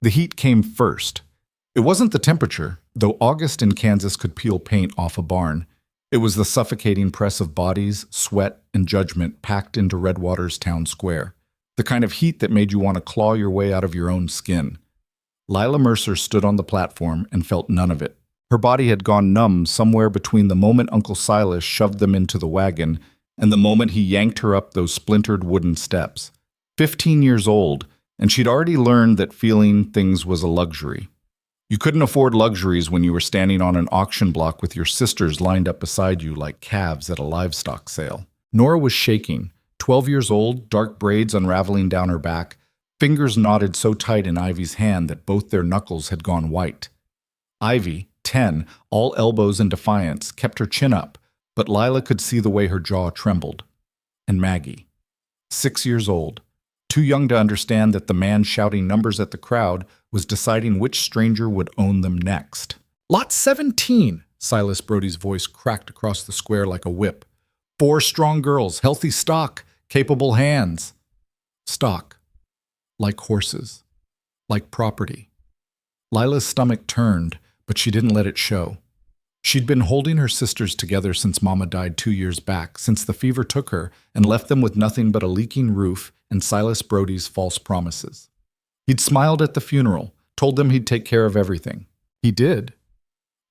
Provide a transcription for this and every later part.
The heat came first. It wasn't the temperature, though August in Kansas could peel paint off a barn. It was the suffocating press of bodies, sweat, and judgment packed into Redwater's town square. The kind of heat that made you want to claw your way out of your own skin. Lila Mercer stood on the platform and felt none of it. Her body had gone numb somewhere between the moment Uncle Silas shoved them into the wagon and the moment he yanked her up those splintered wooden steps. 15 years old, and she'd already learned that feeling things was a luxury. You couldn't afford luxuries when you were standing on an auction block with your sisters lined up beside you like calves at a livestock sale. Nora was shaking, 12 years old, dark braids unraveling down her back, fingers knotted so tight in Ivy's hand that both their knuckles had gone white. Ivy, 10, all elbows in defiance, kept her chin up, but Lila could see the way her jaw trembled. And Maggie, 6 years old, too young to understand that the man shouting numbers at the crowd was deciding which stranger would own them next. Lot 17, Silas Brody's voice cracked across the square like a whip. 4 strong girls, healthy stock, capable hands. Stock. Like horses. Like property. Lila's stomach turned, but she didn't let it show. She'd been holding her sisters together since Mama died 2 years back, since the fever took her and left them with nothing but a leaking roof and Silas Brody's false promises. He'd smiled at the funeral, told them he'd take care of everything. He did.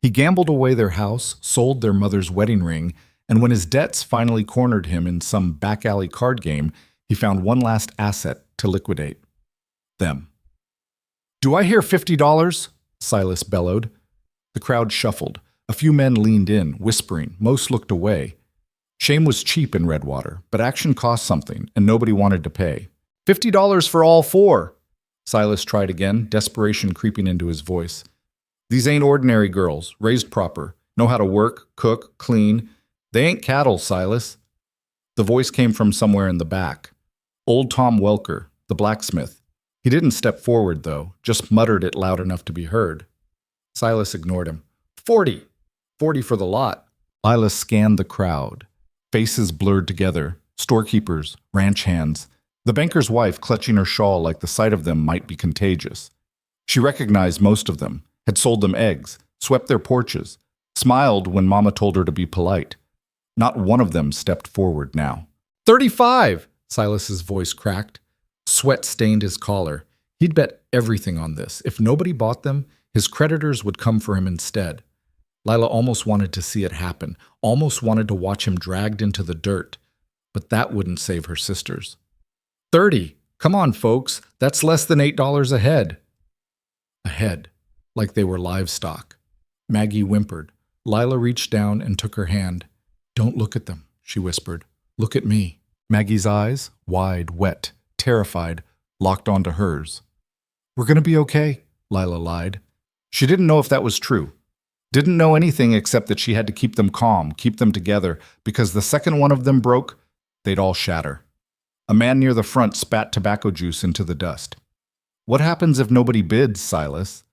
He gambled away their house, sold their mother's wedding ring, and when his debts finally cornered him in some back alley card game, he found one last asset to liquidate. Them. "Do I hear $50? Silas bellowed. The crowd shuffled. A few men leaned in, whispering. Most looked away. Shame was cheap in Redwater, but action cost something, and nobody wanted to pay. $50 for all 4. Silas tried again, desperation creeping into his voice. These ain't ordinary girls, raised proper, know how to work, cook, clean. They ain't cattle, Silas. The voice came from somewhere in the back. Old Tom Welker, the blacksmith. He didn't step forward, though, just muttered it loud enough to be heard. Silas ignored him. 40. 40 for the lot. Lila scanned the crowd. Faces blurred together. Storekeepers, ranch hands. The banker's wife clutching her shawl like the sight of them might be contagious. She recognized most of them, had sold them eggs, swept their porches, smiled when Mama told her to be polite. Not one of them stepped forward now. 35! Silas's voice cracked. Sweat stained his collar. He'd bet everything on this. If nobody bought them, his creditors would come for him instead. Lila almost wanted to see it happen, almost wanted to watch him dragged into the dirt. But that wouldn't save her sisters. 30! Come on, folks. That's less than $8 a head. A head. Like they were livestock. Maggie whimpered. Lila reached down and took her hand. Don't look at them, she whispered. Look at me. Maggie's eyes, wide, wet, terrified, locked onto hers. We're going to be okay, Lila lied. She didn't know if that was true. Didn't know anything except that she had to keep them calm, keep them together, because the second one of them broke, they'd all shatter. A man near the front spat tobacco juice into the dust. What happens if nobody bids, Silas?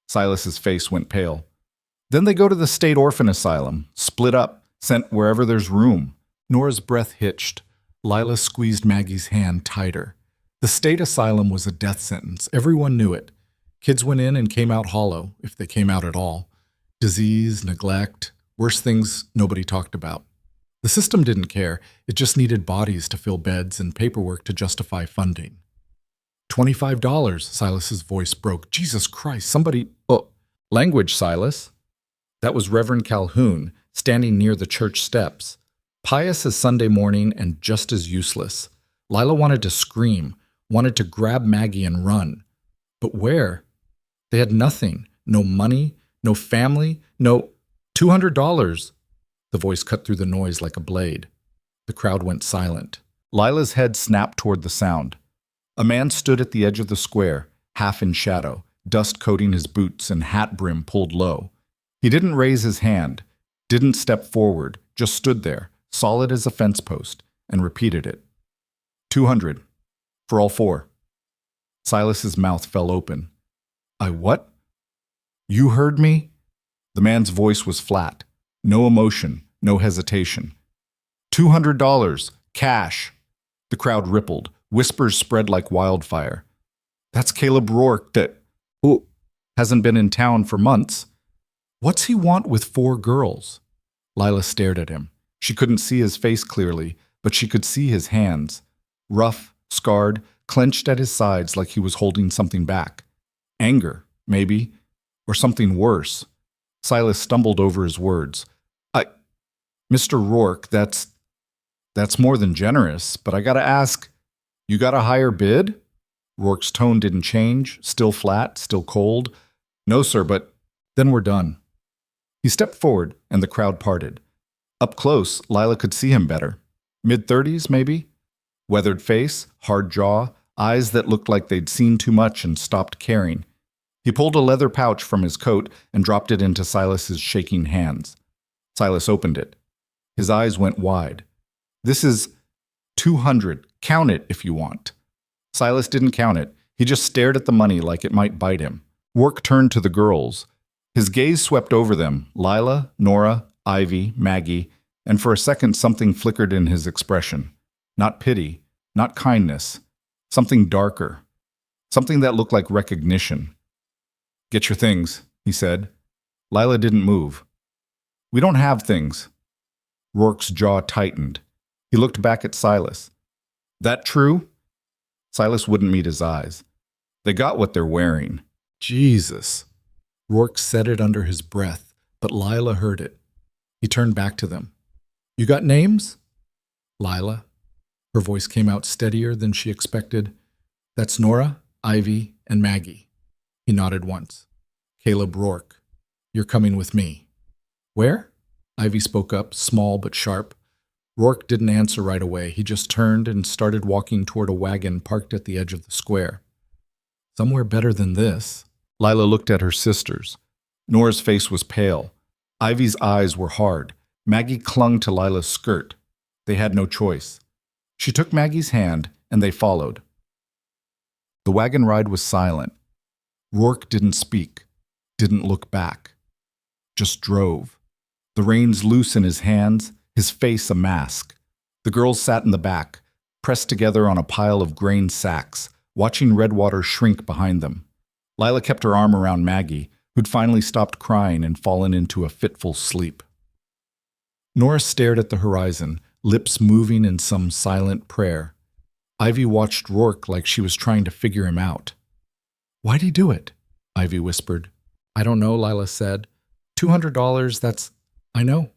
Silas's face went pale. Then they go to the state orphan asylum, split up, sent wherever there's room. Nora's breath hitched. Lila squeezed Maggie's hand tighter. The state asylum was a death sentence. Everyone knew it. Kids went in and came out hollow, if they came out at all. Disease, neglect, worse things nobody talked about. The system didn't care. It just needed bodies to fill beds and paperwork to justify funding. $25, Silas's voice broke. Jesus Christ, somebody... Oh, language, Silas. That was Reverend Calhoun, standing near the church steps. Pious as Sunday morning and just as useless. Lila wanted to scream, wanted to grab Maggie and run. But where? They had nothing. No money, no family, no... $200. The voice cut through the noise like a blade. The crowd went silent. Lila's head snapped toward the sound. A man stood at the edge of the square, half in shadow, dust coating his boots and hat brim pulled low. He didn't raise his hand, didn't step forward, just stood there, solid as a fence post, and repeated it. 200. For all 4. Silas's mouth fell open. I what? You heard me? The man's voice was flat. No emotion, no hesitation. $200. Cash. The crowd rippled. Whispers spread like wildfire. That's Caleb Rourke. Who hasn't been in town for months. What's he want with 4 girls? Lila stared at him. She couldn't see his face clearly, but she could see his hands. Rough, scarred, clenched at his sides like he was holding something back. Anger, maybe, or something worse. Silas stumbled over his words. Mr. Rourke, that's more than generous, but I gotta ask, you got a higher bid? Rourke's tone didn't change, still flat, still cold. No, sir, but then we're done. He stepped forward, and the crowd parted. Up close, Lila could see him better. Mid-30s, maybe? Weathered face, hard jaw, eyes that looked like they'd seen too much and stopped caring. He pulled a leather pouch from his coat and dropped it into Silas's shaking hands. Silas opened it. His eyes went wide. This is 200. Count it if you want. Silas didn't count it. He just stared at the money like it might bite him. Rourke turned to the girls. His gaze swept over them, Lila, Nora, Ivy, Maggie, and for a second something flickered in his expression. Not pity, not kindness. Something darker. Something that looked like recognition. Get your things, he said. Lila didn't move. We don't have things. Rourke's jaw tightened. He looked back at Silas. That true? Silas wouldn't meet his eyes. They got what they're wearing. Jesus. Rourke said it under his breath, but Lila heard it. He turned back to them. You got names? Lila. Her voice came out steadier than she expected. That's Nora, Ivy, and Maggie. He nodded once. Caleb Rourke. You're coming with me. Where? Ivy spoke up, small but sharp. Rourke didn't answer right away. He just turned and started walking toward a wagon parked at the edge of the square. Somewhere better than this. Lila looked at her sisters. Nora's face was pale. Ivy's eyes were hard. Maggie clung to Lila's skirt. They had no choice. She took Maggie's hand, and they followed. The wagon ride was silent. Rourke didn't speak, didn't look back. Just drove. The reins loose in his hands, his face a mask. The girls sat in the back, pressed together on a pile of grain sacks, watching Redwater shrink behind them. Lila kept her arm around Maggie, who'd finally stopped crying and fallen into a fitful sleep. Nora stared at the horizon, lips moving in some silent prayer. Ivy watched Rourke like she was trying to figure him out. Why'd he do it? Ivy whispered. I don't know, Lila said. $200, that's... I know.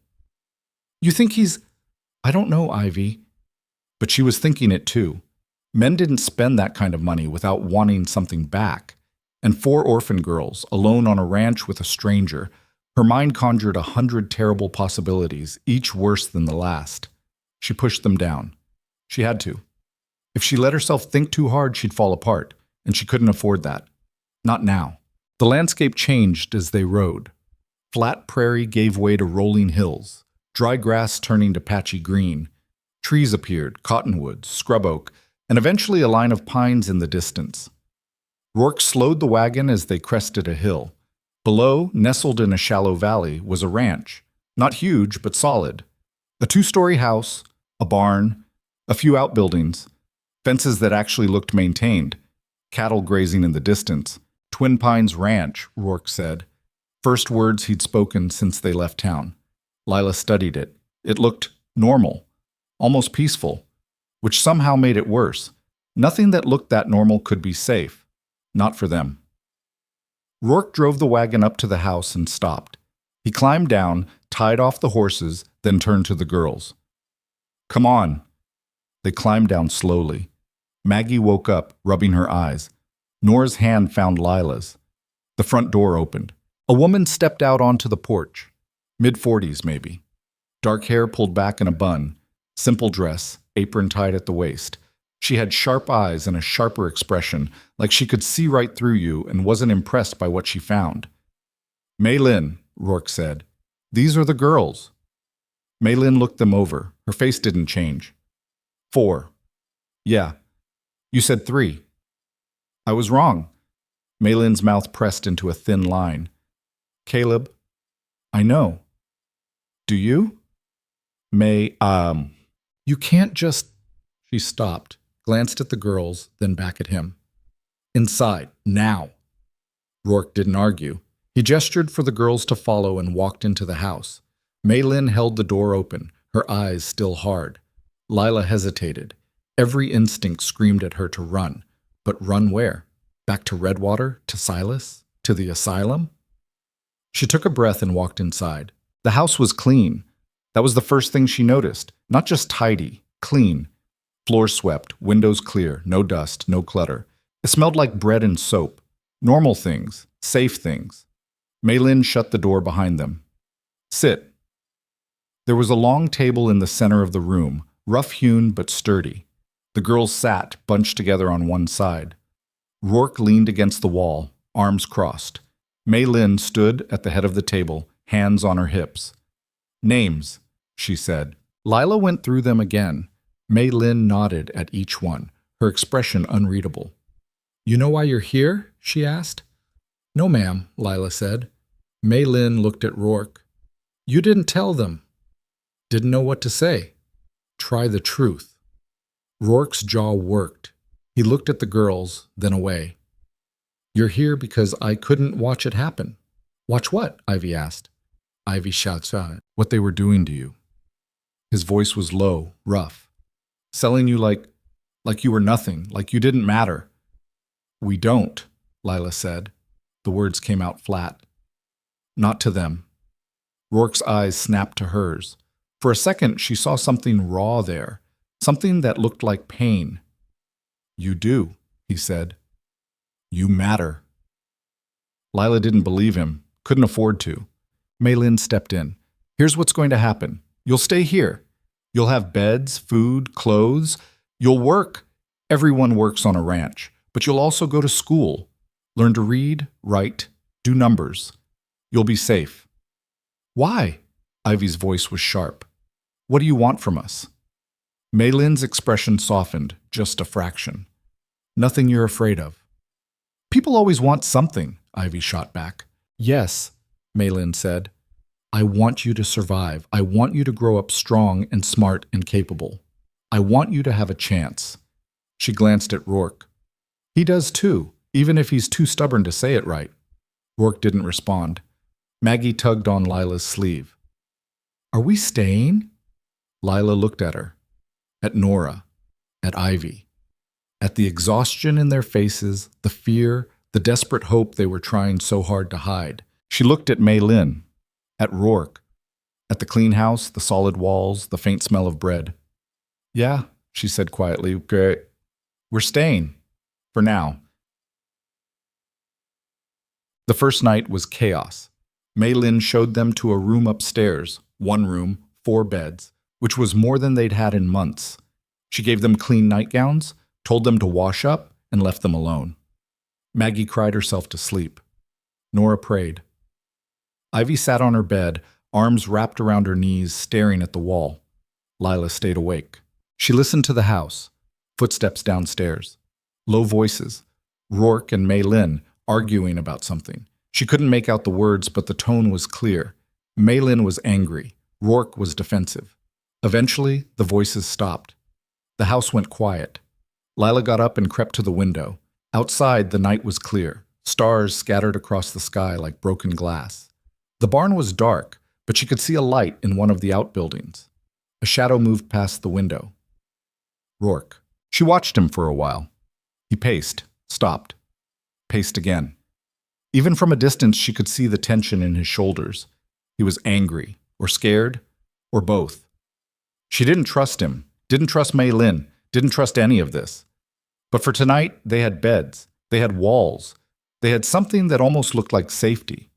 You think he's... I don't know, Ivy. But she was thinking it too. Men didn't spend that kind of money without wanting something back. And 4 orphan girls, alone on a ranch with a stranger. Her mind conjured 100 terrible possibilities, each worse than the last. She pushed them down. She had to. If she let herself think too hard, she'd fall apart, and she couldn't afford that. Not now. The landscape changed as they rode. Flat prairie gave way to rolling hills, dry grass turning to patchy green. Trees appeared, cottonwoods, scrub oak, and eventually a line of pines in the distance. Rourke slowed the wagon as they crested a hill. Below, nestled in a shallow valley, was a ranch. Not huge, but solid. A 2-story house, a barn, a few outbuildings, fences that actually looked maintained, cattle grazing in the distance. Twin Pines Ranch, Rourke said. First words he'd spoken since they left town. Lila studied it. It looked normal, almost peaceful, which somehow made it worse. Nothing that looked that normal could be safe. Not for them. Rourke drove the wagon up to the house and stopped. He climbed down, tied off the horses, then turned to the girls. Come on. They climbed down slowly. Maggie woke up, rubbing her eyes. Nora's hand found Lila's. The front door opened. A woman stepped out onto the porch. Mid-40s, maybe. Dark hair pulled back in a bun. Simple dress, apron tied at the waist. She had sharp eyes and a sharper expression, like she could see right through you and wasn't impressed by what she found. Maylin, Rourke said. These are the girls. Maylin looked them over. Her face didn't change. 4. Yeah. You said 3. I was wrong. Maylin's mouth pressed into a thin line. Caleb, I know. Do you? You can't just... She stopped, glanced at the girls, then back at him. Inside, now. Rourke didn't argue. He gestured for the girls to follow and walked into the house. Mei Lin held the door open, her eyes still hard. Lila hesitated. Every instinct screamed at her to run. But run where? Back to Redwater? To Silas? To the asylum? She took a breath and walked inside. The house was clean. That was the first thing she noticed. Not just tidy, clean. Floors swept, windows clear, no dust, no clutter. It smelled like bread and soap. Normal things, safe things. Mei Lin shut the door behind them. Sit. There was a long table in the center of the room, rough-hewn but sturdy. The girls sat, bunched together on one side. Rourke leaned against the wall, arms crossed. Mei Lin stood at the head of the table, hands on her hips. Names, she said. Lila went through them again. Mei Lin nodded at each one, her expression unreadable. You know why you're here? She asked. No, ma'am, Lila said. Mei Lin looked at Rourke. You didn't tell them. Didn't know what to say. Try the truth. Rourke's jaw worked. He looked at the girls, then away. You're here because I couldn't watch it happen. Watch what? Ivy asked. Ivy shouts out what they were doing to you. His voice was low, rough. Selling you like you were nothing, like you didn't matter. We don't, Lila said. The words came out flat. Not to them. Rourke's eyes snapped to hers. For a second, she saw something raw there, something that looked like pain. You do, he said. You matter. Lila didn't believe him, couldn't afford to. Mei Lin stepped in. Here's what's going to happen. You'll stay here. You'll have beds, food, clothes. You'll work. Everyone works on a ranch. But you'll also go to school. Learn to read, write, do numbers. You'll be safe. Why? Ivy's voice was sharp. What do you want from us? Mei Lin's expression softened, just a fraction. Nothing you're afraid of. People always want something, Ivy shot back. Yes, Mei Lin said. I want you to survive. I want you to grow up strong and smart and capable. I want you to have a chance. She glanced at Rourke. He does too, even if he's too stubborn to say it right. Rourke didn't respond. Maggie tugged on Lila's sleeve. Are we staying? Lila looked at her, at Nora, at Ivy, at the exhaustion in their faces, the fear, the desperate hope they were trying so hard to hide. She looked at Mei Lin, at Rourke, at the clean house, the solid walls, the faint smell of bread. Yeah, she said quietly. Great. We're staying. For now. The first night was chaos. Mei Lin showed them to a room upstairs, 1 room, 4 beds, which was more than they'd had in months. She gave them clean nightgowns, told them to wash up, and left them alone. Maggie cried herself to sleep. Nora prayed. Ivy sat on her bed, arms wrapped around her knees, staring at the wall. Lila stayed awake. She listened to the house, footsteps downstairs, low voices, Rourke and Mei Lin arguing about something. She couldn't make out the words, but the tone was clear. Mei Lin was angry. Rourke was defensive. Eventually, the voices stopped. The house went quiet. Lila got up and crept to the window. Outside, the night was clear. Stars scattered across the sky like broken glass. The barn was dark, but she could see a light in one of the outbuildings. A shadow moved past the window. Rourke. She watched him for a while. He paced, stopped, paced again. Even from a distance, she could see the tension in his shoulders. He was angry, or scared, or both. She didn't trust him, didn't trust Mei Lin, didn't trust any of this. But for tonight, they had beds, they had walls, they had something that almost looked like safety.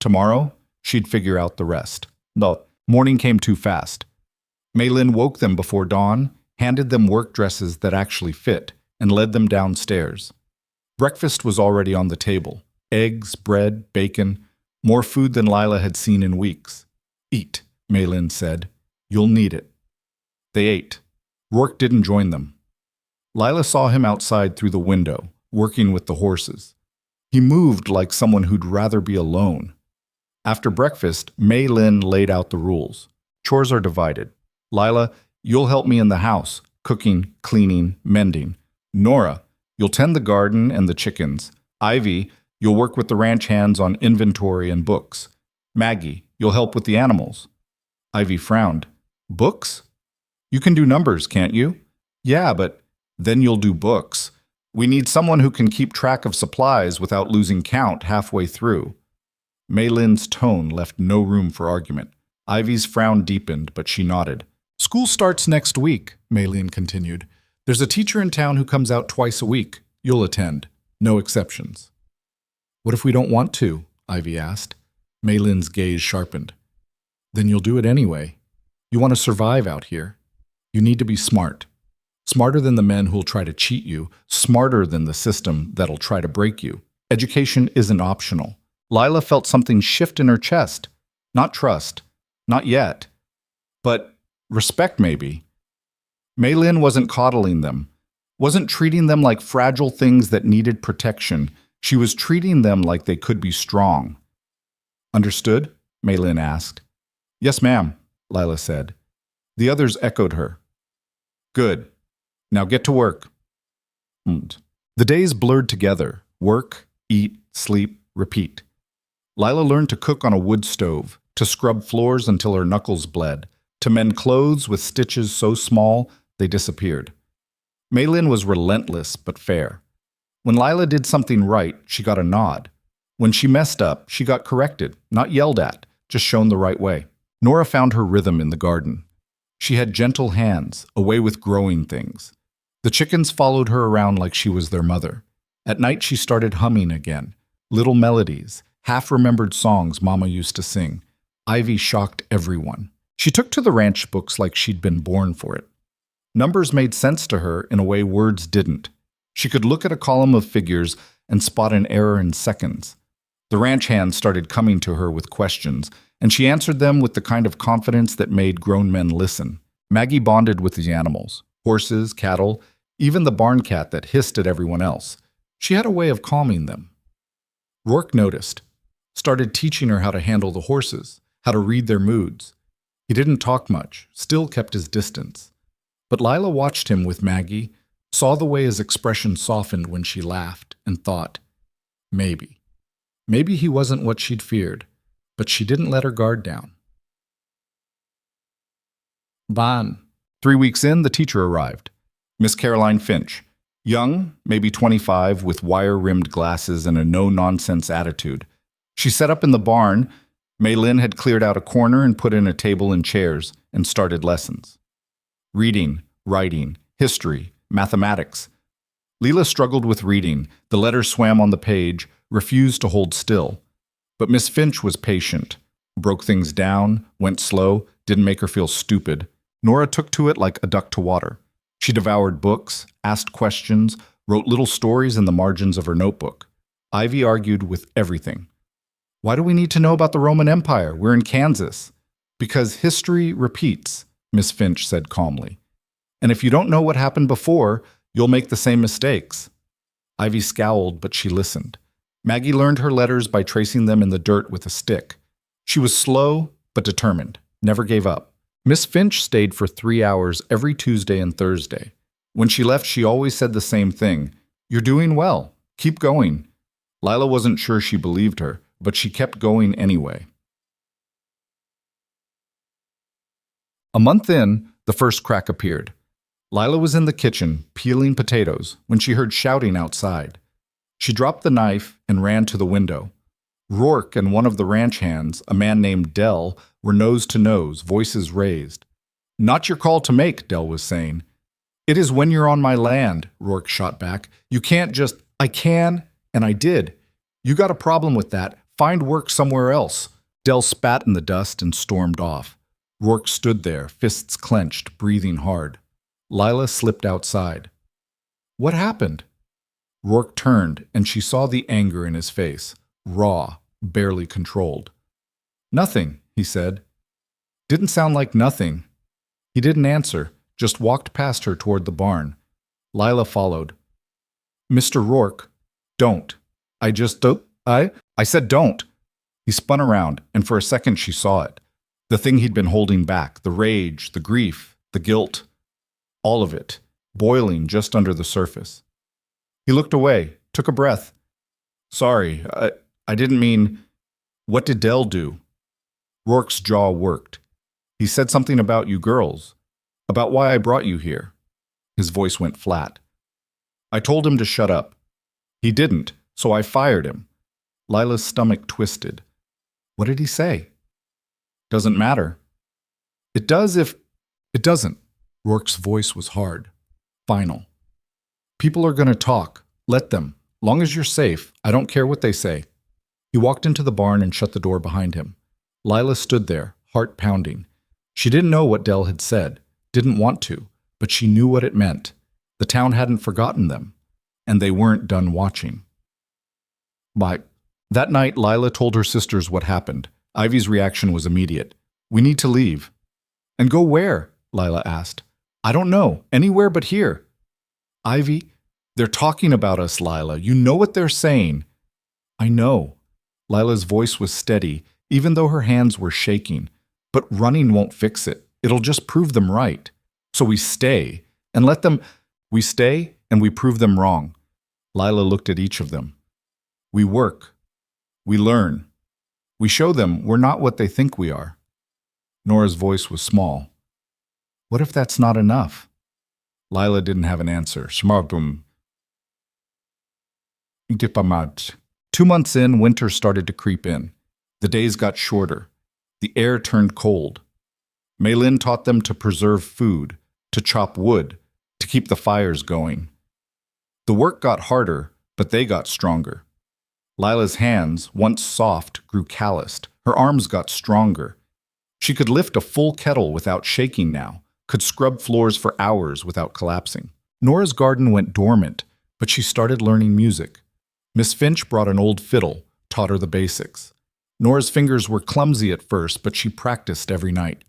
Tomorrow, she'd figure out the rest. No, morning came too fast. Mei Lin woke them before dawn, handed them work dresses that actually fit, and led them downstairs. Breakfast was already on the table. Eggs, bread, bacon, more food than Lila had seen in weeks. Eat, Mei Lin said. You'll need it. They ate. Rourke didn't join them. Lila saw him outside through the window, working with the horses. He moved like someone who'd rather be alone. After breakfast, Mei Lin laid out the rules. Chores are divided. Lila, you'll help me in the house, cooking, cleaning, mending. Nora, you'll tend the garden and the chickens. Ivy, You'll work with the ranch hands on inventory and books. Maggie, you'll help with the animals. Ivy frowned. Books? You can do numbers, can't you? Yeah, but then you'll do books. We need someone who can keep track of supplies without losing count halfway through. Mei Lin's tone left no room for argument. Ivy's frown deepened, but she nodded. School starts next week, Mei Lin continued. There's a teacher in town who comes out twice a week. You'll attend. No exceptions. What if we don't want to? Ivy asked. Mei Lin's gaze sharpened. Then you'll do it anyway. You want to survive out here. You need to be smart. Smarter than the men who'll try to cheat you, smarter than the system that'll try to break you. Education isn't optional. Lila felt something shift in her chest. Not trust. Not yet. But respect, maybe. Mei Lin wasn't coddling them, wasn't treating them like fragile things that needed protection. She was treating them like they could be strong. Understood? Mei Lin asked. Yes, ma'am, Lila said. The others echoed her. Good. Now get to work. The days blurred together. Work, eat, sleep, repeat. Lila learned to cook on a wood stove, to scrub floors until her knuckles bled, to mend clothes with stitches so small they disappeared. Mei Lin was relentless but fair. When Lila did something right, she got a nod. When she messed up, she got corrected, not yelled at, just shown the right way. Nora found her rhythm in the garden. She had gentle hands, a way with growing things. The chickens followed her around like she was their mother. At night she started humming again, little melodies, half-remembered songs Mama used to sing. Ivy shocked everyone. She took to the ranch books like she'd been born for it. Numbers made sense to her in a way words didn't. She could look at a column of figures and spot an error in seconds. The ranch hands started coming to her with questions, and she answered them with the kind of confidence that made grown men listen. Maggie bonded with the animals, horses, cattle, even the barn cat that hissed at everyone else. She had a way of calming them. Rourke noticed, started teaching her how to handle the horses, how to read their moods. He didn't talk much, still kept his distance. But Lila watched him with Maggie, saw the way his expression softened when she laughed, and thought, maybe. Maybe he wasn't what she'd feared, but she didn't let her guard down. Ban. 3 weeks in, the teacher arrived. Miss Caroline Finch. Young, maybe 25, with wire-rimmed glasses and a no-nonsense attitude. She set up in the barn. Mei Lin had cleared out a corner and put in a table and chairs, and started lessons. Reading, writing, history, mathematics. Leela struggled with reading. The letters swam on the page, refused to hold still. But Miss Finch was patient, broke things down, went slow, didn't make her feel stupid. Nora took to it like a duck to water. She devoured books, asked questions, wrote little stories in the margins of her notebook. Ivy argued with everything. Why do we need to know about the Roman Empire? We're in Kansas. Because history repeats, Miss Finch said calmly. And if you don't know what happened before, you'll make the same mistakes. Ivy scowled, but she listened. Maggie learned her letters by tracing them in the dirt with a stick. She was slow, but determined, never gave up. Miss Finch stayed for 3 hours every Tuesday and Thursday. When she left, she always said the same thing. You're doing well. Keep going. Lila wasn't sure she believed her, but she kept going anyway. A month in, the first crack appeared. Lila was in the kitchen, peeling potatoes, when she heard shouting outside. She dropped the knife and ran to the window. Rourke and one of the ranch hands, a man named Dell, were nose to nose, voices raised. Not your call to make, Dell was saying. It is when you're on my land, Rourke shot back. You can't just, I can, and I did. You got a problem with that. Find work somewhere else. Dell spat in the dust and stormed off. Rourke stood there, fists clenched, breathing hard. Lila slipped outside. What happened? Rourke turned, and she saw the anger in his face, raw, barely controlled. Nothing, he said. Didn't sound like nothing. He didn't answer, just walked past her toward the barn. Lila followed. Mr. Rourke, don't. I said don't. He spun around, and for a second she saw it. The thing he'd been holding back, the rage, the grief, the guilt. All of it, boiling just under the surface. He looked away, took a breath. Sorry, I didn't mean. What did Dell do? Rourke's jaw worked. He said something about you girls, about why I brought you here. His voice went flat. I told him to shut up. He didn't, so I fired him. Lila's stomach twisted. What did he say? Doesn't matter. It does if... It doesn't. Rourke's voice was hard. Final. People are going to talk. Let them. Long as you're safe, I don't care what they say. He walked into the barn and shut the door behind him. Lila stood there, heart pounding. She didn't know what Dell had said, didn't want to, but she knew what it meant. The town hadn't forgotten them, and they weren't done watching. That night, Lila told her sisters what happened. Ivy's reaction was immediate. We need to leave. And go where? Lila asked. I don't know. Anywhere but here. Ivy, they're talking about us, Lila. You know what they're saying. I know. Lila's voice was steady, even though her hands were shaking. But running won't fix it. It'll just prove them right. So we stay and let them... We stay and we prove them wrong. Lila looked at each of them. We work. We learn. We show them we're not what they think we are. Nora's voice was small. What if that's not enough? Lila didn't have an answer. 2 months in, winter started to creep in. The days got shorter. The air turned cold. Maylin taught them to preserve food, to chop wood, to keep the fires going. The work got harder, but they got stronger. Lila's hands, once soft, grew calloused. Her arms got stronger. She could lift a full kettle without shaking now, could scrub floors for hours without collapsing. Nora's garden went dormant, but she started learning music. Miss Finch brought an old fiddle, taught her the basics. Nora's fingers were clumsy at first, but she practiced every night.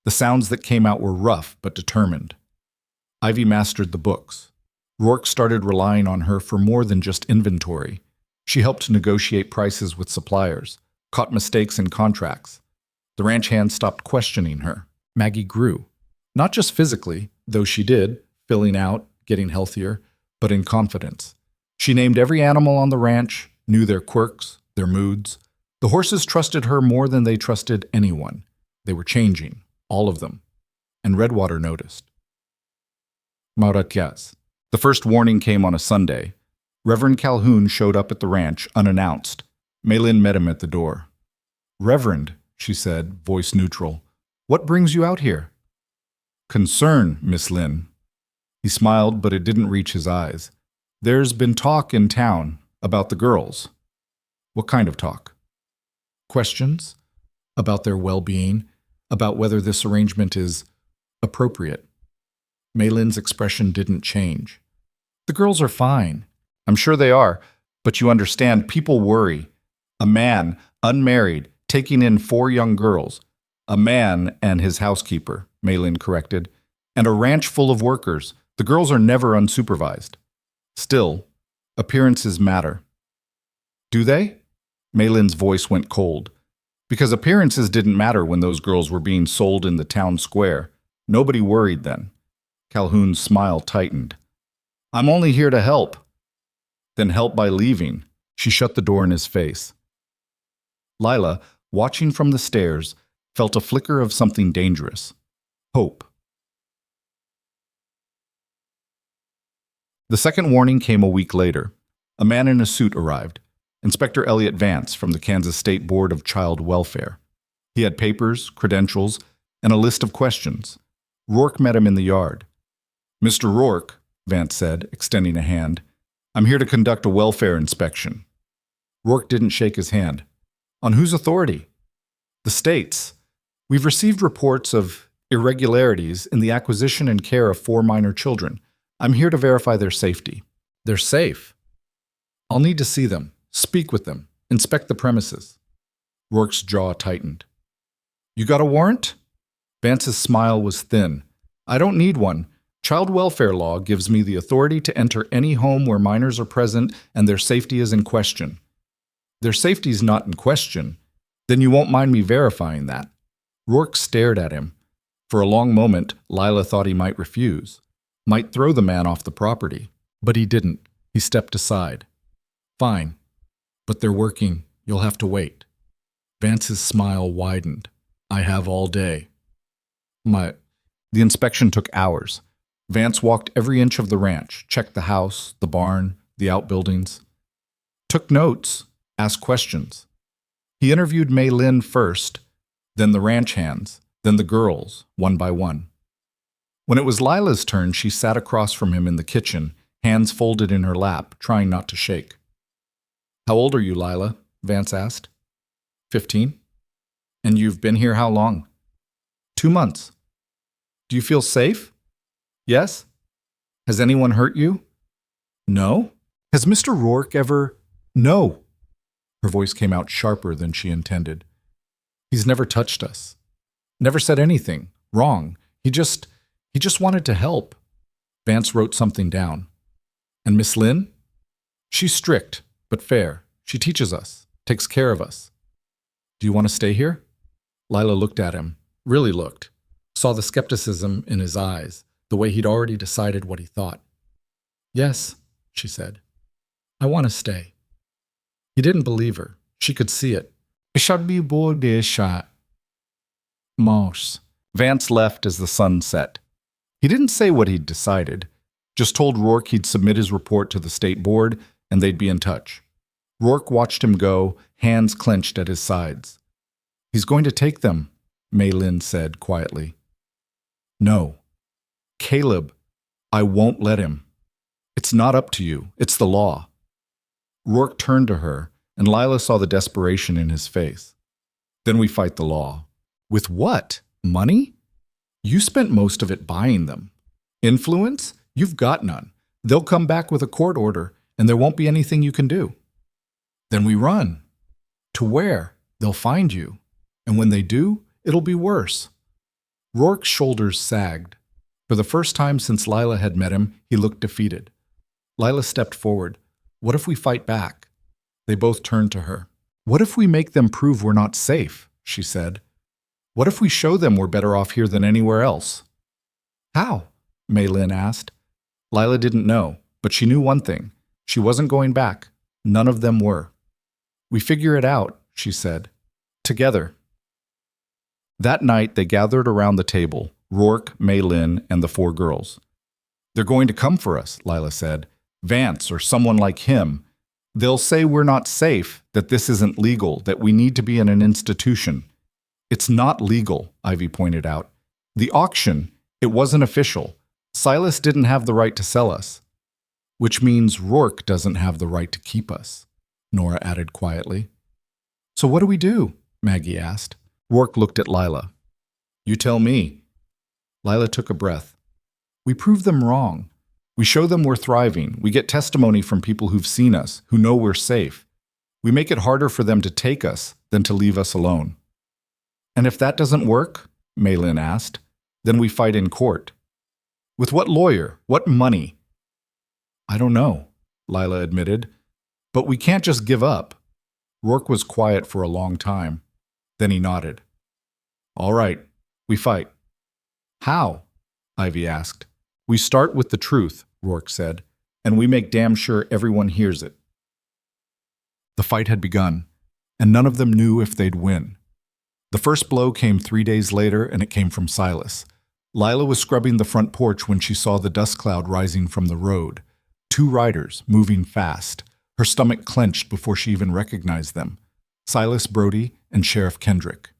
The sounds that came out were rough but determined. Ivy mastered the books. Rourke started relying on her for more than just inventory. She helped negotiate prices with suppliers, caught mistakes in contracts. The ranch hands stopped questioning her. Maggie grew. Not just physically, though she did, filling out, getting healthier, but in confidence. She named every animal on the ranch, knew their quirks, their moods. The horses trusted her more than they trusted anyone. They were changing, all of them. And Redwater noticed. Mauratias. The first warning came on a Sunday. Reverend Calhoun showed up at the ranch unannounced. Maylin met him at the door. Reverend, she said, voice neutral, what brings you out here? Concern, Miss Lynn. He smiled, but it didn't reach his eyes. There's been talk in town about the girls. What kind of talk? Questions? About their well-being? About whether this arrangement is appropriate? Maylin's expression didn't change. The girls are fine. I'm sure they are, but you understand, people worry. A man, unmarried, taking in 4 young girls. A man and his housekeeper, Maylin corrected, and a ranch full of workers. The girls are never unsupervised. Still, appearances matter. Do they? Maylin's voice went cold. Because appearances didn't matter when those girls were being sold in the town square. Nobody worried then. Calhoun's smile tightened. I'm only here to help. Then help by leaving. She shut the door in his face. Lila, watching from the stairs, felt a flicker of something dangerous. Hope. The second warning came a week later. A man in a suit arrived. Inspector Elliot Vance from the Kansas State Board of Child Welfare. He had papers, credentials, and a list of questions. Rourke met him in the yard. Mr. Rourke, Vance said, extending a hand, I'm here to conduct a welfare inspection. Rourke didn't shake his hand. On whose authority? The state's. We've received reports of irregularities in the acquisition and care of 4 minor children. I'm here to verify their safety. They're safe. I'll need to see them, speak with them, inspect the premises. Rourke's jaw tightened. You got a warrant? Vance's smile was thin. I don't need one. Child welfare law gives me the authority to enter any home where minors are present and their safety is in question. Their safety's not in question. Then you won't mind me verifying that. Rourke stared at him. For a long moment, Lila thought he might refuse. Might throw the man off the property. But he didn't. He stepped aside. Fine. But they're working. You'll have to wait. Vance's smile widened. I have all day. The inspection took hours. Vance walked every inch of the ranch, checked the house, the barn, the outbuildings. Took notes, asked questions. He interviewed Mei Lin first, then the ranch hands, then the girls, one by one. When it was Lila's turn, she sat across from him in the kitchen, hands folded in her lap, trying not to shake. How old are you, Lila? Vance asked. 15. And you've been here how long? 2 months. Do you feel safe? Yes. Has anyone hurt you? No. Has Mr. Rourke ever... No. Her voice came out sharper than she intended. He's never touched us. Never said anything wrong. He just wanted to help. Vance wrote something down. And Miss Lin? She's strict, but fair. She teaches us, takes care of us. Do you want to stay here? Lila looked at him, really looked, saw the skepticism in his eyes, the way he'd already decided what he thought. Yes, she said. I want to stay. He didn't believe her. She could see it. Mouse. Vance left as the sun set. He didn't say what he'd decided, just told Rourke he'd submit his report to the state board and they'd be in touch. Rourke watched him go, hands clenched at his sides. He's going to take them, Mei Lin said quietly. No. Caleb, I won't let him. It's not up to you. It's the law. Rourke turned to her, and Lila saw the desperation in his face. Then we fight the law. With what? Money? You spent most of it buying them. Influence? You've got none. They'll come back with a court order, and there won't be anything you can do. Then we run. To where? They'll find you. And when they do, it'll be worse. Rourke's shoulders sagged. For the first time since Lila had met him, he looked defeated. Lila stepped forward. What if we fight back? They both turned to her. What if we make them prove we're not safe? She said. What if we show them we're better off here than anywhere else? How? Mei Lin asked. Lila didn't know, but she knew one thing. She wasn't going back. None of them were. We figure it out, she said. Together. That night, they gathered around the table, Rourke, Mei Lin, and the 4 girls. They're going to come for us, Lila said. Vance or someone like him. They'll say we're not safe, that this isn't legal, that we need to be in an institution. It's not legal, Ivy pointed out. The auction, it wasn't official. Silas didn't have the right to sell us. Which means Rourke doesn't have the right to keep us, Nora added quietly. So what do we do? Maggie asked. Rourke looked at Lila. You tell me. Lila took a breath. We prove them wrong. We show them we're thriving. We get testimony from people who've seen us, who know we're safe. We make it harder for them to take us than to leave us alone. And if that doesn't work, Mei Lin asked, then we fight in court. With what lawyer? What money? I don't know, Lila admitted. But we can't just give up. Rourke was quiet for a long time. Then he nodded. All right, we fight. How? Ivy asked. We start with the truth, Rourke said, and we make damn sure everyone hears it. The fight had begun, and none of them knew if they'd win. The first blow came 3 days later, and it came from Silas. Lila was scrubbing the front porch when she saw the dust cloud rising from the road. 2 riders, moving fast. Her stomach clenched before she even recognized them. Silas Brody and Sheriff Kendrick.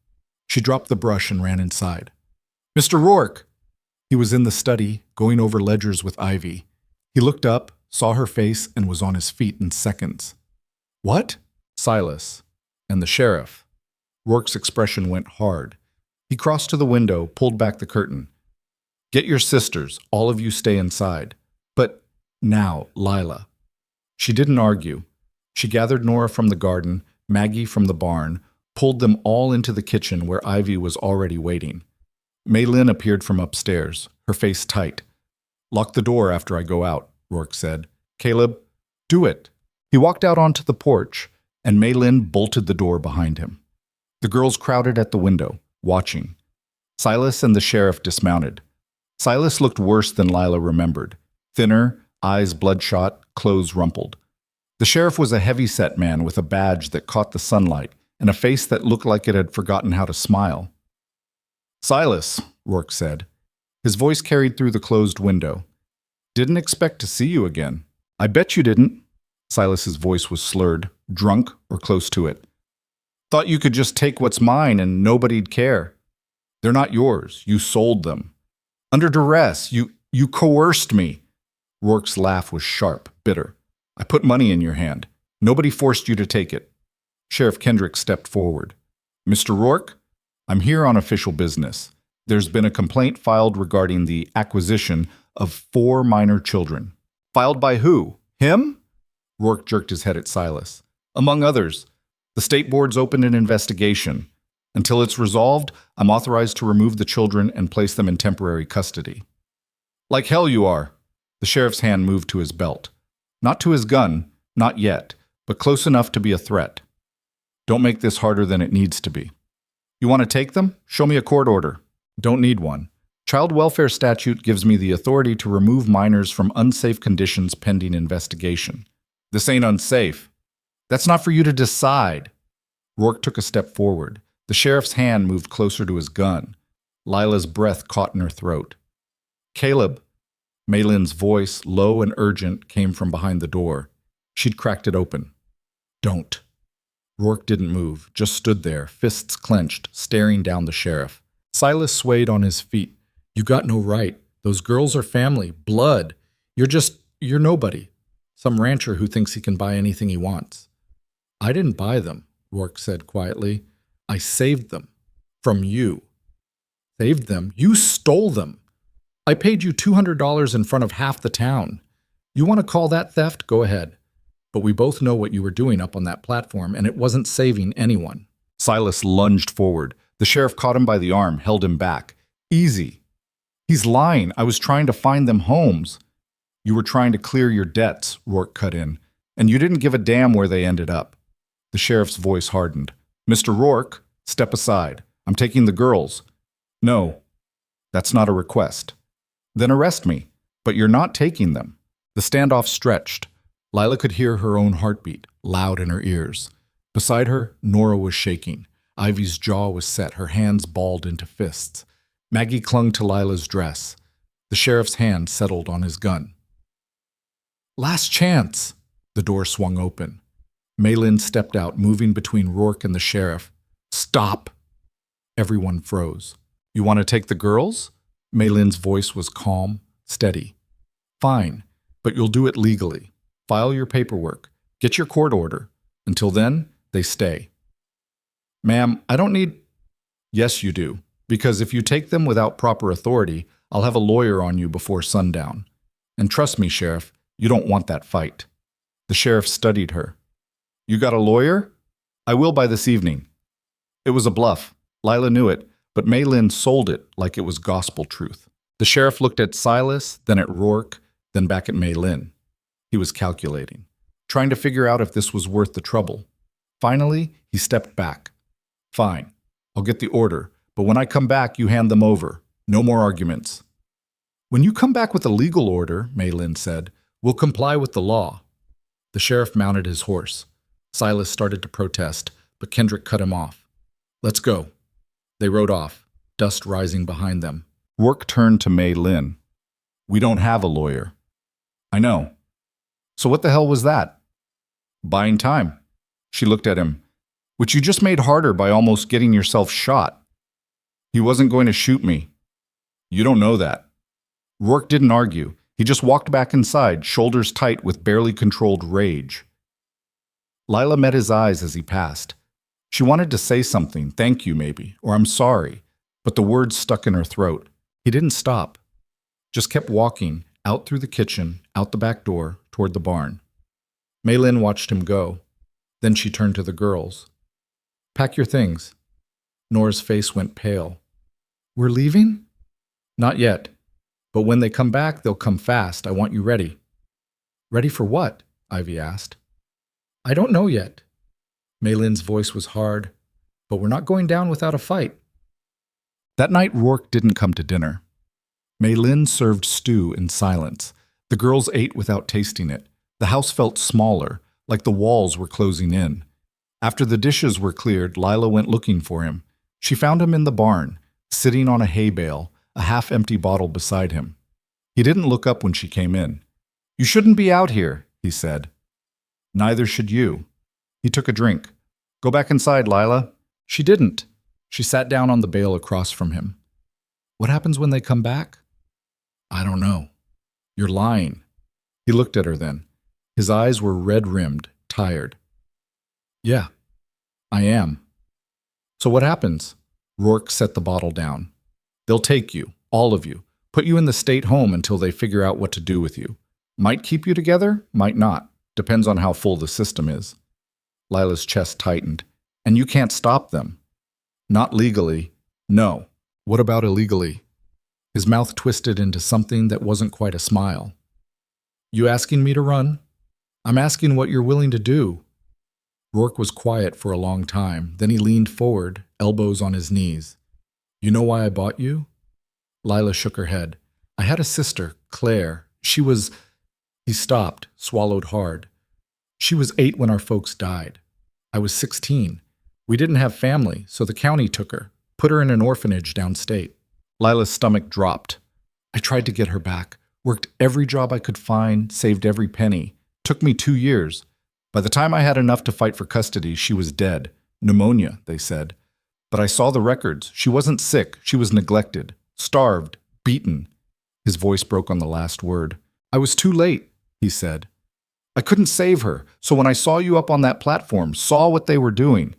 She dropped the brush and ran inside. Mr. Rourke! He was in the study, going over ledgers with Ivy. He looked up, saw her face, and was on his feet in seconds. What? Silas. And the sheriff. Rourke's expression went hard. He crossed to the window, pulled back the curtain. Get your sisters. All of you stay inside. But now, Lila. She didn't argue. She gathered Nora from the garden, Maggie from the barn, pulled them all into the kitchen where Ivy was already waiting. Mei Lin appeared from upstairs, her face tight. Lock the door after I go out, Rourke said. Caleb, do it. He walked out onto the porch, and Mei Lin bolted the door behind him. The girls crowded at the window, watching. Silas and the sheriff dismounted. Silas looked worse than Lila remembered. Thinner, eyes bloodshot, clothes rumpled. The sheriff was a heavy-set man with a badge that caught the sunlight and a face that looked like it had forgotten how to smile. "Silas," Rourke said. His voice carried through the closed window. "Didn't expect to see you again." "I bet you didn't." Silas's voice was slurred, drunk or close to it. "Thought you could just take what's mine and nobody'd care. They're not yours. You sold them. Under duress. You coerced me." Rourke's laugh was sharp, bitter. "I put money in your hand. Nobody forced you to take it." Sheriff Kendrick stepped forward. "Mr. Rourke, I'm here on official business. There's been a complaint filed regarding the acquisition of 4 minor children." "Filed by who? Him?" Rourke jerked his head at Silas. "Among others. The state board's opened an investigation. Until it's resolved, I'm authorized to remove the children and place them in temporary custody." "Like hell you are." The sheriff's hand moved to his belt. Not to his gun, not yet, but close enough to be a threat. "Don't make this harder than it needs to be. You want to take them? Show me a court order." "Don't need one. Child welfare statute gives me the authority to remove minors from unsafe conditions pending investigation." "This ain't unsafe." "That's not for you to decide." Rourke took a step forward. The sheriff's hand moved closer to his gun. Lila's breath caught in her throat. "Caleb." Maylin's voice, low and urgent, came from behind the door. She'd cracked it open. "Don't." Rourke didn't move, just stood there, fists clenched, staring down the sheriff. Silas swayed on his feet. "You got no right. Those girls are family, blood. You're nobody. Some rancher who thinks he can buy anything he wants." "I didn't buy them," Rourke said quietly. "I saved them. From you." "Saved them? You stole them. I paid you $200 in front of half the town. You want to call that theft? Go ahead. But we both know what you were doing up on that platform, and it wasn't saving anyone." Silas lunged forward. The sheriff caught him by the arm, held him back. "Easy. He's lying. I was trying to find them homes." "You were trying to clear your debts," Rourke cut in, "and you didn't give a damn where they ended up." The sheriff's voice hardened. "Mr. Rourke, step aside. I'm taking the girls." "No, that's not a request." "Then arrest me. But you're not taking them." The standoff stretched. Lila could hear her own heartbeat, loud in her ears. Beside her, Nora was shaking. Ivy's jaw was set, her hands balled into fists. Maggie clung to Lila's dress. The sheriff's hand settled on his gun. "Last chance!" The door swung open. Maylin stepped out, moving between Rourke and the sheriff. "Stop!" Everyone froze. "You want to take the girls?" Maylin's voice was calm, steady. "Fine, but you'll do it legally. File your paperwork. Get your court order. Until then, they stay." "Ma'am, I don't need—" "Yes, you do. Because if you take them without proper authority, I'll have a lawyer on you before sundown. And trust me, Sheriff, you don't want that fight." The sheriff studied her. "You got a lawyer?" "I will by this evening." It was a bluff. Lila knew it, but Maylin sold it like it was gospel truth. The sheriff looked at Silas, then at Rourke, then back at Maylin. He was calculating, trying to figure out if this was worth the trouble. Finally, he stepped back. "Fine, I'll get the order, but when I come back, you hand them over. No more arguments." "When you come back with a legal order," Maylin said, "we'll comply with the law." The sheriff mounted his horse. Silas started to protest, but Kendrick cut him off. "Let's go." They rode off, dust rising behind them. Rourke turned to Maylin. "We don't have a lawyer." "I know. So what the hell was that?" "Buying time." She looked at him. "Which you just made harder by almost getting yourself shot." "He wasn't going to shoot me." "You don't know that." Rourke didn't argue. He just walked back inside, shoulders tight with barely controlled rage. Lila met his eyes as he passed. She wanted to say something, thank you maybe, or I'm sorry, but the words stuck in her throat. He didn't stop. Just kept walking, out through the kitchen, out the back door, toward the barn. Maylin watched him go. Then she turned to the girls. "Pack your things." Nora's face went pale. "We're leaving?" "Not yet. But when they come back, they'll come fast. I want you ready." "Ready for what?" Ivy asked. "I don't know yet." Maylin's voice was hard. "But we're not going down without a fight." That night, Rourke didn't come to dinner. Maylin served stew in silence. The girls ate without tasting it. The house felt smaller, like the walls were closing in. After the dishes were cleared, Lila went looking for him. She found him in the barn, sitting on a hay bale, a half-empty bottle beside him. He didn't look up when she came in. "You shouldn't be out here," he said. "Neither should you." He took a drink. "Go back inside, Lila." She didn't. She sat down on the bale across from him. "What happens when they come back?" "I don't know." "You're lying." He looked at her then. His eyes were red-rimmed, tired. "Yeah, I am." "So what happens?" Rourke set the bottle down. "They'll take you, all of you, put you in the state home until they figure out what to do with you. Might keep you together, might not. Depends on how full the system is." Lila's chest tightened. "And you can't stop them." "Not legally. No." "What about illegally?" His mouth twisted into something that wasn't quite a smile. "You asking me to run?" "I'm asking what you're willing to do." Rourke was quiet for a long time. Then he leaned forward, elbows on his knees. "You know why I bought you?" Lila shook her head. "I had a sister, Claire. She was—" He stopped, swallowed hard. "She was 8 when our folks died. I was 16. We didn't have family, so the county took her, put her in an orphanage downstate." Lila's stomach dropped. "I tried to get her back, worked every job I could find, saved every penny. Took me 2 years. By the time I had enough to fight for custody, she was dead. Pneumonia, they said. But I saw the records. She wasn't sick. She was neglected, starved, beaten." His voice broke on the last word. "I was too late," he said. "I couldn't save her, so when I saw you up on that platform, saw what they were doing..."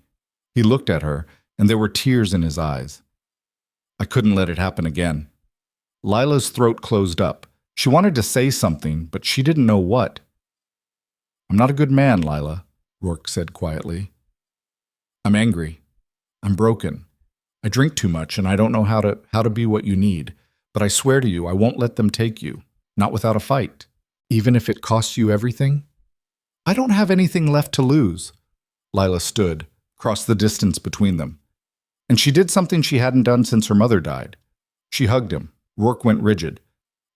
He looked at her, and there were tears in his eyes. "I couldn't let it happen again." Lila's throat closed up. She wanted to say something, but she didn't know what. "I'm not a good man, Lila," Rourke said quietly. "I'm angry. I'm broken. I drink too much, and I don't know how to be what you need. But I swear to you, I won't let them take you. Not without a fight. Even if it costs you everything." "I don't have anything left to lose." Lila stood, crossed the distance between them. And she did something she hadn't done since her mother died. She hugged him. Rourke went rigid.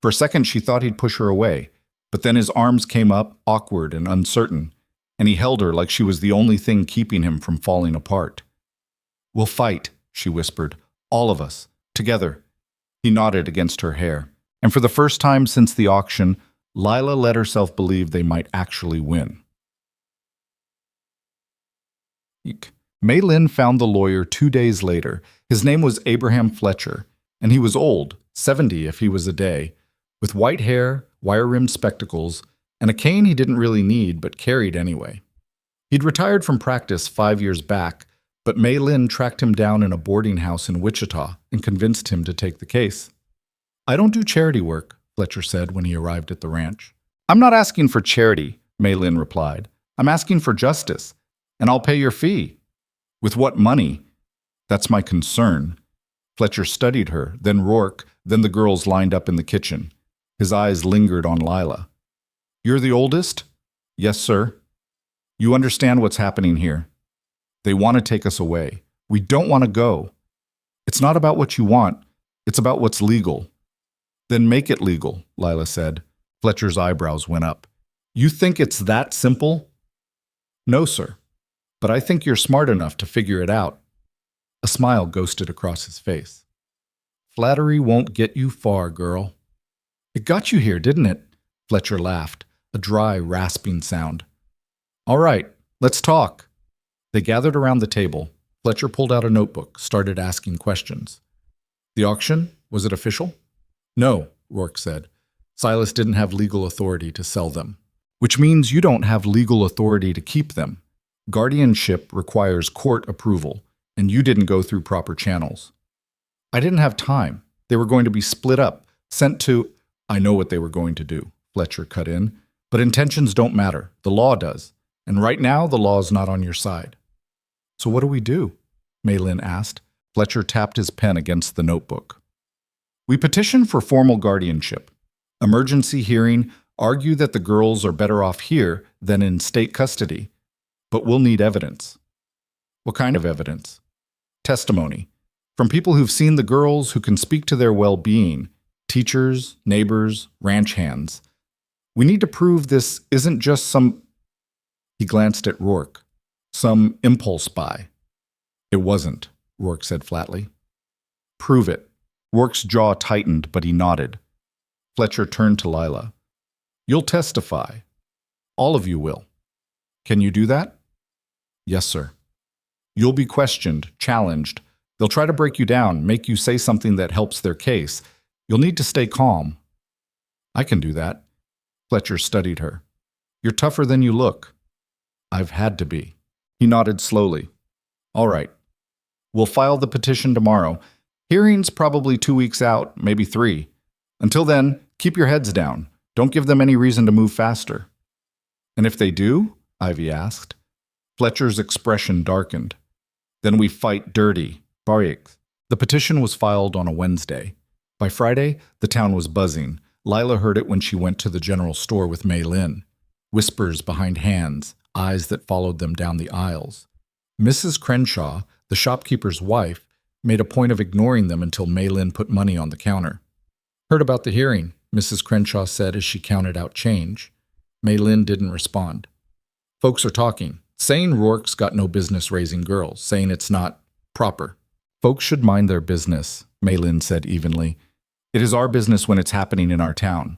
For a second, she thought he'd push her away. But then his arms came up, awkward and uncertain, and he held her like she was the only thing keeping him from falling apart. "We'll fight," she whispered. "All of us. Together." He nodded against her hair. And for the first time since the auction, Lila let herself believe they might actually win. Mei Lin found the lawyer 2 days later. His name was Abraham Fletcher, and he was old, 70 if he was a day, with white hair, wire-rimmed spectacles, and a cane he didn't really need but carried anyway. He'd retired from practice 5 years back, but Mei Lin tracked him down in a boarding house in Wichita and convinced him to take the case. "I don't do charity work," Fletcher said when he arrived at the ranch. "I'm not asking for charity," Mei Lin replied. "I'm asking for justice, and I'll pay your fee." "With what money?" "That's my concern." Fletcher studied her, then Rourke, then the girls lined up in the kitchen. His eyes lingered on Lila. "You're the oldest?" "Yes, sir." "You understand what's happening here. They want to take us away. We don't want to go. It's not about what you want. It's about what's legal." "Then make it legal," Lila said. Fletcher's eyebrows went up. "You think it's that simple?" "No, sir. But I think you're smart enough to figure it out." A smile ghosted across his face. "Flattery won't get you far, girl." "It got you here, didn't it?" Fletcher laughed, a dry, rasping sound. "All right, let's talk." They gathered around the table. Fletcher pulled out a notebook, started asking questions. "The auction? Was it official?" "No," Rourke said. "Silas didn't have legal authority to sell them." "Which means you don't have legal authority to keep them. Guardianship requires court approval, and you didn't go through proper channels." "I didn't have time. They were going to be split up, sent to—" "I know what they were going to do," Fletcher cut in. "But intentions don't matter. The law does. And right now, the law's not on your side." "So what do we do?" Mei Lin asked. Fletcher tapped his pen against the notebook. "We petition for formal guardianship. Emergency hearing, argue that the girls are better off here than in state custody. But we'll need evidence." "What kind of evidence?" "Testimony. From people who've seen the girls, who can speak to their well-being. Teachers, neighbors, ranch hands. We need to prove this isn't just some..." He glanced at Rourke. Some impulse buy. It wasn't, Rourke said flatly. Prove it. Rourke's jaw tightened, but he nodded. Fletcher turned to Lila. You'll testify. All of you will. Can you do that? Yes, sir. You'll be questioned, challenged. They'll try to break you down, make you say something that helps their case. You'll need to stay calm. I can do that. Fletcher studied her. You're tougher than you look. I've had to be. He nodded slowly. All right. We'll file the petition tomorrow. Hearing's probably 2 weeks out, maybe 3. Until then, keep your heads down. Don't give them any reason to move faster. And if they do? Ivy asked. Fletcher's expression darkened. Then we fight dirty. Barriques. The petition was filed on a Wednesday. By Friday, the town was buzzing. Lila heard it when she went to the general store with Mei Lin. Whispers behind hands, eyes that followed them down the aisles. Mrs. Crenshaw, the shopkeeper's wife, made a point of ignoring them until Mei Lin put money on the counter. Heard about the hearing, Mrs. Crenshaw said as she counted out change. Mei Lin didn't respond. Folks are talking, saying Rourke's got no business raising girls, saying it's not proper. Folks should mind their business, Mei Lin said evenly. It is our business when it's happening in our town.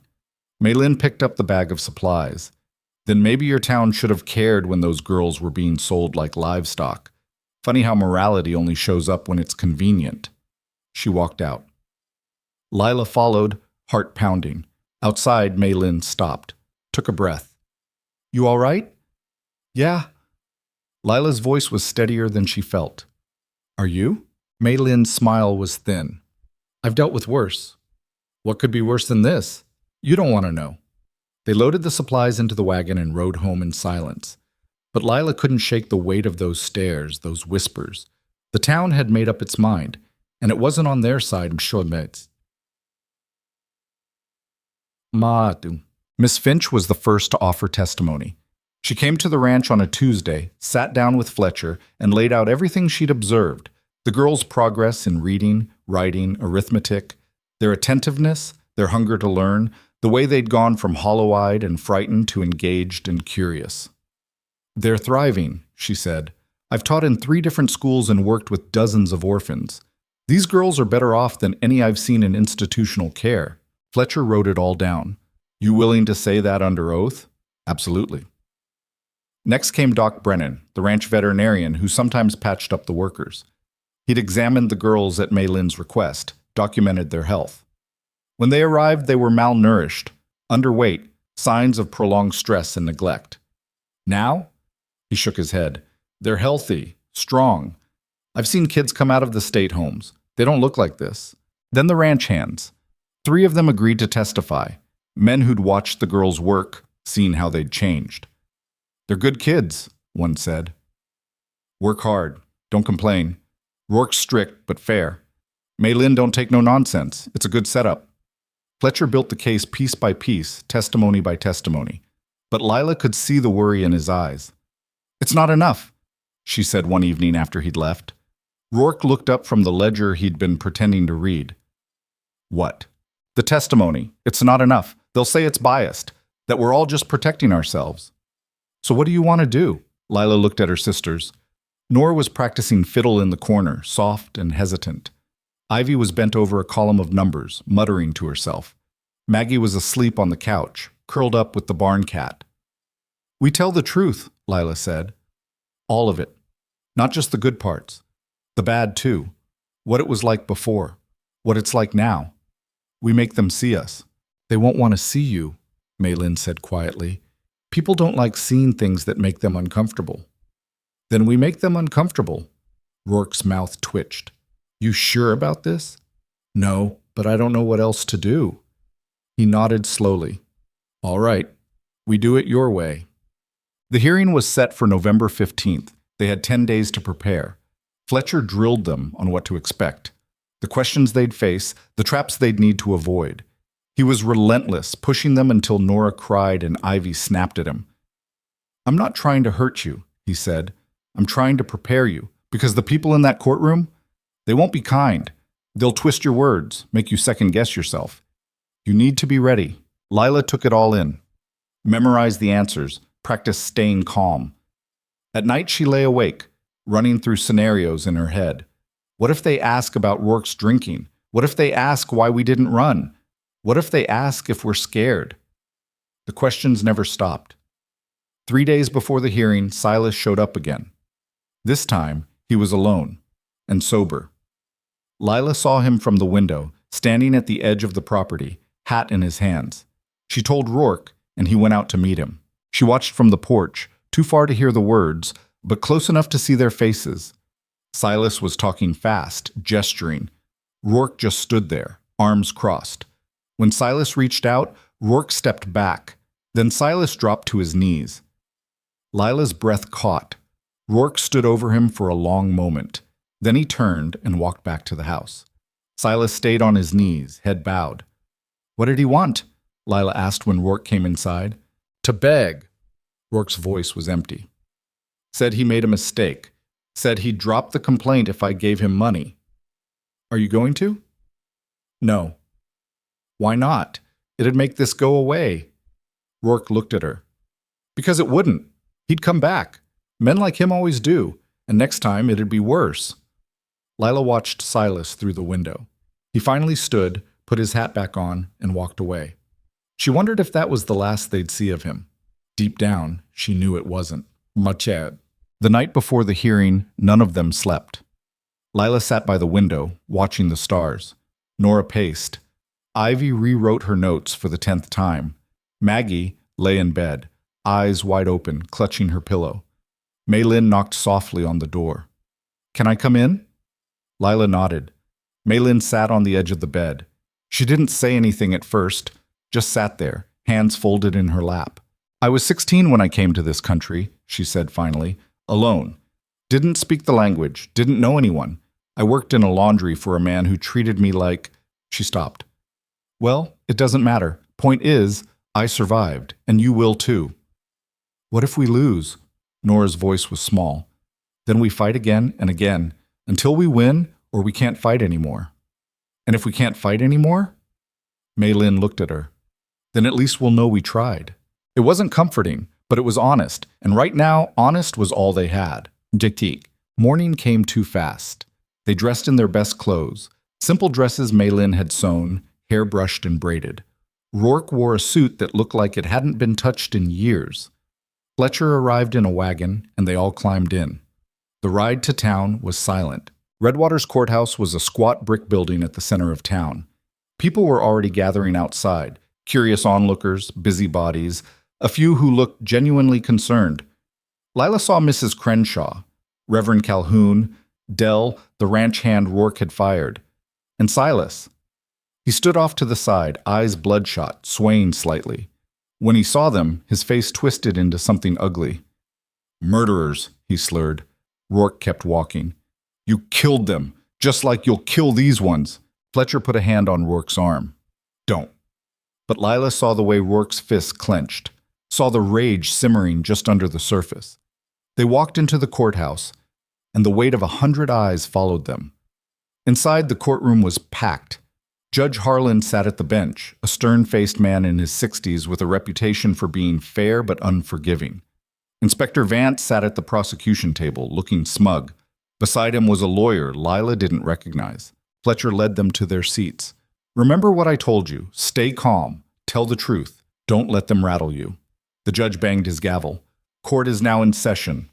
Mei Lin picked up the bag of supplies. Then maybe your town should have cared when those girls were being sold like livestock. Funny how morality only shows up when it's convenient. She walked out. Lila followed, heart pounding. Outside, Mei Lin stopped, took a breath. You all right? Yeah. Lila's voice was steadier than she felt. Are you? Mei Lin's smile was thin. I've dealt with worse. What could be worse than this? You don't want to know. They loaded the supplies into the wagon and rode home in silence. But Lila couldn't shake the weight of those stares, those whispers. The town had made up its mind, and it wasn't on their side, Mshomet. Maatu. Miss Finch was the first to offer testimony. She came to the ranch on a Tuesday, sat down with Fletcher, and laid out everything she'd observed. The girls' progress in reading, writing, arithmetic, their attentiveness, their hunger to learn, the way they'd gone from hollow-eyed and frightened to engaged and curious. They're thriving, she said. I've taught in 3 different schools and worked with dozens of orphans. These girls are better off than any I've seen in institutional care. Fletcher wrote it all down. You willing to say that under oath? Absolutely. Next came Doc Brennan, the ranch veterinarian who sometimes patched up the workers. He'd examined the girls at Mei Lin's request, documented their health. When they arrived, they were malnourished, underweight, signs of prolonged stress and neglect. Now? He shook his head. They're healthy, strong. I've seen kids come out of the state homes. They don't look like this. Then the ranch hands. 3 of them agreed to testify, men who'd watched the girls work, seen how they'd changed. They're good kids, one said. Work hard. Don't complain. Rourke's strict, but fair. Mei Lin don't take no nonsense. It's a good setup. Fletcher built the case piece by piece, testimony by testimony. But Lila could see the worry in his eyes. It's not enough, she said one evening after he'd left. Rourke looked up from the ledger he'd been pretending to read. What? The testimony. It's not enough. They'll say it's biased, that we're all just protecting ourselves. So what do you want to do? Lila looked at her sisters. Nora was practicing fiddle in the corner, soft and hesitant. Ivy was bent over a column of numbers, muttering to herself. Maggie was asleep on the couch, curled up with the barn cat. We tell the truth, Lila said. All of it. Not just the good parts. The bad, too. What it was like before. What it's like now. We make them see us. They won't want to see you, Mei Lin said quietly. People don't like seeing things that make them uncomfortable. Then we make them uncomfortable. Rourke's mouth twitched. You sure about this? No, but I don't know what else to do. He nodded slowly. All right, we do it your way. The hearing was set for November 15th. They had 10 days to prepare. Fletcher drilled them on what to expect. The questions they'd face, the traps they'd need to avoid. He was relentless, pushing them until Nora cried and Ivy snapped at him. I'm not trying to hurt you, he said. I'm trying to prepare you, because the people in that courtroom, they won't be kind. They'll twist your words, make you second-guess yourself. You need to be ready. Lila took it all in. Memorize the answers. practiced staying calm. At night she lay awake, running through scenarios in her head. What if they ask about Rourke's drinking? What if they ask why we didn't run? What if they ask if we're scared? The questions never stopped. 3 days before the hearing, Silas showed up again. This time, he was alone and sober. Lila saw him from the window, standing at the edge of the property, hat in his hands. She told Rourke, and he went out to meet him. She watched from the porch, too far to hear the words, but close enough to see their faces. Silas was talking fast, gesturing. Rourke just stood there, arms crossed. When Silas reached out, Rourke stepped back. Then Silas dropped to his knees. Lila's breath caught. Rourke stood over him for a long moment. Then he turned and walked back to the house. Silas stayed on his knees, head bowed. "What did he want?" Lila asked when Rourke came inside. "To beg." Rourke's voice was empty. "Said he made a mistake. Said he'd drop the complaint if I gave him money." "Are you going to?" "No." "Why not? It'd make this go away." Rourke looked at her. "Because it wouldn't. He'd come back. Men like him always do, and next time it'd be worse." Lila watched Silas through the window. He finally stood, put his hat back on, and walked away. She wondered if that was the last they'd see of him. Deep down, she knew it wasn't. Machad. The night before the hearing, none of them slept. Lila sat by the window, watching the stars. Nora paced. Ivy rewrote her notes for the 10th time. Maggie lay in bed, eyes wide open, clutching her pillow. Maylin knocked softly on the door. "Can I come in?" Lila nodded. Maylin sat on the edge of the bed. She didn't say anything at first, just sat there, hands folded in her lap. "I was 16 when I came to this country," she said finally, "alone. Didn't speak the language, didn't know anyone. I worked in a laundry for a man who treated me like—" She stopped. "Well, it doesn't matter. Point is, I survived, and you will too." "What if we lose?" Nora's voice was small. "Then we fight again and again, until we win or we can't fight anymore." "And if we can't fight anymore?" Maylin looked at her. "Then at least we'll know we tried." It wasn't comforting, but it was honest, and right now, honest was all they had. Diktik. Morning came too fast. They dressed in their best clothes, simple dresses Maylin had sewn, hair brushed and braided. Rourke wore a suit that looked like it hadn't been touched in years. Fletcher arrived in a wagon, and they all climbed in. The ride to town was silent. Redwater's courthouse was a squat brick building at the center of town. People were already gathering outside, curious onlookers, busybodies, a few who looked genuinely concerned. Lila saw Mrs. Crenshaw, Reverend Calhoun, Dell, the ranch hand Rourke had fired, and Silas. He stood off to the side, eyes bloodshot, swaying slightly. When he saw them, his face twisted into something ugly. "Murderers," he slurred. Rourke kept walking. "You killed them, just like you'll kill these ones." Fletcher put a hand on Rourke's arm. "Don't." But Lila saw the way Rourke's fists clenched, saw the rage simmering just under the surface. They walked into the courthouse, and the weight of 100 eyes followed them. Inside, the courtroom was packed. Judge Harlan sat at the bench, a stern-faced man in his 60s with a reputation for being fair but unforgiving. Inspector Vance sat at the prosecution table, looking smug. Beside him was a lawyer Lila didn't recognize. Fletcher led them to their seats. "Remember what I told you. Stay calm. Tell the truth. Don't let them rattle you." The judge banged his gavel. "Court is now in session."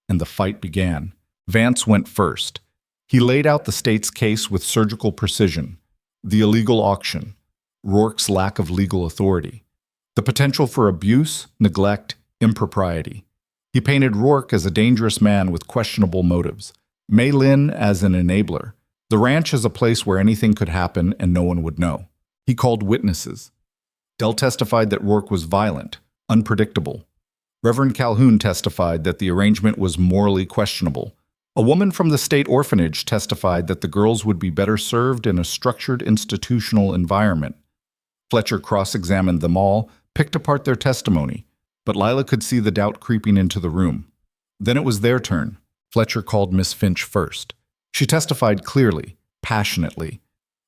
And the fight began. Vance went first. He laid out the state's case with surgical precision. The illegal auction, Rourke's lack of legal authority, the potential for abuse, neglect, impropriety. He painted Rourke as a dangerous man with questionable motives, Maylin as an enabler, the ranch as a place where anything could happen and no one would know. He called witnesses. Dell testified that Rourke was violent, unpredictable. Reverend Calhoun testified that the arrangement was morally questionable. A woman from the state orphanage testified that the girls would be better served in a structured institutional environment. Fletcher cross-examined them all, picked apart their testimony, but Lila could see the doubt creeping into the room. Then it was their turn. Fletcher called Miss Finch first. She testified clearly, passionately,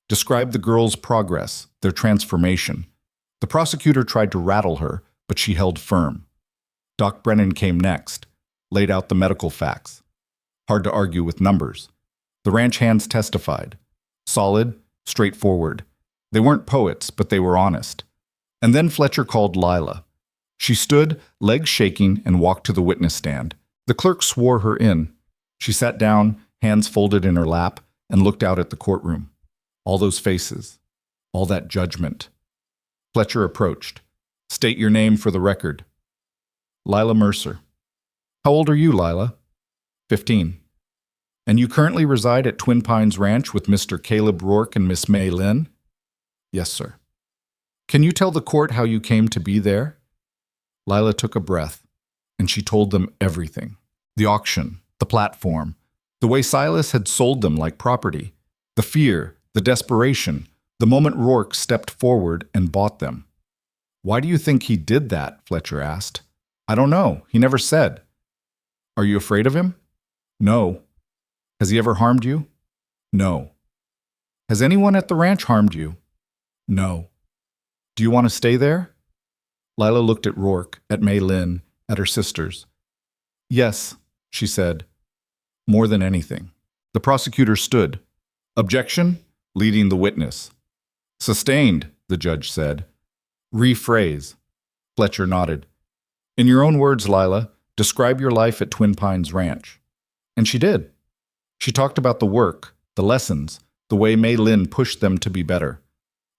described the girls' progress, their transformation. The prosecutor tried to rattle her, but she held firm. Doc Brennan came next, laid out the medical facts. Hard to argue with numbers. The ranch hands testified. Solid, straightforward. They weren't poets, but they were honest. And then Fletcher called Lila. She stood, legs shaking, and walked to the witness stand. The clerk swore her in. She sat down, hands folded in her lap, and looked out at the courtroom. All those faces. All that judgment. Fletcher approached. State your name for the record. Lila Mercer. How old are you, Lila? 15. And you currently reside at Twin Pines Ranch with Mr. Caleb Rourke and Miss May Lynn? Yes, sir. Can you tell the court how you came to be there? Lila took a breath, and she told them everything. The auction, the platform, the way Silas had sold them like property, the fear, the desperation, the moment Rourke stepped forward and bought them. Why do you think he did that? Fletcher asked. I don't know. He never said. Are you afraid of him? No. Has he ever harmed you? No. Has anyone at the ranch harmed you? No. Do you want to stay there? Lila looked at Rourke, at May Lynn, at her sisters. Yes, she said. More than anything. The prosecutor stood. Objection, leading the witness. Sustained, the judge said. Rephrase. Fletcher nodded. In your own words, Lila, describe your life at Twin Pines Ranch. And she did. She talked about the work, the lessons, the way May Lynn pushed them to be better,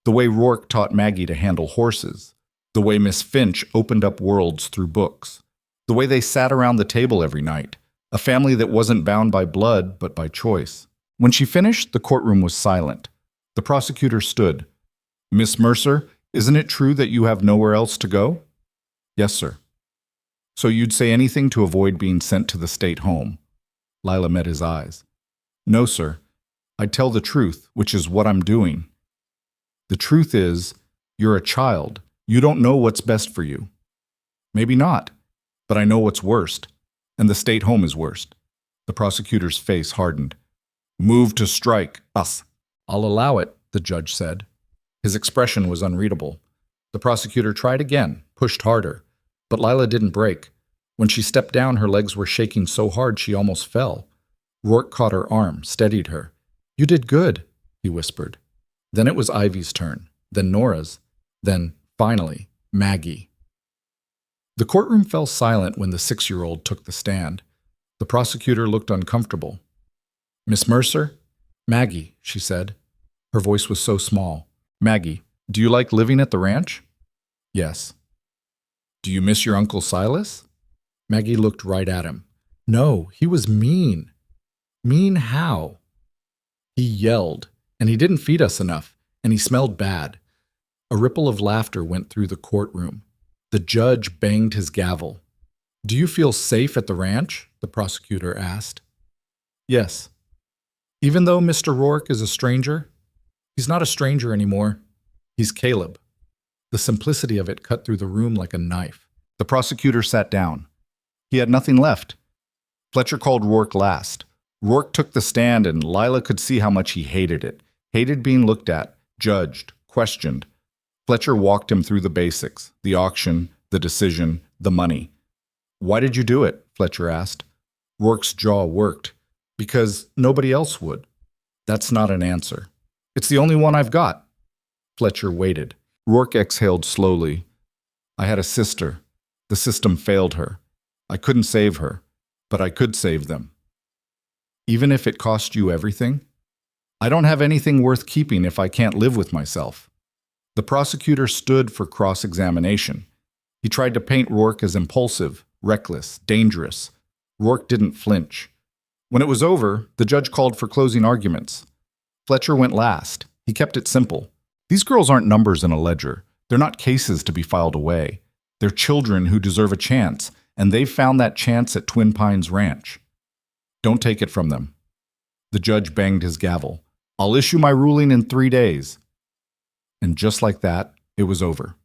the way Rourke taught Maggie to handle horses, the way Miss Finch opened up worlds through books, the way they sat around the table every night, a family that wasn't bound by blood but by choice. When she finished, the courtroom was silent. The prosecutor stood. Miss Mercer, isn't it true that you have nowhere else to go? Yes, sir. So you'd say anything to avoid being sent to the state home? Lila met his eyes. No, sir. I'd tell the truth, which is what I'm doing. The truth is, you're a child. You don't know what's best for you. Maybe not, but I know what's worst, and the state home is worst. The prosecutor's face hardened. Move to strike us. I'll allow it, the judge said. His expression was unreadable. The prosecutor tried again, pushed harder, but Lila didn't break. When she stepped down, her legs were shaking so hard she almost fell. Rourke caught her arm, steadied her. You did good, he whispered. Then it was Ivy's turn, then Nora's, then, finally, Maggie. The courtroom fell silent when the 6-year-old took the stand. The prosecutor looked uncomfortable. Miss Mercer? Maggie, she said. Her voice was so small. Maggie, do you like living at the ranch? Yes. Do you miss your Uncle Silas? Maggie looked right at him. No, he was mean. Mean how? He yelled, and he didn't feed us enough, and he smelled bad. A ripple of laughter went through the courtroom. The judge banged his gavel. Do you feel safe at the ranch? The prosecutor asked. Yes. Even though Mr. Rourke is a stranger? He's not a stranger anymore. He's Caleb. The simplicity of it cut through the room like a knife. The prosecutor sat down. He had nothing left. Fletcher called Rourke last. Rourke took the stand, and Lila could see how much he hated it. Hated being looked at, judged, questioned. Fletcher walked him through the basics, the auction, the decision, the money. Why did you do it? Fletcher asked. Rourke's jaw worked. Because nobody else would. That's not an answer. It's the only one I've got. Fletcher waited. Rourke exhaled slowly. I had a sister. The system failed her. I couldn't save her, but I could save them. Even if it cost you everything? I don't have anything worth keeping if I can't live with myself. The prosecutor stood for cross-examination. He tried to paint Rourke as impulsive, reckless, dangerous. Rourke didn't flinch. When it was over, the judge called for closing arguments. Fletcher went last. He kept it simple. These girls aren't numbers in a ledger. They're not cases to be filed away. They're children who deserve a chance, and they've found that chance at Twin Pines Ranch. Don't take it from them. The judge banged his gavel. I'll issue my ruling in 3 days. And just like that, it was over.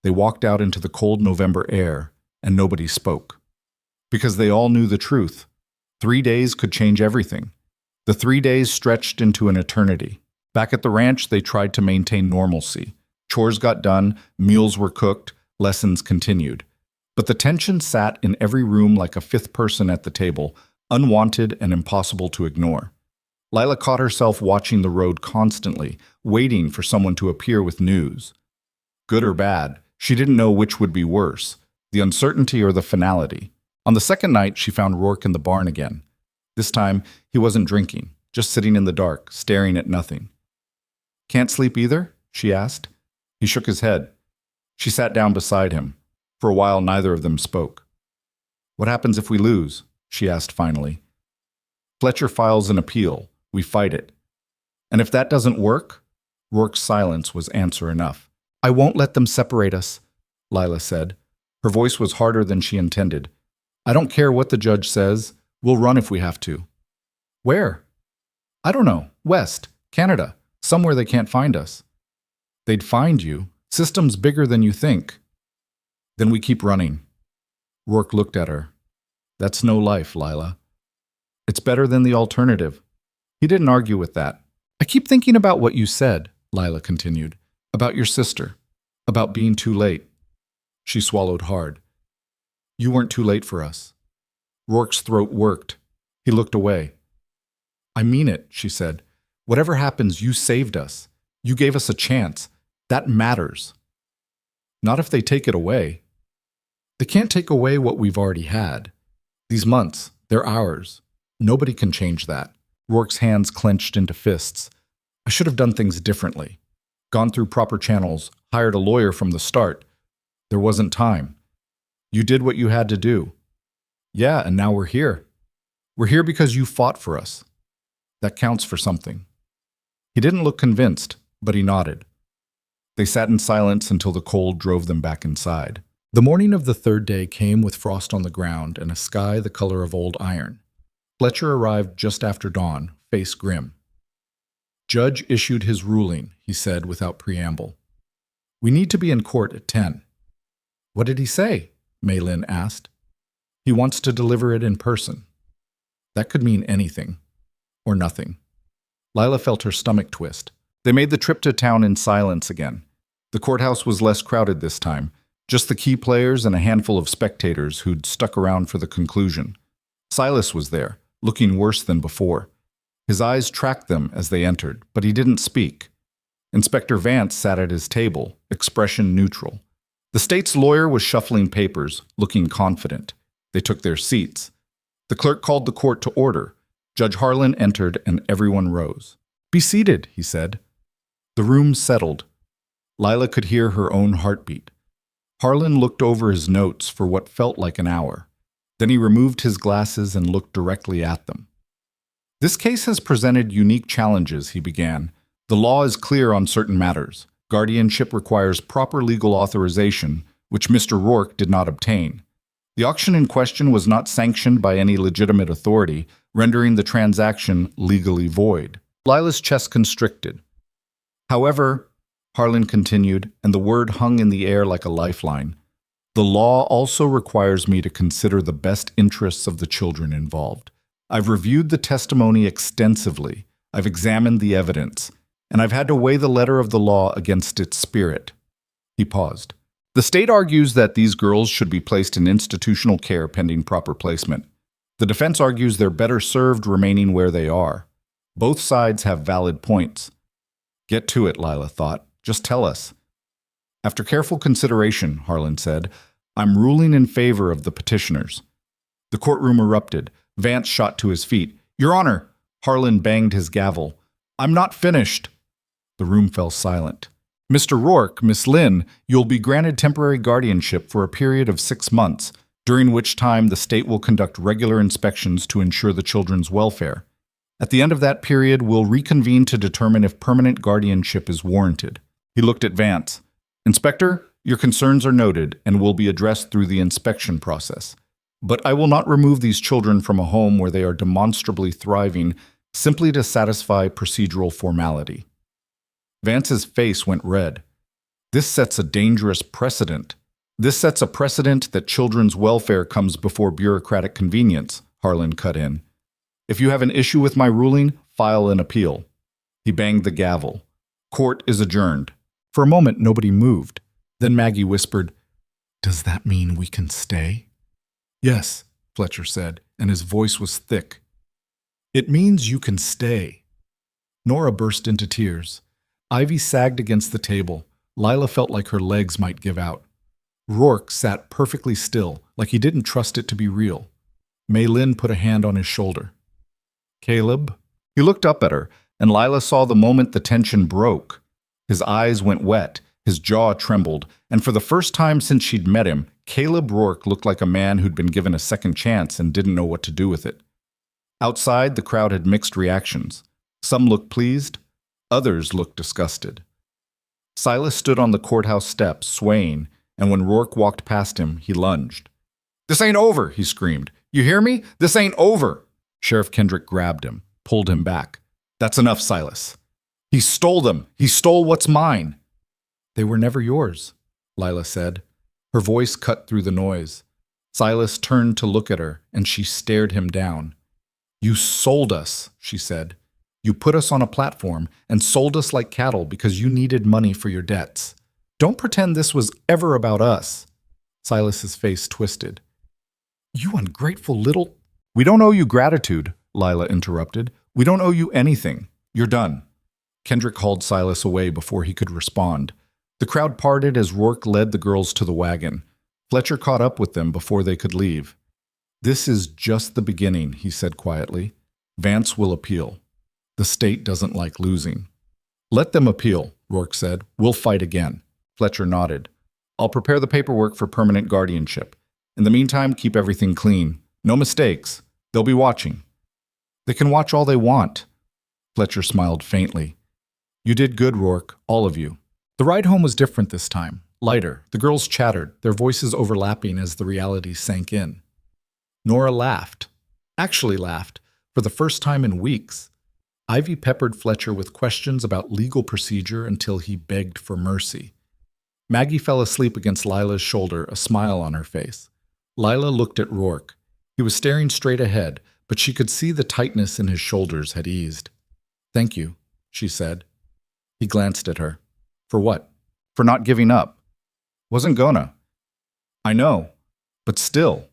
They walked out into the cold November air, and nobody spoke. Because they all knew the truth. 3 days could change everything. The 3 days stretched into an eternity. Back at the ranch, they tried to maintain normalcy. Chores got done, meals were cooked, lessons continued. But the tension sat in every room like a fifth person at the table, unwanted and impossible to ignore. Lila caught herself watching the road constantly, waiting for someone to appear with news. Good or bad, she didn't know which would be worse, the uncertainty or the finality. On the second night, she found Rourke in the barn again. This time, he wasn't drinking, just sitting in the dark, staring at nothing. "Can't sleep either?" she asked. He shook his head. She sat down beside him. For a while, neither of them spoke. "What happens if we lose?" she asked finally. "Fletcher files an appeal. We fight it. And if that doesn't work?" Rourke's silence was answer enough. "I won't let them separate us," Lila said. Her voice was harder than she intended. "I don't care what the judge says. We'll run if we have to." "Where?" "I don't know. West. Canada. Somewhere they can't find us." "They'd find you. System's bigger than you think." "Then we keep running." Rourke looked at her. "That's no life, Lila." "It's better than the alternative." He didn't argue with that. "I keep thinking about what you said," Lila continued. "About your sister. About being too late." She swallowed hard. "You weren't too late for us." Rourke's throat worked. He looked away. "I mean it," she said. "Whatever happens, you saved us. You gave us a chance. That matters." "Not if they take it away." "They can't take away what we've already had. These months, they're ours. Nobody can change that." Rourke's hands clenched into fists. "I should have done things differently. Gone through proper channels, hired a lawyer from the start. There wasn't time. You did what you had to do." "Yeah, and now we're here. We're here because you fought for us. That counts for something." He didn't look convinced, but he nodded. They sat in silence until the cold drove them back inside. The morning of the third day came with frost on the ground and a sky the color of old iron. Fletcher arrived just after dawn, face grim. "Judge issued his ruling," he said without preamble. "We need to be in court at 10. "What did he say?" Maylin asked. "He wants to deliver it in person." That could mean anything. Or nothing. Lila felt her stomach twist. They made the trip to town in silence again. The courthouse was less crowded this time, just the key players and a handful of spectators who'd stuck around for the conclusion. Silas was there, looking worse than before. His eyes tracked them as they entered, but he didn't speak. Inspector Vance sat at his table, expression neutral. The state's lawyer was shuffling papers, looking confident. They took their seats. The clerk called the court to order. Judge Harlan entered and everyone rose. "Be seated," he said. The room settled. Lila could hear her own heartbeat. Harlan looked over his notes for what felt like an hour. Then he removed his glasses and looked directly at them. "This case has presented unique challenges," he began. "The law is clear on certain matters. Guardianship requires proper legal authorization, which Mr. Rourke did not obtain. The auction in question was not sanctioned by any legitimate authority, rendering the transaction legally void." Lila's chest constricted. "However," Harlan continued, and the word hung in the air like a lifeline, "the law also requires me to consider the best interests of the children involved. I've reviewed the testimony extensively. I've examined the evidence, and I've had to weigh the letter of the law against its spirit." He paused. "The state argues that these girls should be placed in institutional care pending proper placement. The defense argues they're better served remaining where they are. Both sides have valid points." "Get to it," Lila thought. "Just tell us." "After careful consideration," Harlan said, "I'm ruling in favor of the petitioners." The courtroom erupted. Vance shot to his feet. "Your Honor!" Harlan banged his gavel. "I'm not finished." The room fell silent. "Mr. Rourke, Miss Lynn, you'll be granted temporary guardianship for a period of 6 months, during which time the state will conduct regular inspections to ensure the children's welfare. At the end of that period, we'll reconvene to determine if permanent guardianship is warranted." He looked at Vance. "Inspector, your concerns are noted and will be addressed through the inspection process. But I will not remove these children from a home where they are demonstrably thriving simply to satisfy procedural formality." Vance's face went red. "This sets a dangerous precedent. This sets a precedent that children's welfare comes before bureaucratic convenience," Harlan cut in. "If you have an issue with my ruling, file an appeal." He banged the gavel. "Court is adjourned." For a moment, nobody moved. Then Maggie whispered, Does that mean we can stay? Yes, Fletcher said, and his voice was thick. It means you can stay. Nora burst into tears. Ivy sagged against the table. Lila felt like her legs might give out. Rourke sat perfectly still, like he didn't trust it to be real. Mei Lin put a hand on his shoulder. Caleb? He looked up at her, and Lila saw the moment the tension broke. His eyes went wet, his jaw trembled, and for the first time since she'd met him, Caleb Rourke looked like a man who'd been given a second chance and didn't know what to do with it. Outside, the crowd had mixed reactions. Some looked pleased, others looked disgusted. Silas stood on the courthouse steps, swaying, and when Rourke walked past him, he lunged. "This ain't over," he screamed. "You hear me? This ain't over." Sheriff Kendrick grabbed him, pulled him back. "That's enough, Silas. He stole them. He stole what's mine." "They were never yours," Lila said. Her voice cut through the noise. Silas turned to look at her, and she stared him down. "You sold us," she said. "You put us on a platform and sold us like cattle because you needed money for your debts. Don't pretend this was ever about us." Silas's face twisted. "You ungrateful little—" "We don't owe you gratitude," Lila interrupted. "We don't owe you anything. You're done." Kendrick hauled Silas away before he could respond. The crowd parted as Rourke led the girls to the wagon. Fletcher caught up with them before they could leave. "This is just the beginning," he said quietly. "Vance will appeal. The state doesn't like losing." "Let them appeal," Rourke said. "We'll fight again." Fletcher nodded. "I'll prepare the paperwork for permanent guardianship. In the meantime, keep everything clean. No mistakes. They'll be watching." "They can watch all they want." Fletcher smiled faintly. "You did good, Rourke, all of you." The ride home was different this time, lighter. The girls chattered, their voices overlapping as the reality sank in. Nora laughed. Actually laughed, for the first time in weeks. Ivy peppered Fletcher with questions about legal procedure until he begged for mercy. Maggie fell asleep against Lila's shoulder, a smile on her face. Lila looked at Rourke. He was staring straight ahead, but she could see the tightness in his shoulders had eased. "Thank you," she said. He glanced at her. "For what?" "For not giving up." "Wasn't gonna." "I know, but still."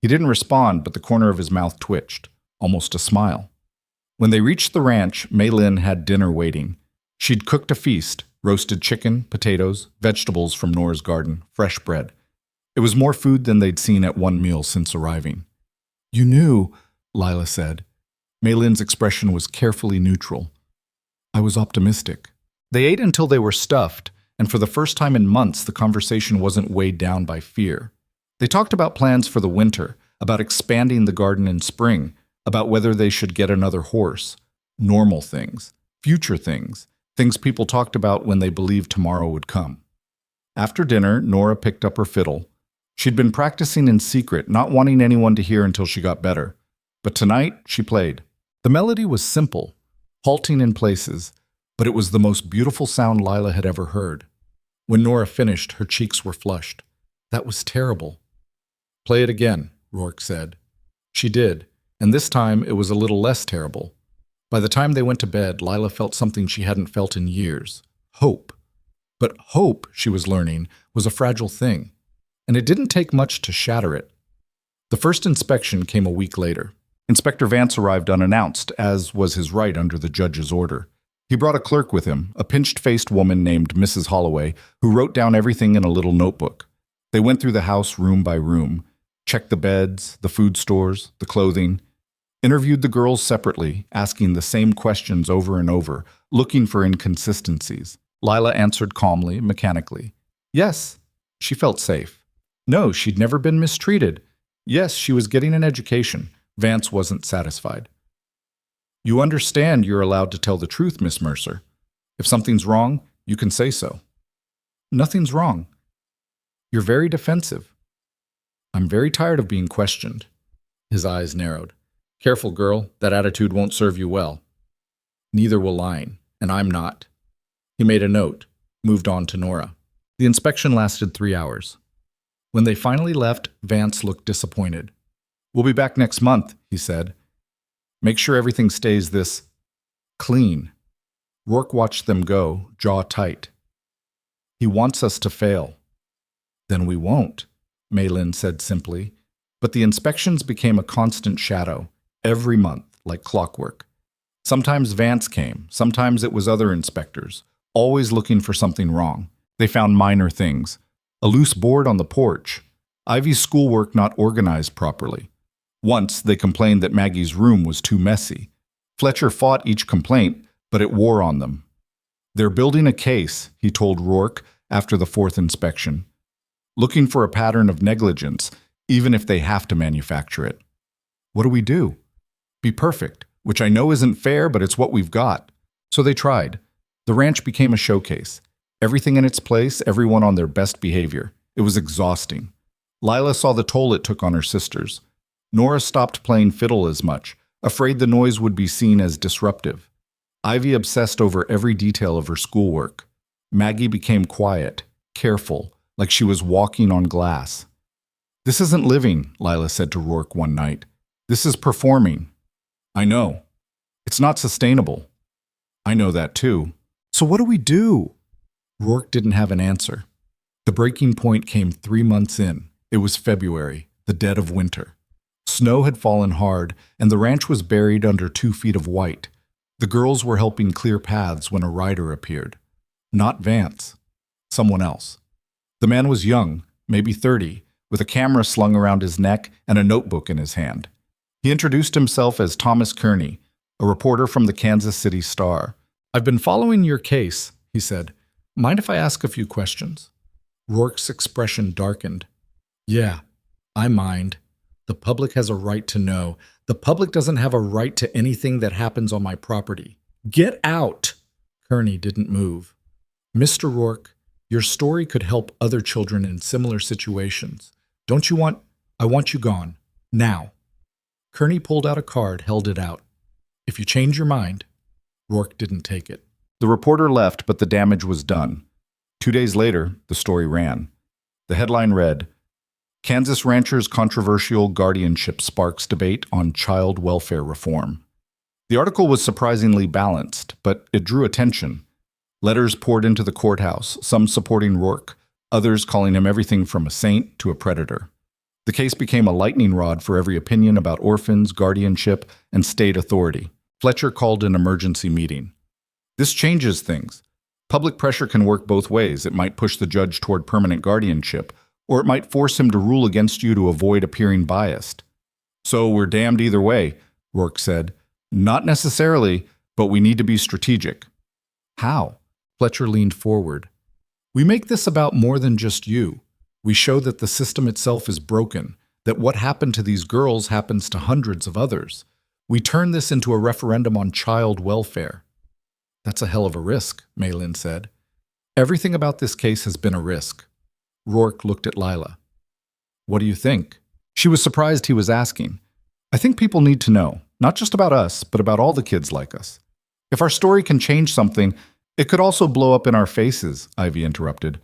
He didn't respond, but the corner of his mouth twitched, almost a smile. When they reached the ranch, Mei Lin had dinner waiting. She'd cooked a feast, roasted chicken, potatoes, vegetables from Nora's garden, fresh bread. It was more food than they'd seen at one meal since arriving. "You knew," Lila said. Mei Lin's expression was carefully neutral. "I was optimistic." They ate until they were stuffed, and for the first time in months, the conversation wasn't weighed down by fear. They talked about plans for the winter, about expanding the garden in spring, about whether they should get another horse, normal things, future things, things people talked about when they believed tomorrow would come. After dinner, Nora picked up her fiddle. She'd been practicing in secret, not wanting anyone to hear until she got better. But tonight, she played. The melody was simple, halting in places, but it was the most beautiful sound Lila had ever heard. When Nora finished, her cheeks were flushed. "That was terrible." "Play it again," Rourke said. She did, and this time it was a little less terrible. By the time they went to bed, Lila felt something she hadn't felt in years. Hope. But hope, she was learning, was a fragile thing, and it didn't take much to shatter it. The first inspection came a week later. Inspector Vance arrived unannounced, as was his right under the judge's order. He brought a clerk with him, a pinched-faced woman named Mrs. Holloway, who wrote down everything in a little notebook. They went through the house room by room, checked the beds, the food stores, the clothing, interviewed the girls separately, asking the same questions over and over, looking for inconsistencies. Lila answered calmly, mechanically. Yes, she felt safe. No, she'd never been mistreated. Yes, she was getting an education. Vance wasn't satisfied. "You understand you're allowed to tell the truth, Miss Mercer. If something's wrong, you can say so." "Nothing's wrong." "You're very defensive." "I'm very tired of being questioned." His eyes narrowed. "Careful, girl. That attitude won't serve you well." "Neither will lying, and I'm not." He made a note, moved on to Nora. The inspection lasted 3 hours. When they finally left, Vance looked disappointed. "We'll be back next month," he said. "Make sure everything stays this clean." Rourke watched them go, jaw tight. "He wants us to fail." Then we won't, Maylin said simply. But the inspections became a constant shadow, every month, like clockwork. Sometimes Vance came, sometimes it was other inspectors, always looking for something wrong. They found minor things. A loose board on the porch. Ivy's schoolwork not organized properly. Once, they complained that Maggie's room was too messy. Fletcher fought each complaint, but it wore on them. They're building a case, he told Rourke after the fourth inspection. Looking for a pattern of negligence, even if they have to manufacture it. What do we do? Be perfect, which I know isn't fair, but it's what we've got. So they tried. The ranch became a showcase. Everything in its place, everyone on their best behavior. It was exhausting. Lila saw the toll it took on her sisters. Nora stopped playing fiddle as much, afraid the noise would be seen as disruptive. Ivy obsessed over every detail of her schoolwork. Maggie became quiet, careful, like she was walking on glass. This isn't living, Lila said to Rourke one night. This is performing. I know. It's not sustainable. I know that too. So what do we do? Rourke didn't have an answer. The breaking point came 3 months in. It was February, the dead of winter. Snow had fallen hard, and the ranch was buried under 2 feet of white. The girls were helping clear paths when a rider appeared. Not Vance. Someone else. The man was young, maybe 30, with a camera slung around his neck and a notebook in his hand. He introduced himself as Thomas Kearney, a reporter from the Kansas City Star. "I've been following your case," he said. "Mind if I ask a few questions?" Rourke's expression darkened. "Yeah, I mind. The public has a right to know. The public doesn't have a right to anything that happens on my property. Get out!" Kearney didn't move. "Mr. Rourke, your story could help other children in similar situations. Don't you want— I want you gone. Now." Kearney pulled out a card, held it out. "If you change your mind." Rourke didn't take it. The reporter left, but the damage was done. 2 days later, the story ran. The headline read, "Kansas Ranchers' Controversial Guardianship Sparks Debate on Child Welfare Reform." The article was surprisingly balanced, but it drew attention. Letters poured into the courthouse, some supporting Rourke, others calling him everything from a saint to a predator. The case became a lightning rod for every opinion about orphans, guardianship, and state authority. Fletcher called an emergency meeting. "This changes things. Public pressure can work both ways. It might push the judge toward permanent guardianship, or it might force him to rule against you to avoid appearing biased." "So we're damned either way," Rourke said. "Not necessarily, but we need to be strategic." "How?" Fletcher leaned forward. "We make this about more than just you. We show that the system itself is broken, that what happened to these girls happens to hundreds of others. We turn this into a referendum on child welfare." "That's a hell of a risk," Maylin said. "Everything about this case has been a risk." Rourke looked at Lila. "What do you think?" She was surprised he was asking. "I think people need to know, not just about us, but about all the kids like us. If our story can change something, it could also blow up in our faces," Ivy interrupted.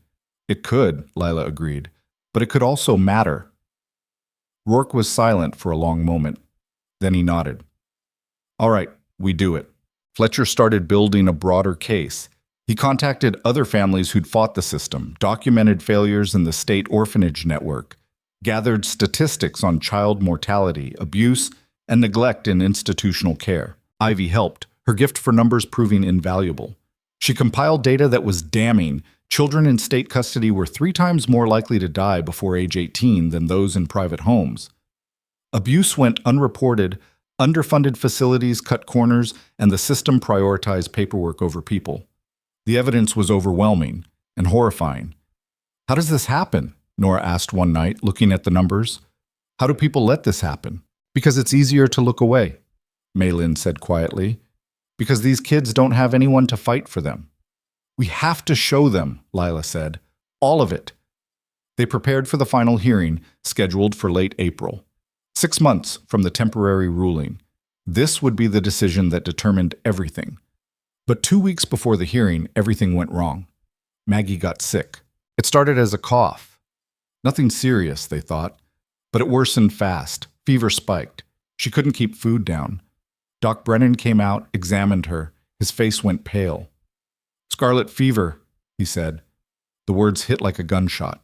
"It could," Lila agreed, "but it could also matter." Rourke was silent for a long moment. Then he nodded. "All right, we do it." Fletcher started building a broader case. He contacted other families who'd fought the system, documented failures in the state orphanage network, gathered statistics on child mortality, abuse, and neglect in institutional care. Ivy helped, her gift for numbers proving invaluable. She compiled data that was damning. Children in state custody were 3 times more likely to die before age 18 than those in private homes. Abuse went unreported, underfunded facilities cut corners, and the system prioritized paperwork over people. The evidence was overwhelming and horrifying. "How does this happen?" Nora asked one night, looking at the numbers. "How do people let this happen?" "Because it's easier to look away," Maylin said quietly. "Because these kids don't have anyone to fight for them." "We have to show them," Lila said. "All of it." They prepared for the final hearing, scheduled for late April. 6 months from the temporary ruling. This would be the decision that determined everything. But 2 weeks before the hearing, everything went wrong. Maggie got sick. It started as a cough. Nothing serious, they thought. But it worsened fast. Fever spiked. She couldn't keep food down. Doc Brennan came out, examined her. His face went pale. "Scarlet fever," he said. The words hit like a gunshot.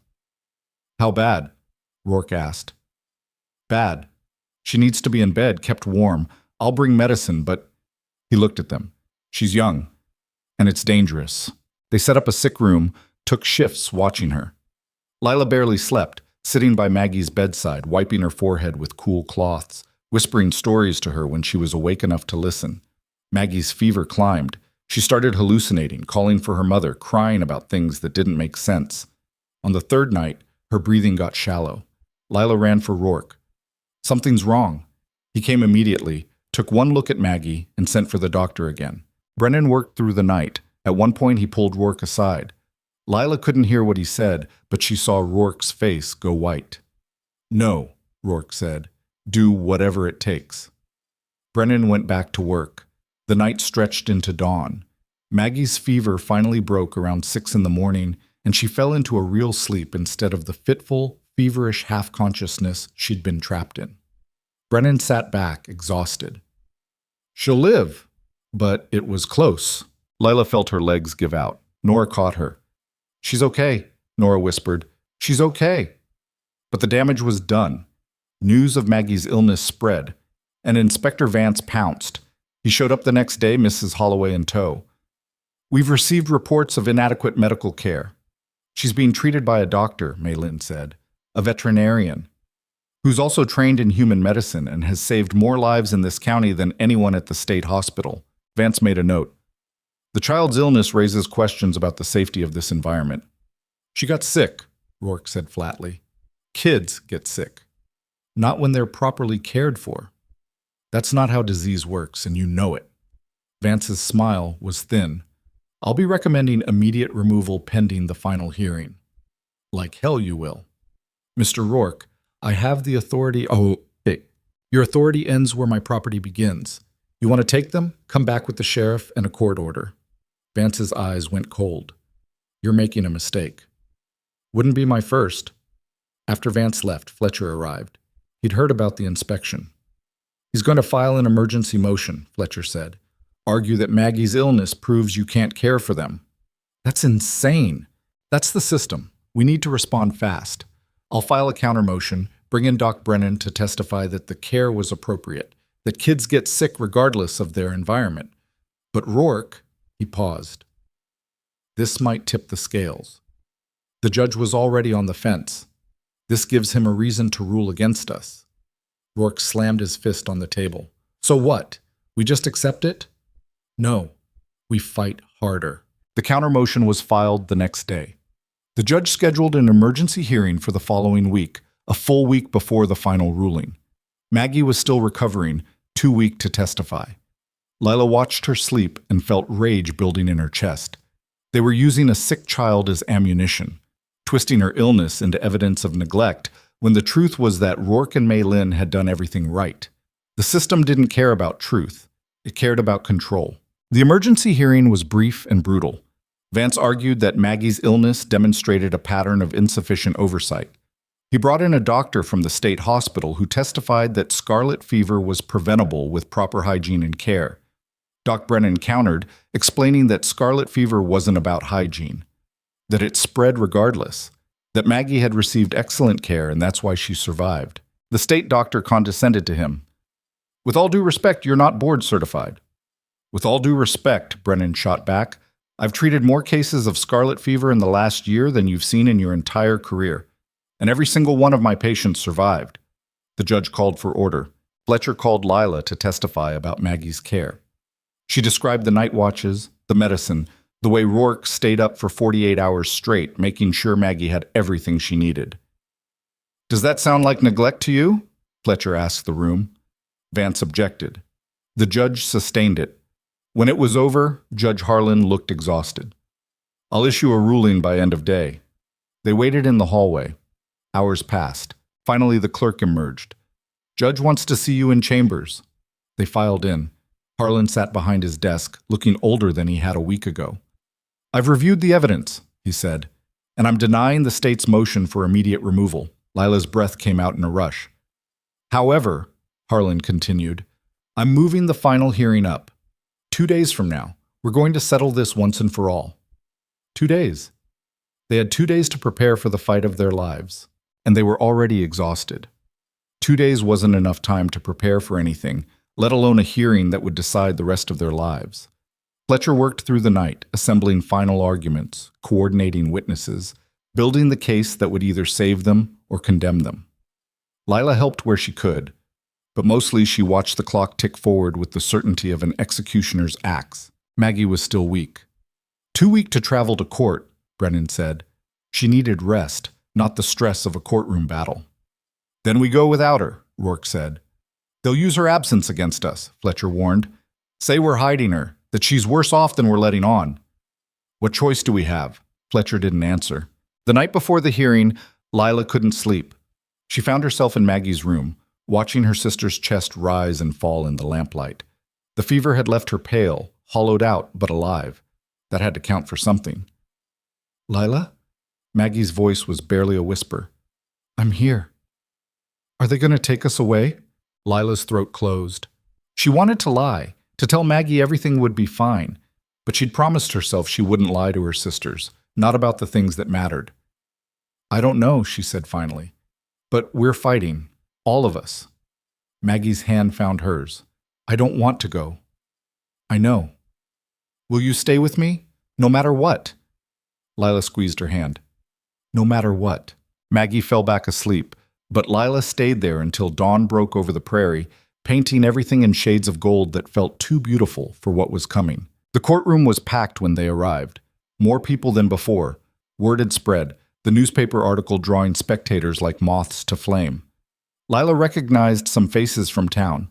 How bad? Rourke asked. Bad. She needs to be in bed, kept warm. I'll bring medicine, but... He looked at them. She's young, and it's dangerous. They set up a sick room, took shifts watching her. Lila barely slept, sitting by Maggie's bedside, wiping her forehead with cool cloths, whispering stories to her when she was awake enough to listen. Maggie's fever climbed. She started hallucinating, calling for her mother, crying about things that didn't make sense. On the third night, her breathing got shallow. Lila ran for Rourke. Something's wrong. He came immediately, took one look at Maggie, and sent for the doctor again. Brennan worked through the night. At one point, he pulled Rourke aside. Lila couldn't hear what he said, but she saw Rourke's face go white. No, Rourke said. Do whatever it takes. Brennan went back to work. The night stretched into dawn. Maggie's fever finally broke around 6 in the morning, and she fell into a real sleep instead of the fitful, feverish half-consciousness she'd been trapped in. Brennan sat back, exhausted. She'll live. But it was close. Lila felt her legs give out. Nora caught her. She's okay, Nora whispered. She's okay. But the damage was done. News of Maggie's illness spread, and Inspector Vance pounced. He showed up the next day, Mrs. Holloway in tow. We've received reports of inadequate medical care. She's being treated by a doctor, Maylin said, a veterinarian, who's also trained in human medicine and has saved more lives in this county than anyone at the state hospital. Vance made a note. The child's illness raises questions about the safety of this environment. She got sick, Rourke said flatly. Kids get sick. Not when they're properly cared for. That's not how disease works, and you know it. Vance's smile was thin. I'll be recommending immediate removal pending the final hearing. Like hell you will. Mr. Rourke, I have the authority... Oh, hey. Your authority ends where my property begins. You want to take them? Come back with the sheriff and a court order. Vance's eyes went cold. You're making a mistake. Wouldn't be my first. After Vance left, Fletcher arrived. He'd heard about the inspection. He's going to file an emergency motion, Fletcher said. Argue that Maggie's illness proves you can't care for them. That's insane. That's the system. We need to respond fast. I'll file a counter motion, bring in Doc Brennan to testify that the care was appropriate, that kids get sick regardless of their environment. But Rourke, he paused. This might tip the scales. The judge was already on the fence. This gives him a reason to rule against us. Rourke slammed his fist on the table. So what? We just accept it? No, we fight harder. The counter motion was filed the next day. The judge scheduled an emergency hearing for the following week, a full week before the final ruling. Maggie was still recovering, too weak to testify. Lila watched her sleep and felt rage building in her chest. They were using a sick child as ammunition, twisting her illness into evidence of neglect, when the truth was that Rourke and Maylin had done everything right. The system didn't care about truth. It cared about control. The emergency hearing was brief and brutal. Vance argued that Maggie's illness demonstrated a pattern of insufficient oversight. He brought in a doctor from the state hospital who testified that scarlet fever was preventable with proper hygiene and care. Doc Brennan countered, explaining that scarlet fever wasn't about hygiene, that it spread regardless, that Maggie had received excellent care and that's why she survived. The state doctor condescended to him. With all due respect, you're not board certified. With all due respect, Brennan shot back, I've treated more cases of scarlet fever in the last year than you've seen in your entire career, and every single one of my patients survived. The judge called for order. Fletcher called Lila to testify about Maggie's care. She described the night watches, the medicine, the way Rourke stayed up for 48 hours straight, making sure Maggie had everything she needed. Does that sound like neglect to you? Fletcher asked the room. Vance objected. The judge sustained it. When it was over, Judge Harlan looked exhausted. I'll issue a ruling by end of day. They waited in the hallway. Hours passed. Finally, the clerk emerged. Judge wants to see you in chambers. They filed in. Harlan sat behind his desk, looking older than he had a week ago. I've reviewed the evidence, he said, and I'm denying the state's motion for immediate removal. Lila's breath came out in a rush. However, Harlan continued, I'm moving the final hearing up. 2 days from now, we're going to settle this once and for all. 2 days. They had 2 days to prepare for the fight of their lives. and they were already exhausted. 2 days wasn't enough time to prepare for anything, let alone a hearing that would decide the rest of their lives. Fletcher worked through the night, assembling final arguments, coordinating witnesses, building the case that would either save them or condemn them. Lila helped where she could, but mostly she watched the clock tick forward with the certainty of an executioner's axe. Maggie was still weak. Too weak to travel to court, Brennan said. She needed rest, not the stress of a courtroom battle. Then we go without her, Rourke said. They'll use her absence against us, Fletcher warned. Say we're hiding her, that she's worse off than we're letting on. What choice do we have? Fletcher didn't answer. The night before the hearing, Lila couldn't sleep. She found herself in Maggie's room, watching her sister's chest rise and fall in the lamplight. The fever had left her pale, hollowed out, but alive. That had to count for something. Lila? Maggie's voice was barely a whisper. I'm here. Are they going to take us away? Lila's throat closed. She wanted to lie, to tell Maggie everything would be fine, but she'd promised herself she wouldn't lie to her sisters, not about the things that mattered. I don't know, she said finally, but we're fighting, all of us. Maggie's hand found hers. I don't want to go. I know. Will you stay with me? No matter what? Lila squeezed her hand. No matter what. Maggie fell back asleep, but Lila stayed there until dawn broke over the prairie, painting everything in shades of gold that felt too beautiful for what was coming. The courtroom was packed when they arrived. More people than before. Word had spread, the newspaper article drawing spectators like moths to flame. Lila recognized some faces from town.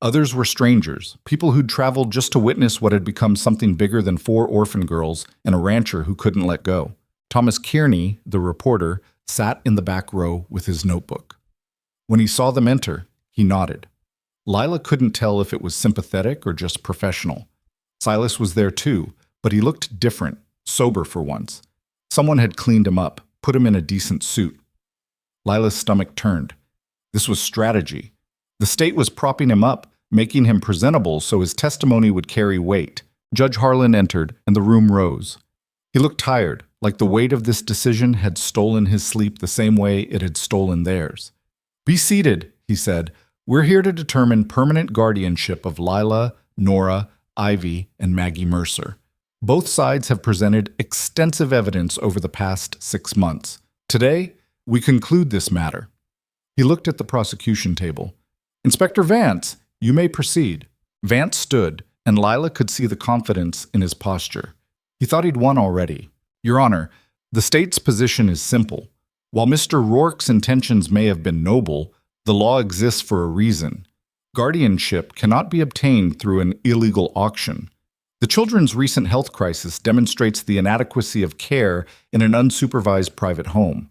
Others were strangers, people who'd traveled just to witness what had become something bigger than 4 orphan girls and a rancher who couldn't let go. Thomas Kearney, the reporter, sat in the back row with his notebook. When he saw them enter, he nodded. Lila couldn't tell if it was sympathetic or just professional. Silas was there too, but he looked different, sober for once. Someone had cleaned him up, put him in a decent suit. Lila's stomach turned. This was strategy. The state was propping him up, making him presentable so his testimony would carry weight. Judge Harlan entered, and the room rose. He looked tired, like the weight of this decision had stolen his sleep the same way it had stolen theirs. Be seated, he said. We're here to determine permanent guardianship of Lila, Nora, Ivy, and Maggie Mercer. Both sides have presented extensive evidence over the past 6 months. Today, we conclude this matter. He looked at the prosecution table. Inspector Vance, you may proceed. Vance stood, and Lila could see the confidence in his posture. He thought he'd won already. Your Honor, the state's position is simple. While Mr. Rourke's intentions may have been noble, the law exists for a reason. Guardianship cannot be obtained through an illegal auction. The children's recent health crisis demonstrates the inadequacy of care in an unsupervised private home.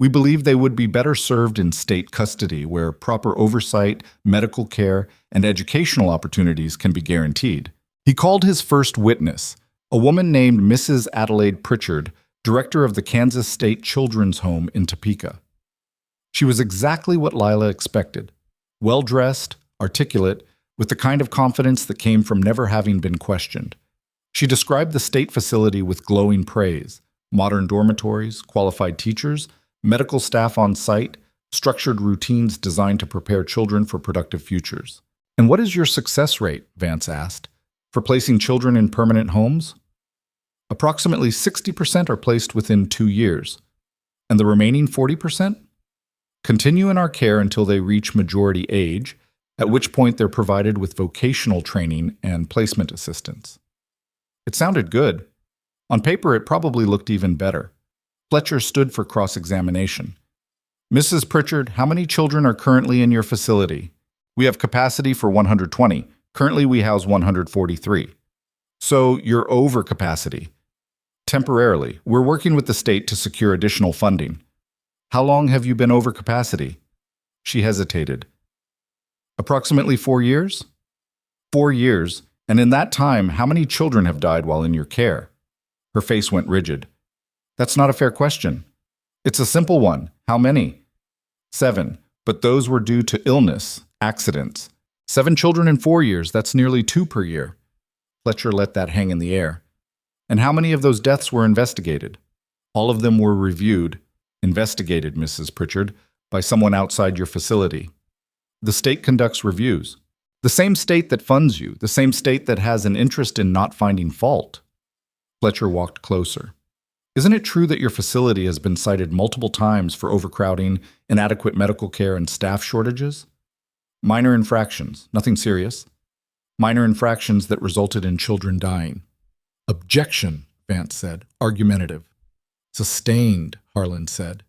We believe they would be better served in state custody, where proper oversight, medical care, and educational opportunities can be guaranteed. He called his first witness, a woman named Mrs. Adelaide Pritchard, director of the Kansas State Children's Home in Topeka. She was exactly what Lila expected. Well-dressed, articulate, with the kind of confidence that came from never having been questioned. She described the state facility with glowing praise: modern dormitories, qualified teachers, medical staff on site, structured routines designed to prepare children for productive futures. And what is your success rate, Vance asked, for placing children in permanent homes? Approximately 60% are placed within 2 years. And the remaining 40%? Continue in our care until they reach majority age, at which point they're provided with vocational training and placement assistance. It sounded good. On paper, it probably looked even better. Fletcher stood for cross-examination. Mrs. Pritchard, how many children are currently in your facility? We have capacity for 120. Currently, we house 143. So you're over capacity. Temporarily, we're working with the state to secure additional funding. How long have you been over capacity? She hesitated. Approximately 4 years? 4 years, and in that time, how many children have died while in your care? Her face went rigid. That's not a fair question. It's a simple one. How many? 7, but those were due to illness, accidents. 7 children in 4 years, that's nearly 2 per year. Fletcher let that hang in the air. And how many of those deaths were investigated? All of them were reviewed. Investigated, Mrs. Pritchard, by someone outside your facility. The state conducts reviews. The same state that funds you, the same state that has an interest in not finding fault. Fletcher walked closer. Isn't it true that your facility has been cited multiple times for overcrowding, inadequate medical care, and staff shortages? Minor infractions, nothing serious. Minor infractions that resulted in children dying. Objection, Vance said, argumentative. Sustained, Harlan said.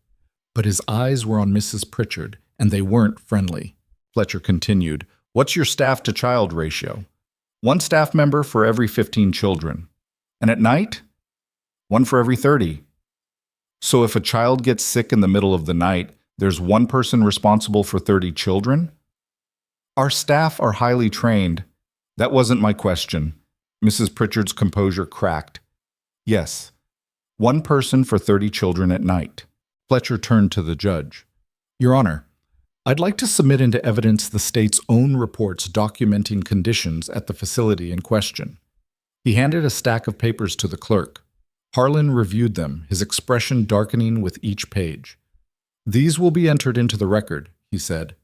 But his eyes were on Mrs. Pritchard, and they weren't friendly. Fletcher continued, what's your staff-to-child ratio? 1 staff member for every 15 children. And at night? 1 for every 30. So if a child gets sick in the middle of the night, there's 1 person responsible for 30 children? Our staff are highly trained. That wasn't my question. Mrs. Pritchard's composure cracked. Yes, 1 person for 30 children at night. Fletcher turned to the judge. Your Honor, I'd like to submit into evidence the state's own reports documenting conditions at the facility in question. He handed a stack of papers to the clerk. Harlan reviewed them, his expression darkening with each page. These will be entered into the record, he said.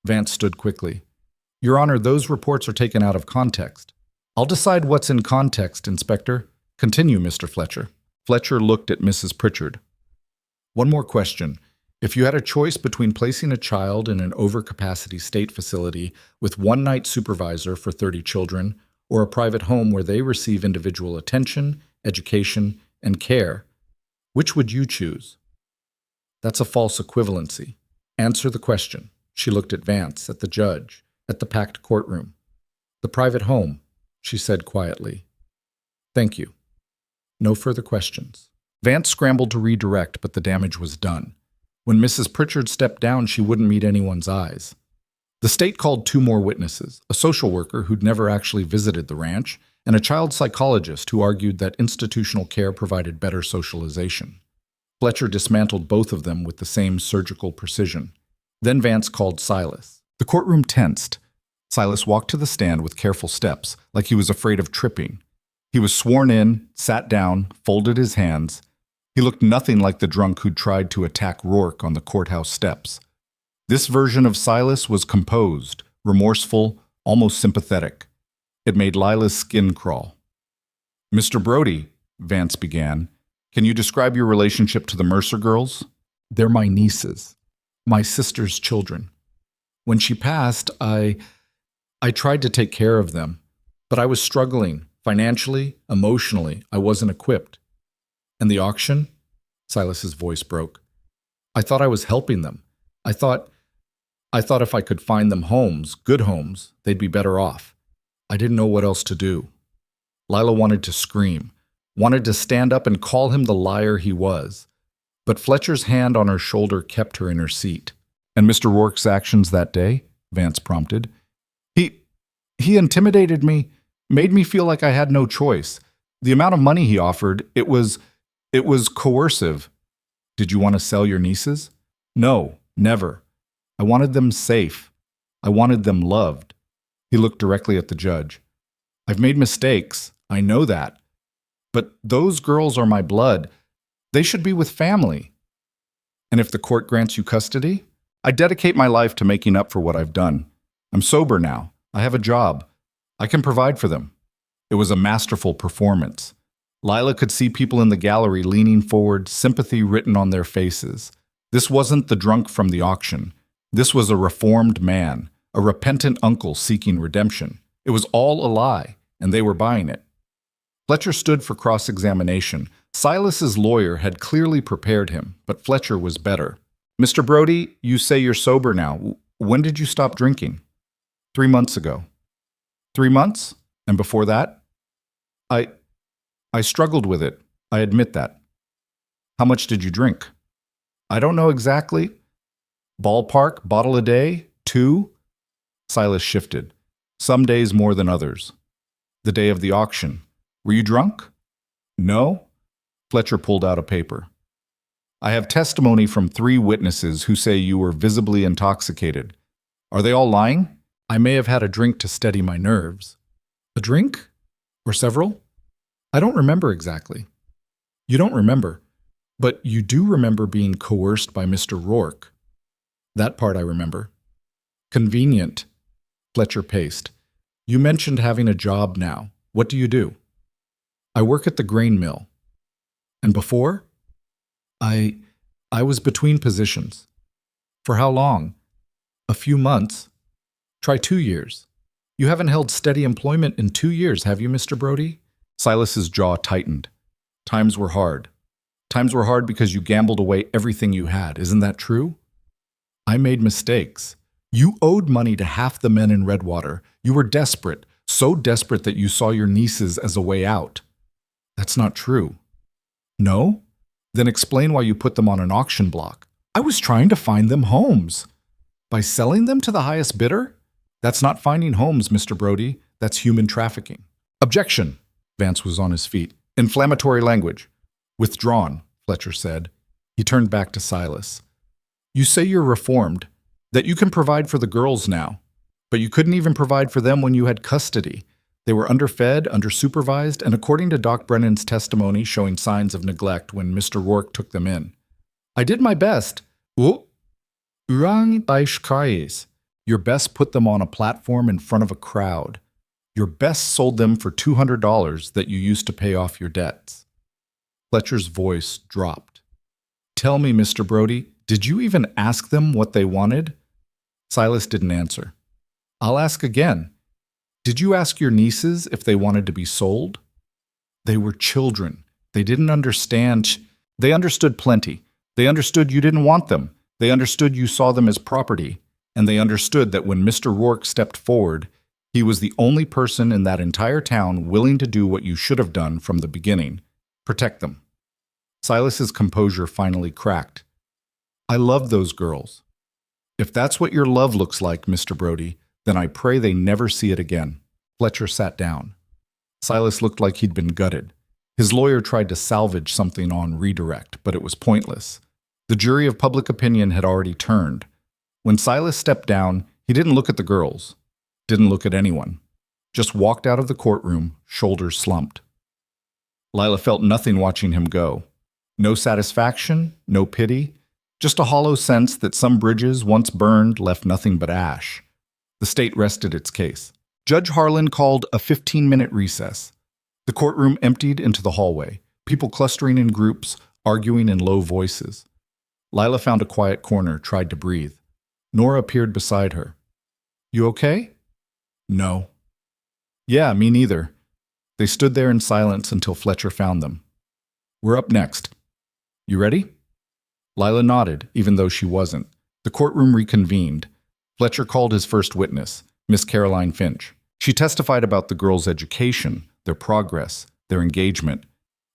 Vance stood quickly. Your Honor, those reports are taken out of context. I'll decide what's in context, Inspector. Continue, Mr. Fletcher. Fletcher looked at Mrs. Pritchard. One more question. If you had a choice between placing a child in an overcapacity state facility with 1-night supervisor for 30 children or a private home where they receive individual attention, education, and care, which would you choose? That's a false equivalency. Answer the question. She looked at Vance, at the judge, at the packed courtroom. The private home, she said quietly. Thank you. No further questions. Vance scrambled to redirect, but the damage was done. When Mrs. Pritchard stepped down, she wouldn't meet anyone's eyes. The state called 2 more witnesses, a social worker who'd never actually visited the ranch, and a child psychologist who argued that institutional care provided better socialization. Fletcher dismantled both of them with the same surgical precision. Then Vance called Silas. The courtroom tensed. Silas walked to the stand with careful steps, like he was afraid of tripping. He was sworn in, sat down, folded his hands. He looked nothing like the drunk who'd tried to attack Rourke on the courthouse steps. This version of Silas was composed, remorseful, almost sympathetic. It made Lila's skin crawl. Mr. Brody, Vance began, can you describe your relationship to the Mercer girls? They're my nieces, my sister's children. When she passed, I tried to take care of them, but I was struggling, financially, emotionally. I wasn't equipped. And the auction? Silas's voice broke. I thought I was helping them. I thought if I could find them homes, good homes, they'd be better off. I didn't know what else to do. Lila wanted to scream, wanted to stand up and call him the liar he was. But Fletcher's hand on her shoulder kept her in her seat. And Mr. Rourke's actions that day? Vance prompted. He intimidated me, made me feel like I had no choice. The amount of money he offered, it was coercive. Did you want to sell your nieces? No, never. I wanted them safe. I wanted them loved. He looked directly at the judge. I've made mistakes. I know that. But those girls are my blood. They should be with family. And if the court grants you custody, I dedicate my life to making up for what I've done. I'm sober now. I have a job. I can provide for them. It was a masterful performance. Lila could see people in the gallery leaning forward, sympathy written on their faces. This wasn't the drunk from the auction. This was a reformed man, a repentant uncle seeking redemption. It was all a lie, and they were buying it. Fletcher stood for cross-examination. Silas's lawyer had clearly prepared him, but Fletcher was better. Mr. Brody, you say you're sober now. When did you stop drinking? 3 months ago. 3 months? And before that? I struggled with it. I admit that. How much did you drink? I don't know exactly. Ballpark, bottle a day? 2? Silas shifted. Some days more than others. The day of the auction. Were you drunk? No? Fletcher pulled out a paper. I have testimony from 3 witnesses who say you were visibly intoxicated. Are they all lying? I may have had a drink to steady my nerves. A drink? Or several? I don't remember exactly. You don't remember? But you do remember being coerced by Mr. Rourke. That part I remember. Convenient, Fletcher paced. You mentioned having a job now. What do you do? I work at the grain mill. And before? I was between positions. For how long? A few months. Try 2 years. You haven't held steady employment in 2 years, have you, Mr. Brody? Silas's jaw tightened. Times were hard. Times were hard because you gambled away everything you had. Isn't that true? I made mistakes. You owed money to half the men in Redwater. You were desperate, so desperate that you saw your nieces as a way out. That's not true. No? Then explain why you put them on an auction block. I was trying to find them homes. By selling them to the highest bidder? That's not finding homes, Mr. Brody. That's human trafficking. Objection! Vance was on his feet. Inflammatory language. Withdrawn, Fletcher said. He turned back to Silas. You say you're reformed, that you can provide for the girls now, but you couldn't even provide for them when you had custody. They were underfed, undersupervised, and according to Doc Brennan's testimony, showing signs of neglect when Mr. Rourke took them in. I did my best. Your best put them on a platform in front of a crowd. Your best sold them for $200 that you used to pay off your debts. Fletcher's voice dropped. Tell me, Mr. Brody, did you even ask them what they wanted? Silas didn't answer. I'll ask again. Did you ask your nieces if they wanted to be sold? They were children. They didn't understand. They understood plenty. They understood you didn't want them. They understood you saw them as property. And they understood that when Mr. Rourke stepped forward, he was the only person in that entire town willing to do what you should have done from the beginning. Protect them. Silas's composure finally cracked. I love those girls. If that's what your love looks like, Mr. Brody, then I pray they never see it again. Fletcher sat down. Silas looked like he'd been gutted. His lawyer tried to salvage something on redirect, but it was pointless. The jury of public opinion had already turned. When Silas stepped down, he didn't look at the girls, didn't look at anyone, just walked out of the courtroom, shoulders slumped. Lila felt nothing watching him go. No satisfaction, no pity, just a hollow sense that some bridges once burned left nothing but ash. The state rested its case. Judge Harlan called a 15-minute recess. The courtroom emptied into the hallway, people clustering in groups, arguing in low voices. Lila found a quiet corner, tried to breathe. Nora appeared beside her. You okay? No. Yeah, me neither. They stood there in silence until Fletcher found them. We're up next. You ready? Lila nodded, even though she wasn't. The courtroom reconvened. Fletcher called his first witness, Miss Caroline Finch. She testified about the girls' education, their progress, their engagement.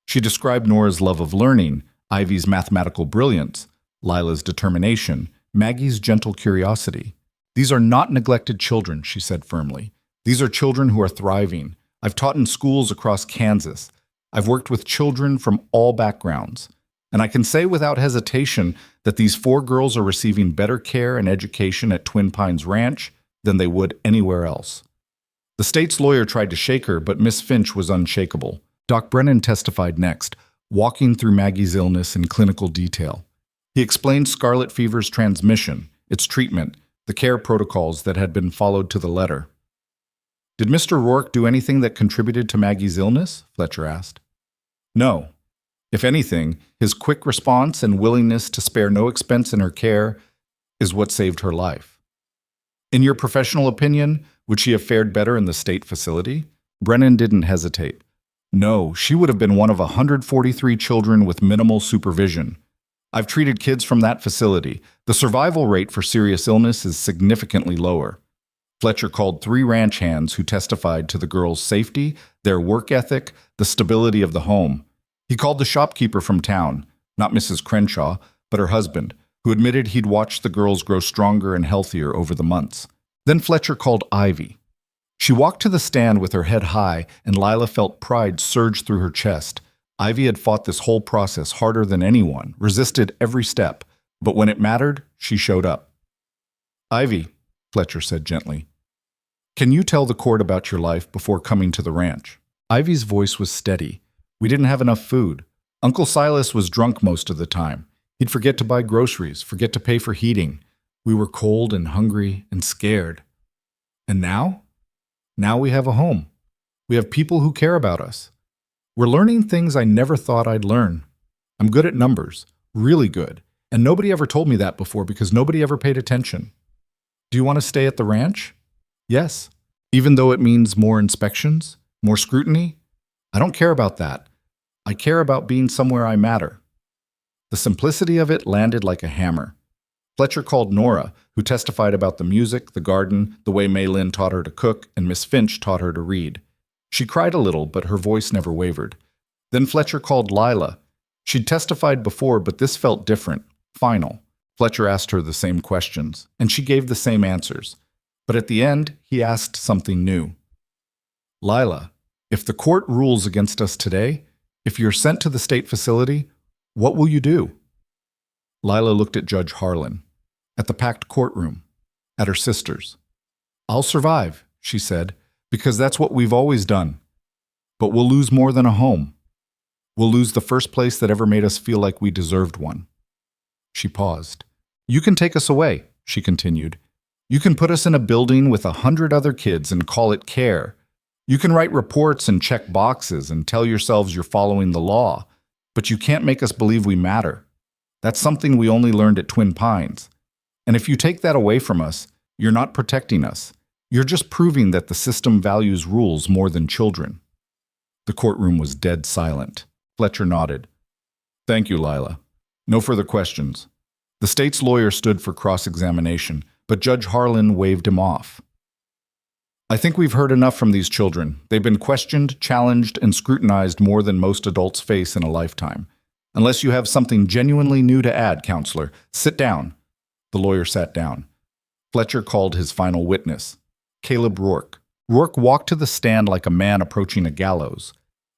She described Nora's love of learning, Ivy's mathematical brilliance, Lila's determination, Maggie's gentle curiosity. These are not neglected children, she said firmly. These are children who are thriving. I've taught in schools across Kansas. I've worked with children from all backgrounds. And I can say without hesitation that these 4 girls are receiving better care and education at Twin Pines Ranch than they would anywhere else. The state's lawyer tried to shake her, but Miss Finch was unshakable. Doc Brennan testified next, walking through Maggie's illness in clinical detail. He explained scarlet fever's transmission, its treatment, the care protocols that had been followed to the letter. Did Mr. Rourke do anything that contributed to Maggie's illness? Fletcher asked. No. If anything, his quick response and willingness to spare no expense in her care is what saved her life. In your professional opinion, would she have fared better in the state facility? Brennan didn't hesitate. No, she would have been one of 143 children with minimal supervision. I've treated kids from that facility. The survival rate for serious illness is significantly lower. Fletcher called 3 ranch hands who testified to the girls' safety, their work ethic, the stability of the home. He called the shopkeeper from town, not Mrs. Crenshaw, but her husband, who admitted he'd watched the girls grow stronger and healthier over the months. Then Fletcher called Ivy. She walked to the stand with her head high, and Lila felt pride surge through her chest. Ivy had fought this whole process harder than anyone, resisted every step, but when it mattered, she showed up. Ivy, Fletcher said gently, can you tell the court about your life before coming to the ranch? Ivy's voice was steady. We didn't have enough food. Uncle Silas was drunk most of the time. He'd forget to buy groceries, forget to pay for heating. We were cold and hungry and scared. And now? Now we have a home. We have people who care about us. We're learning things I never thought I'd learn. I'm good at numbers, really good. And nobody ever told me that before because nobody ever paid attention. Do you want to stay at the ranch? Yes. Even though it means more inspections, more scrutiny? I don't care about that. I care about being somewhere I matter. The simplicity of it landed like a hammer. Fletcher called Nora, who testified about the music, the garden, the way Maylin taught her to cook, and Miss Finch taught her to read. She cried a little, but her voice never wavered. Then Fletcher called Lila. She'd testified before, but this felt different, final. Fletcher asked her the same questions, and she gave the same answers. But at the end, he asked something new. Lila, if the court rules against us today, if you're sent to the state facility, what will you do? Lila looked at Judge Harlan, at the packed courtroom, at her sisters. I'll survive, she said, because that's what we've always done. But we'll lose more than a home. We'll lose the first place that ever made us feel like we deserved one. She paused. You can take us away, she continued. You can put us in a building with 100 other kids and call it care. You can write reports and check boxes and tell yourselves you're following the law, but you can't make us believe we matter. That's something we only learned at Twin Pines. And if you take that away from us, you're not protecting us. You're just proving that the system values rules more than children. The courtroom was dead silent. Fletcher nodded. Thank you, Lila. No further questions. The state's lawyer stood for cross-examination, but Judge Harlan waved him off. I think we've heard enough from these children. They've been questioned, challenged, and scrutinized more than most adults face in a lifetime. Unless you have something genuinely new to add, counselor, sit down. The lawyer sat down. Fletcher called his final witness, Caleb Rourke. Rourke walked to the stand like a man approaching a gallows.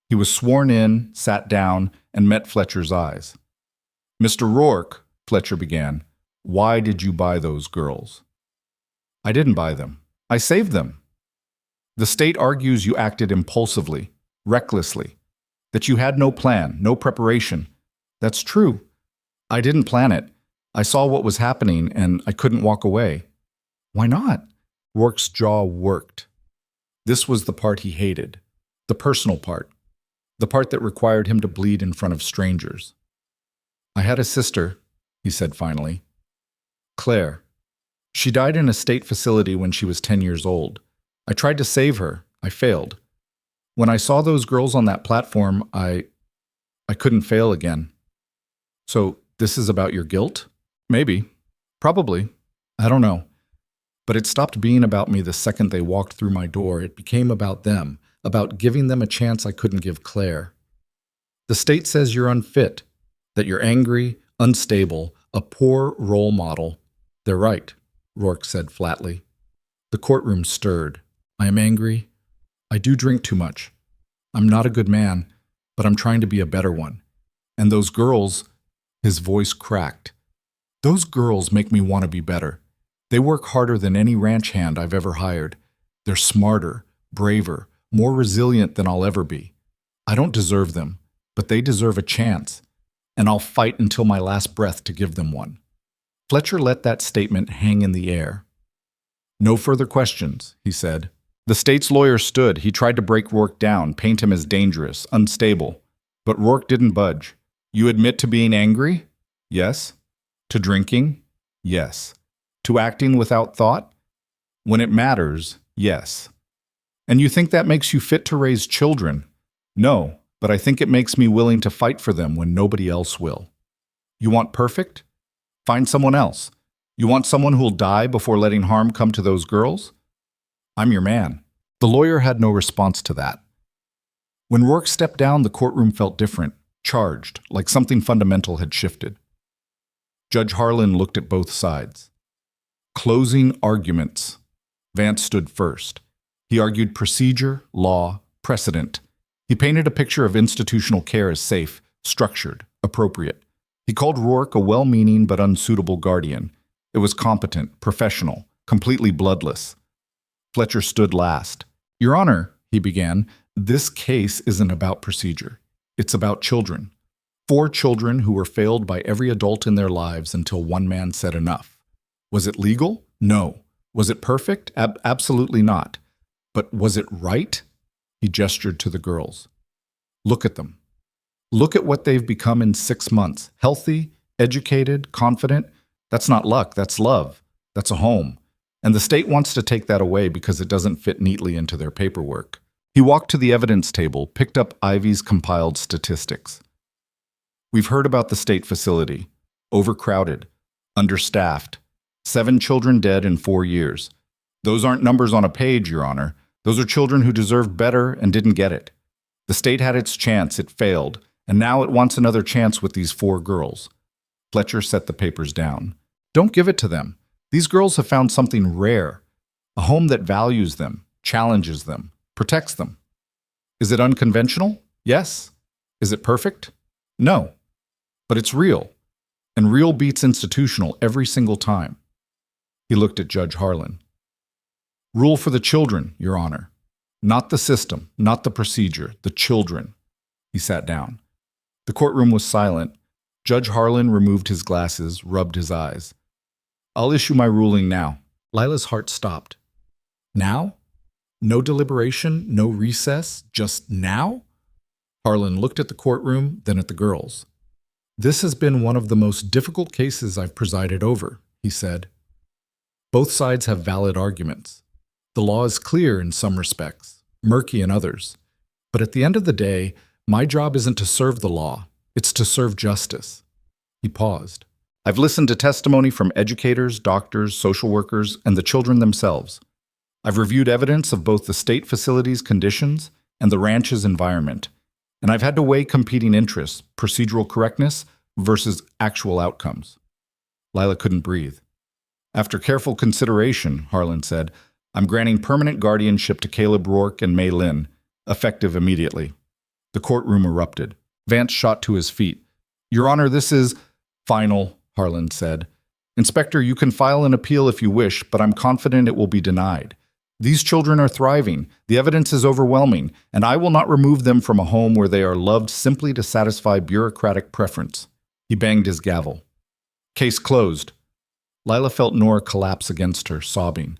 He was sworn in, sat down, and met Fletcher's eyes. Mr. Rourke, Fletcher began, why did you buy those girls? I didn't buy them. I saved them. The state argues you acted impulsively, recklessly, that you had no plan, no preparation. That's true. I didn't plan it. I saw what was happening and I couldn't walk away. Why not? Rourke's jaw worked. This was the part he hated, the personal part, the part that required him to bleed in front of strangers. I had a sister, he said finally. Claire. She died in a state facility when she was 10 years old. I tried to save her. I failed. When I saw those girls on that platform, I couldn't fail again. So this is about your guilt? Maybe. Probably. I don't know. But it stopped being about me the second they walked through my door. It became about them, about giving them a chance I couldn't give Claire. The state says you're unfit, that you're angry, unstable, a poor role model. They're right, Rourke said flatly. The courtroom stirred. I am angry. I do drink too much. I'm not a good man, but I'm trying to be a better one. And those girls, his voice cracked. Those girls make me want to be better. They work harder than any ranch hand I've ever hired. They're smarter, braver, more resilient than I'll ever be. I don't deserve them, but they deserve a chance, and I'll fight until my last breath to give them one. Fletcher let that statement hang in the air. No further questions, he said. The state's lawyer stood. He tried to break Rourke down, paint him as dangerous, unstable. But Rourke didn't budge. You admit to being angry? Yes. To drinking? Yes. To acting without thought? When it matters, yes. And you think that makes you fit to raise children? No, but I think it makes me willing to fight for them when nobody else will. You want perfect? Find someone else. You want someone who'll die before letting harm come to those girls? I'm your man. The lawyer had no response to that. When Rourke stepped down, the courtroom felt different, charged, like something fundamental had shifted. Judge Harlan looked at both sides. Closing arguments. Vance stood first. He argued procedure, law, precedent. He painted a picture of institutional care as safe, structured, appropriate. He called Rourke a well-meaning but unsuitable guardian. It was competent, professional, completely bloodless. Fletcher stood last. Your Honor, he began, this case isn't about procedure. It's about children. 4 children who were failed by every adult in their lives until one man said enough. Was it legal? No. Was it perfect? Absolutely not. But was it right? He gestured to the girls. Look at them. Look at what they've become in 6 months. Healthy, educated, confident. That's not luck, that's love. That's a home. And the state wants to take that away because it doesn't fit neatly into their paperwork. He walked to the evidence table, picked up Ivy's compiled statistics. We've heard about the state facility. Overcrowded. Understaffed. 7 children dead in 4 years. Those aren't numbers on a page, Your Honor. Those are children who deserved better and didn't get it. The state had its chance, it failed, and now it wants another chance with these 4 girls. Fletcher set the papers down. Don't give it to them. These girls have found something rare. A home that values them, challenges them, protects them. Is it unconventional? Yes. Is it perfect? No. But it's real. And real beats institutional every single time. He looked at Judge Harlan. Rule for the children, Your Honor. Not the system, not the procedure, the children. He sat down. The courtroom was silent. Judge Harlan removed his glasses, rubbed his eyes. I'll issue my ruling now. Lila's heart stopped. Now? No deliberation, no recess, just now? Harlan looked at the courtroom, then at the girls. This has been one of the most difficult cases I've presided over, he said. Both sides have valid arguments. The law is clear in some respects, murky in others. But at the end of the day, my job isn't to serve the law, it's to serve justice. He paused. I've listened to testimony from educators, doctors, social workers, and the children themselves. I've reviewed evidence of both the state facility's conditions and the ranch's environment, and I've had to weigh competing interests, procedural correctness versus actual outcomes. Lila couldn't breathe. After careful consideration, Harlan said, I'm granting permanent guardianship to Caleb Rourke and Mei Lin, effective immediately. The courtroom erupted. Vance shot to his feet. Your Honor, this is final, Harlan said. Inspector, you can file an appeal if you wish, but I'm confident it will be denied. These children are thriving, the evidence is overwhelming, and I will not remove them from a home where they are loved simply to satisfy bureaucratic preference. He banged his gavel. Case closed. Lila felt Nora collapse against her, sobbing.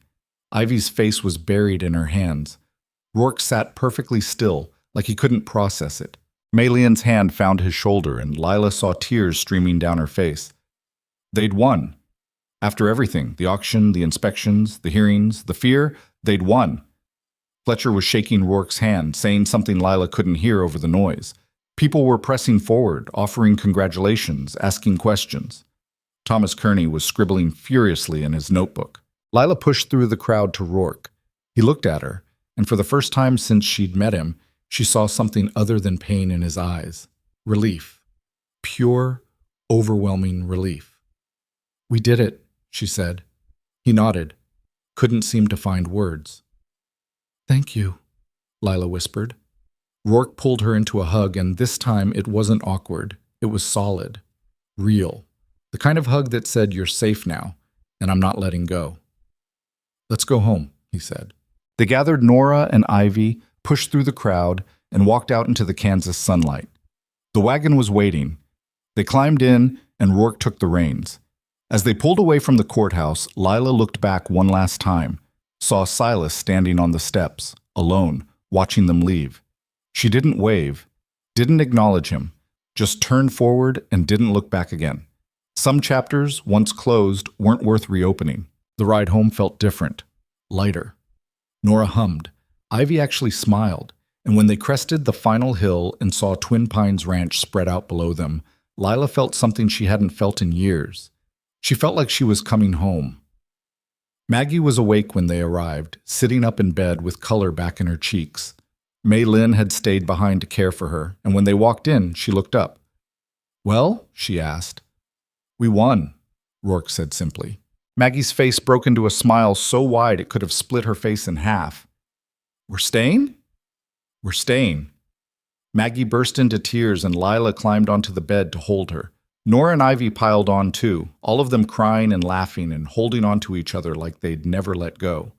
Ivy's face was buried in her hands. Rourke sat perfectly still, like he couldn't process it. Mei-Lin's hand found his shoulder, and Lila saw tears streaming down her face. They'd won. After everything, the auction, the inspections, the hearings, the fear, they'd won. Fletcher was shaking Rourke's hand, saying something Lila couldn't hear over the noise. People were pressing forward, offering congratulations, asking questions. Thomas Kearney was scribbling furiously in his notebook. Lila pushed through the crowd to Rourke. He looked at her, and for the first time since she'd met him, she saw something other than pain in his eyes. Relief. Pure, overwhelming relief. We did it, she said. He nodded. Couldn't seem to find words. Thank you, Lila whispered. Rourke pulled her into a hug, and this time it wasn't awkward. It was solid. Real. The kind of hug that said, you're safe now, and I'm not letting go. Let's go home, he said. They gathered Nora and Ivy, pushed through the crowd, and walked out into the Kansas sunlight. The wagon was waiting. They climbed in, and Rourke took the reins. As they pulled away from the courthouse, Lila looked back one last time, saw Silas standing on the steps, alone, watching them leave. She didn't wave, didn't acknowledge him, just turned forward and didn't look back again. Some chapters, once closed, weren't worth reopening. The ride home felt different, lighter. Nora hummed. Ivy actually smiled, and when they crested the final hill and saw Twin Pines Ranch spread out below them, Lila felt something she hadn't felt in years. She felt like she was coming home. Maggie was awake when they arrived, sitting up in bed with color back in her cheeks. Mei Lin had stayed behind to care for her, and when they walked in, she looked up. Well, she asked. We won, Rourke said simply. Maggie's face broke into a smile so wide it could have split her face in half. We're staying? We're staying. Maggie burst into tears, and Lila climbed onto the bed to hold her. Nora and Ivy piled on too, all of them crying and laughing and holding on to each other like they'd never let go.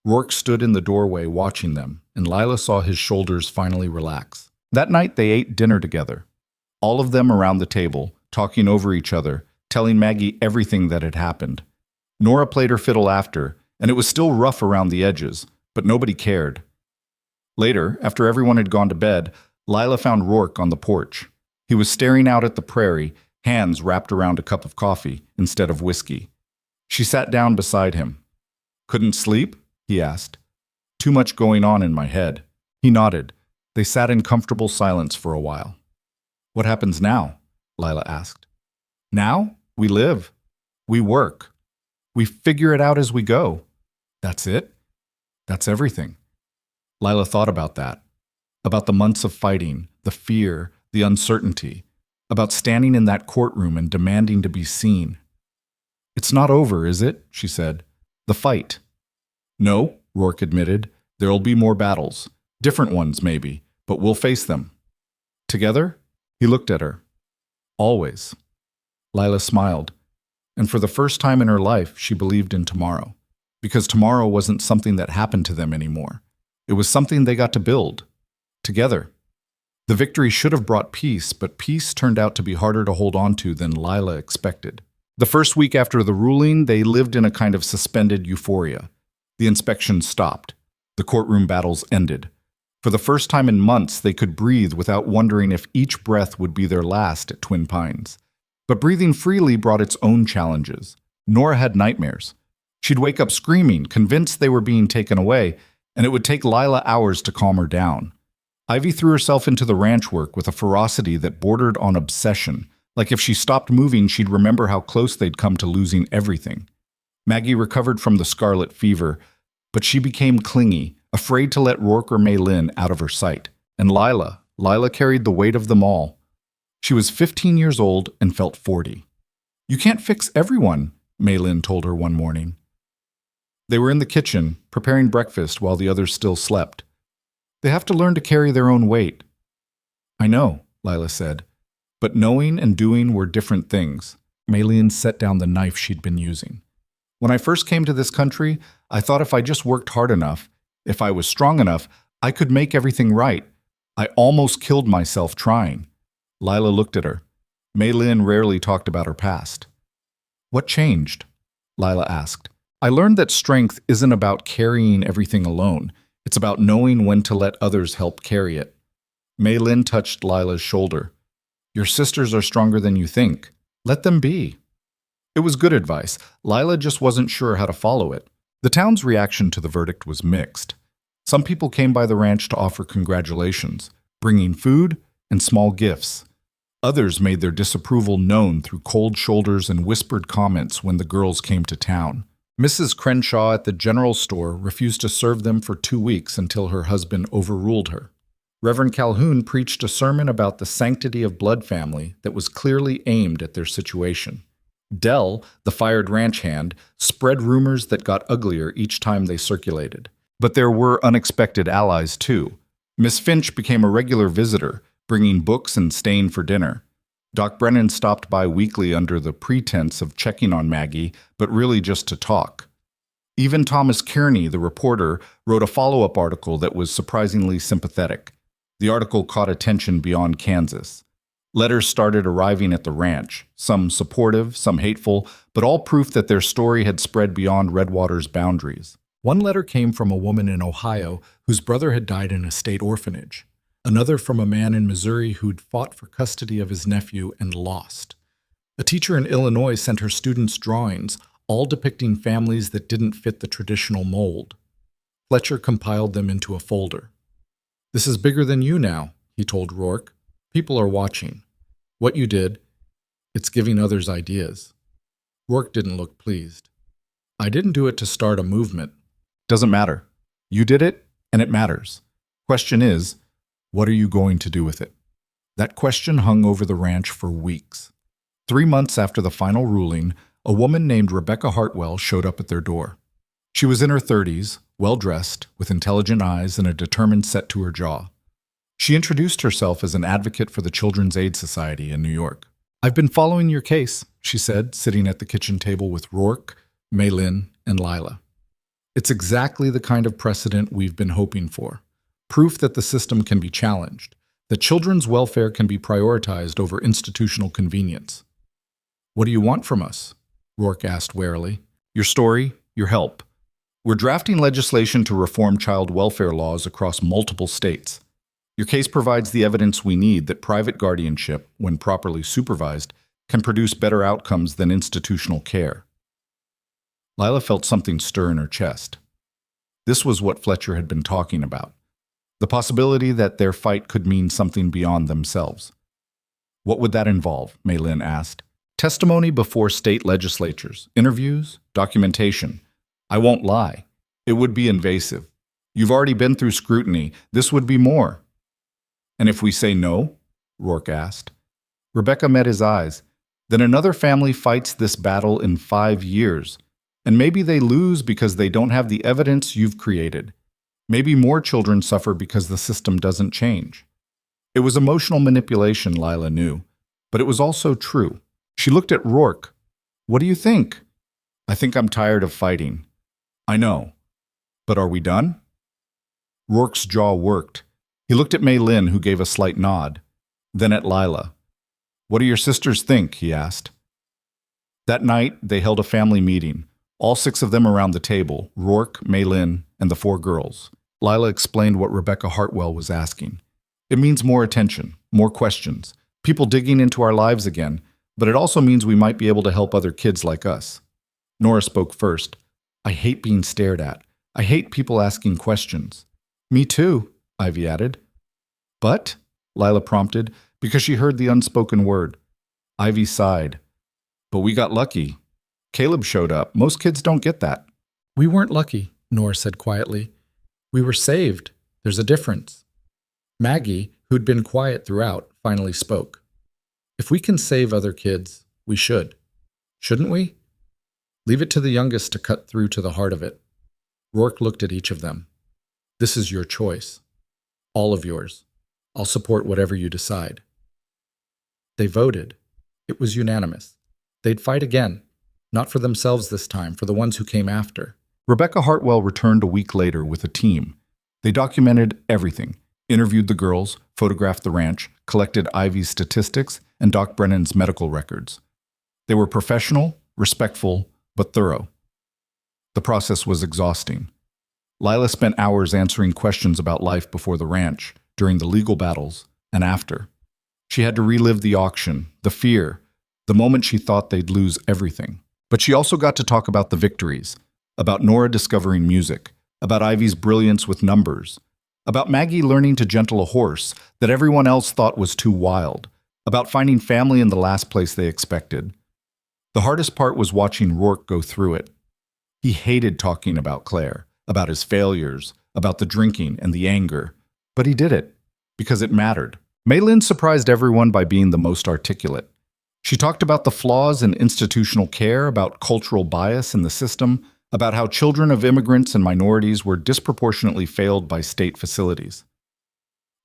Rourke stood in the doorway watching them, and Lila saw his shoulders finally relax. That night they ate dinner together. All of them around the table, talking over each other, telling Maggie everything that had happened. Nora played her fiddle after, and it was still rough around the edges, but nobody cared. Later, after everyone had gone to bed, Lila found Rourke on the porch. He was staring out at the prairie, hands wrapped around a cup of coffee instead of whiskey. She sat down beside him. "Couldn't sleep?" he asked. "Too much going on in my head." He nodded. They sat in comfortable silence for a while. "What happens now?" Lila asked. "Now? We live. We work. We figure it out as we go. That's it? That's everything." Lila thought about that. About the months of fighting, the fear, the uncertainty. About standing in that courtroom and demanding to be seen. "It's not over, is it?" she said. "The fight." "No," Rourke admitted. "There'll be more battles. Different ones, maybe, but we'll face them." "Together?" He looked at her. "Always." Lila smiled, and for the first time in her life, she believed in tomorrow. Because tomorrow wasn't something that happened to them anymore. It was something they got to build. Together. The victory should have brought peace, but peace turned out to be harder to hold on to than Lila expected. The first week after the ruling, they lived in a kind of suspended euphoria. The inspections stopped. The courtroom battles ended. For the first time in months, they could breathe without wondering if each breath would be their last at Twin Pines. But breathing freely brought its own challenges. Nora had nightmares. She'd wake up screaming, convinced they were being taken away, and it would take Lila hours to calm her down. Ivy threw herself into the ranch work with a ferocity that bordered on obsession. Like if she stopped moving, she'd remember how close they'd come to losing everything. Maggie recovered from the scarlet fever, but she became clingy, afraid to let Rourke or Maylin out of her sight. And Lila carried the weight of them all. She was 15 years old and felt 40. "You can't fix everyone," Maylin told her one morning. They were in the kitchen, preparing breakfast while the others still slept. "They have to learn to carry their own weight." "I know," Lila said. But knowing and doing were different things. Maylin set down the knife she'd been using. "When I first came to this country, I thought if I just worked hard enough, if I was strong enough, I could make everything right. I almost killed myself trying." Lila looked at her. Maylin rarely talked about her past. "What changed?" Lila asked. "I learned that strength isn't about carrying everything alone. It's about knowing when to let others help carry it." Maylin touched Lila's shoulder. "Your sisters are stronger than you think. Let them be." It was good advice. Lila just wasn't sure how to follow it. The town's reaction to the verdict was mixed. Some people came by the ranch to offer congratulations, bringing food and small gifts. Others made their disapproval known through cold shoulders and whispered comments when the girls came to town. Mrs. Crenshaw at the general store refused to serve them for 2 weeks until her husband overruled her. Reverend Calhoun preached a sermon about the sanctity of blood family that was clearly aimed at their situation. Dell, the fired ranch hand, spread rumors that got uglier each time they circulated. But there were unexpected allies, too. Miss Finch became a regular visitor, bringing books and staying for dinner. Doc Brennan stopped by weekly under the pretense of checking on Maggie, but really just to talk. Even Thomas Kearney, the reporter, wrote a follow-up article that was surprisingly sympathetic. The article caught attention beyond Kansas. Letters started arriving at the ranch, some supportive, some hateful, but all proof that their story had spread beyond Redwater's boundaries. One letter came from a woman in Ohio whose brother had died in a state orphanage. Another from a man in Missouri who'd fought for custody of his nephew and lost. A teacher in Illinois sent her students drawings, all depicting families that didn't fit the traditional mold. Fletcher compiled them into a folder. "This is bigger than you now," he told Rourke. "People are watching. What you did, it's giving others ideas." Rourke didn't look pleased. "I didn't do it to start a movement." "Doesn't matter. You did it, and it matters. Question is, what are you going to do with it?" That question hung over the ranch for weeks. 3 months after the final ruling, a woman named Rebecca Hartwell showed up at their door. She was in her 30s, well-dressed, with intelligent eyes and a determined set to her jaw. She introduced herself as an advocate for the Children's Aid Society in New York. "I've been following your case," she said, sitting at the kitchen table with Rourke, Maylin, and Lila. "It's exactly the kind of precedent we've been hoping for. Proof that the system can be challenged. that children's welfare can be prioritized over institutional convenience. What do you want from us? Rourke asked warily. Your story, your help. We're drafting legislation to reform child welfare laws across multiple states. Your case provides the evidence we need that private guardianship, when properly supervised, can produce better outcomes than institutional care. Lila felt something stir in her chest. This was what Fletcher had been talking about. The possibility that their fight could mean something beyond themselves. What would that involve? Mei Lin asked. Testimony before state legislatures, interviews, documentation. I won't lie. It would be invasive. You've already been through scrutiny. This would be more. And if we say no? Rourke asked. Rebecca met his eyes. Then another family fights this battle in 5 years. And maybe they lose because they don't have the evidence you've created. Maybe more children suffer because the system doesn't change. It was emotional manipulation, Lila knew. But it was also true. She looked at Rourke. What do you think? I think I'm tired of fighting. I know. But are we done? Rourke's jaw worked. He looked at Mei Lin, who gave a slight nod. Then at Lila. What do your sisters think? He asked. That night, they held a family meeting. All 6 of them around the table, Rourke, Mei Lin, and the 4 girls. Lila explained what Rebecca Hartwell was asking. It means more attention, more questions, people digging into our lives again, but it also means we might be able to help other kids like us. Nora spoke first. I hate being stared at. I hate people asking questions. Me too, Ivy added. But, Lila prompted, because she heard the unspoken word. Ivy sighed. But we got lucky. Caleb showed up. Most kids don't get that. We weren't lucky, Nora said quietly. We were saved. There's a difference. Maggie, who'd been quiet throughout, finally spoke. If we can save other kids, we should. Shouldn't we? Leave it to the youngest to cut through to the heart of it. Rourke looked at each of them. This is your choice. All of yours. I'll support whatever you decide. They voted. It was unanimous. They'd fight again. Not for themselves this time, for the ones who came after. Rebecca Hartwell returned a week later with a team. They documented everything, interviewed the girls, photographed the ranch, collected Ivy's statistics, and Doc Brennan's medical records. They were professional, respectful, but thorough. The process was exhausting. Lila spent hours answering questions about life before the ranch, during the legal battles, and after. She had to relive the auction, the fear, the moment she thought they'd lose everything. But she also got to talk about the victories, about Nora discovering music, about Ivy's brilliance with numbers, about Maggie learning to gentle a horse that everyone else thought was too wild, about finding family in the last place they expected. The hardest part was watching Rourke go through it. He hated talking about Claire, about his failures, about the drinking and the anger, but he did it, because it mattered. Mei Lin surprised everyone by being the most articulate. She talked about the flaws in institutional care, about cultural bias in the system, about how children of immigrants and minorities were disproportionately failed by state facilities.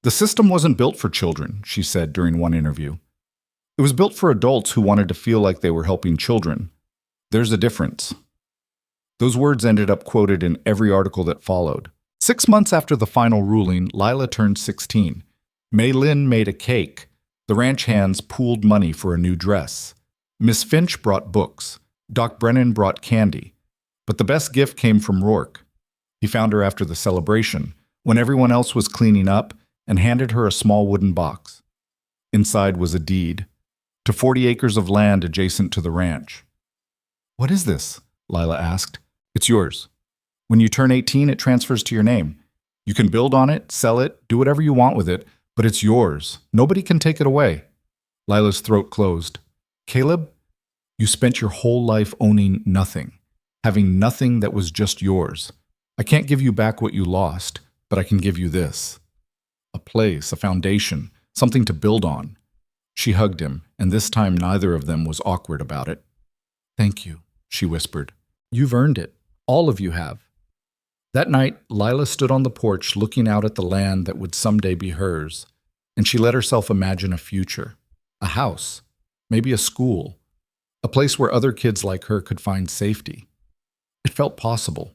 The system wasn't built for children, she said during one interview. It was built for adults who wanted to feel like they were helping children. There's a difference. Those words ended up quoted in every article that followed. 6 months after the final ruling, Lila turned 16. Mei Lin made a cake. The ranch hands pooled money for a new dress. Miss Finch brought books. Doc Brennan brought candy. But the best gift came from Rourke. He found her after the celebration, when everyone else was cleaning up, and handed her a small wooden box. Inside was a deed to 40 acres of land adjacent to the ranch. What is this? Lila asked. It's yours. When you turn 18, it transfers to your name. You can build on it, sell it, do whatever you want with it, but it's yours. Nobody can take it away. Lila's throat closed. Caleb, you spent your whole life owning nothing, having nothing that was just yours. I can't give you back what you lost, but I can give you this. A place, a foundation, something to build on. She hugged him, and this time neither of them was awkward about it. Thank you, she whispered. You've earned it. All of you have. That night, Lila stood on the porch looking out at the land that would someday be hers, and she let herself imagine a future, a house, maybe a school, a place where other kids like her could find safety. It felt possible.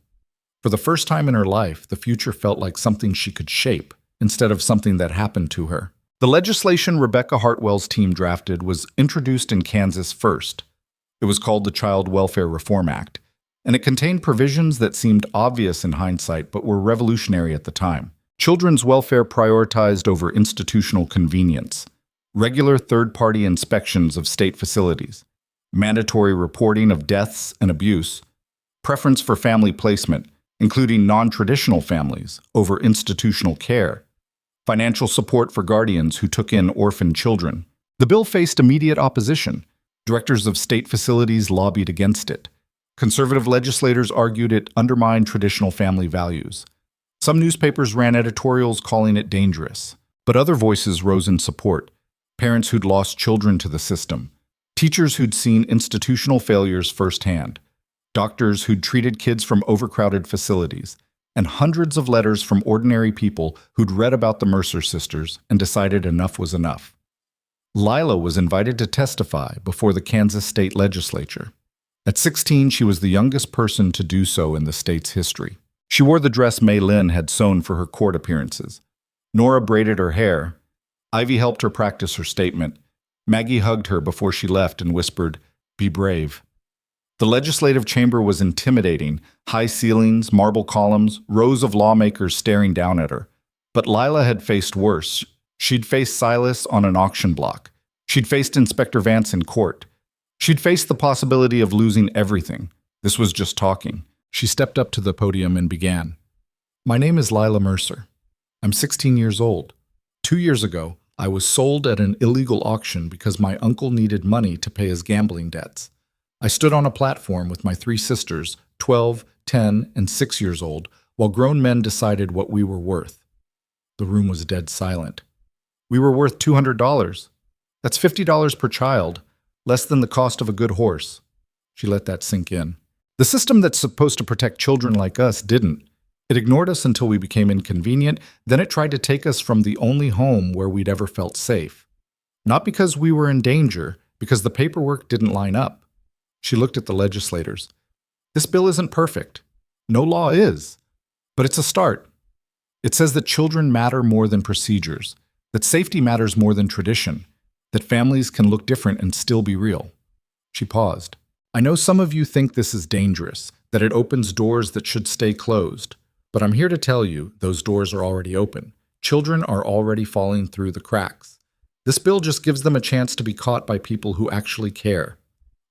For the first time in her life, the future felt like something she could shape instead of something that happened to her. The legislation Rebecca Hartwell's team drafted was introduced in Kansas first. It was called the Child Welfare Reform Act, and it contained provisions that seemed obvious in hindsight but were revolutionary at the time. Children's welfare prioritized over institutional convenience, regular third-party inspections of state facilities, mandatory reporting of deaths and abuse, preference for family placement, including non-traditional families, over institutional care, financial support for guardians who took in orphan children. The bill faced immediate opposition. Directors of state facilities lobbied against it. Conservative legislators argued it undermined traditional family values. Some newspapers ran editorials calling it dangerous, but other voices rose in support. Parents who'd lost children to the system, teachers who'd seen institutional failures firsthand, doctors who'd treated kids from overcrowded facilities, and hundreds of letters from ordinary people who'd read about the Mercer sisters and decided enough was enough. Lila was invited to testify before the Kansas state legislature. At 16, she was the youngest person to do so in the state's history. She wore the dress May Lynn had sewn for her court appearances. Nora braided her hair. Ivy helped her practice her statement. Maggie hugged her before she left and whispered, "Be brave." The legislative chamber was intimidating. High ceilings, marble columns, rows of lawmakers staring down at her. But Lila had faced worse. She'd faced Silas on an auction block. She'd faced Inspector Vance in court. She'd faced the possibility of losing everything. This was just talking. She stepped up to the podium and began. "My name is Lila Mercer. I'm 16 years old. 2 years ago, I was sold at an illegal auction because my uncle needed money to pay his gambling debts. I stood on a platform with my 3 sisters, 12, 10, and 6 years old, while grown men decided what we were worth." The room was dead silent. "We were worth $200. That's $50 per child, less than the cost of a good horse." She let that sink in. The system that's supposed to protect children like us didn't. It ignored us until we became inconvenient, then it tried to take us from the only home where we'd ever felt safe. Not because we were in danger, because the paperwork didn't line up. She looked at the legislators. "This bill isn't perfect. No law is. But it's a start. It says that children matter more than procedures, that safety matters more than tradition, that families can look different and still be real." She paused. "I know some of you think this is dangerous, that it opens doors that should stay closed. But I'm here to tell you, those doors are already open. Children are already falling through the cracks. This bill just gives them a chance to be caught by people who actually care."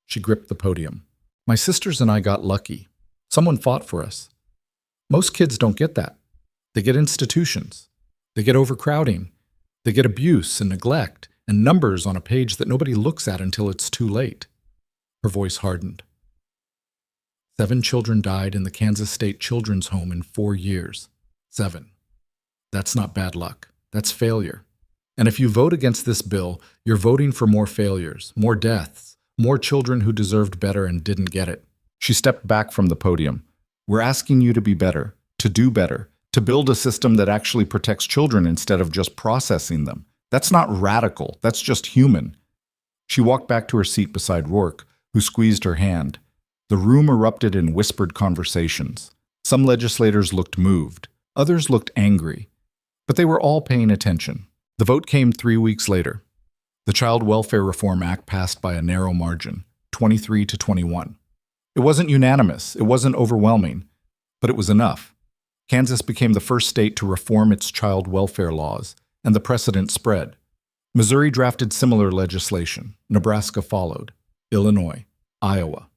She gripped the podium. "My sisters and I got lucky. Someone fought for us. Most kids don't get that. They get institutions. They get overcrowding. They get abuse and neglect and numbers on a page that nobody looks at until it's too late." Her voice hardened. 7 children died in the Kansas State Children's Home in 4 years. 7. That's not bad luck. That's failure. And if you vote against this bill, you're voting for more failures, more deaths, more children who deserved better and didn't get it. She stepped back from the podium. "We're asking you to be better, to do better, to build a system that actually protects children instead of just processing them. That's not radical. That's just human." She walked back to her seat beside Rourke, who squeezed her hand. The room erupted in whispered conversations. Some legislators looked moved. Others looked angry. But they were all paying attention. The vote came 3 weeks later. The Child Welfare Reform Act passed by a narrow margin, 23 to 21. It wasn't unanimous. It wasn't overwhelming. But it was enough. Kansas became the first state to reform its child welfare laws, and the precedent spread. Missouri drafted similar legislation. Nebraska followed. Illinois. Iowa.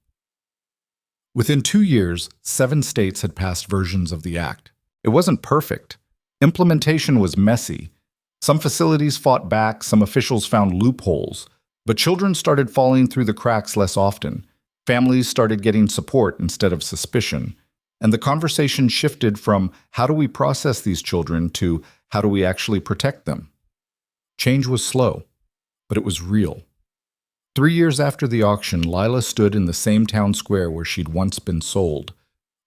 Within 2 years, 7 states had passed versions of the act. It wasn't perfect. Implementation was messy. Some facilities fought back, some officials found loopholes. But children started falling through the cracks less often. Families started getting support instead of suspicion. And the conversation shifted from how do we process these children to how do we actually protect them? Change was slow, but it was real. 3 years after the auction, Lila stood in the same town square where she'd once been sold.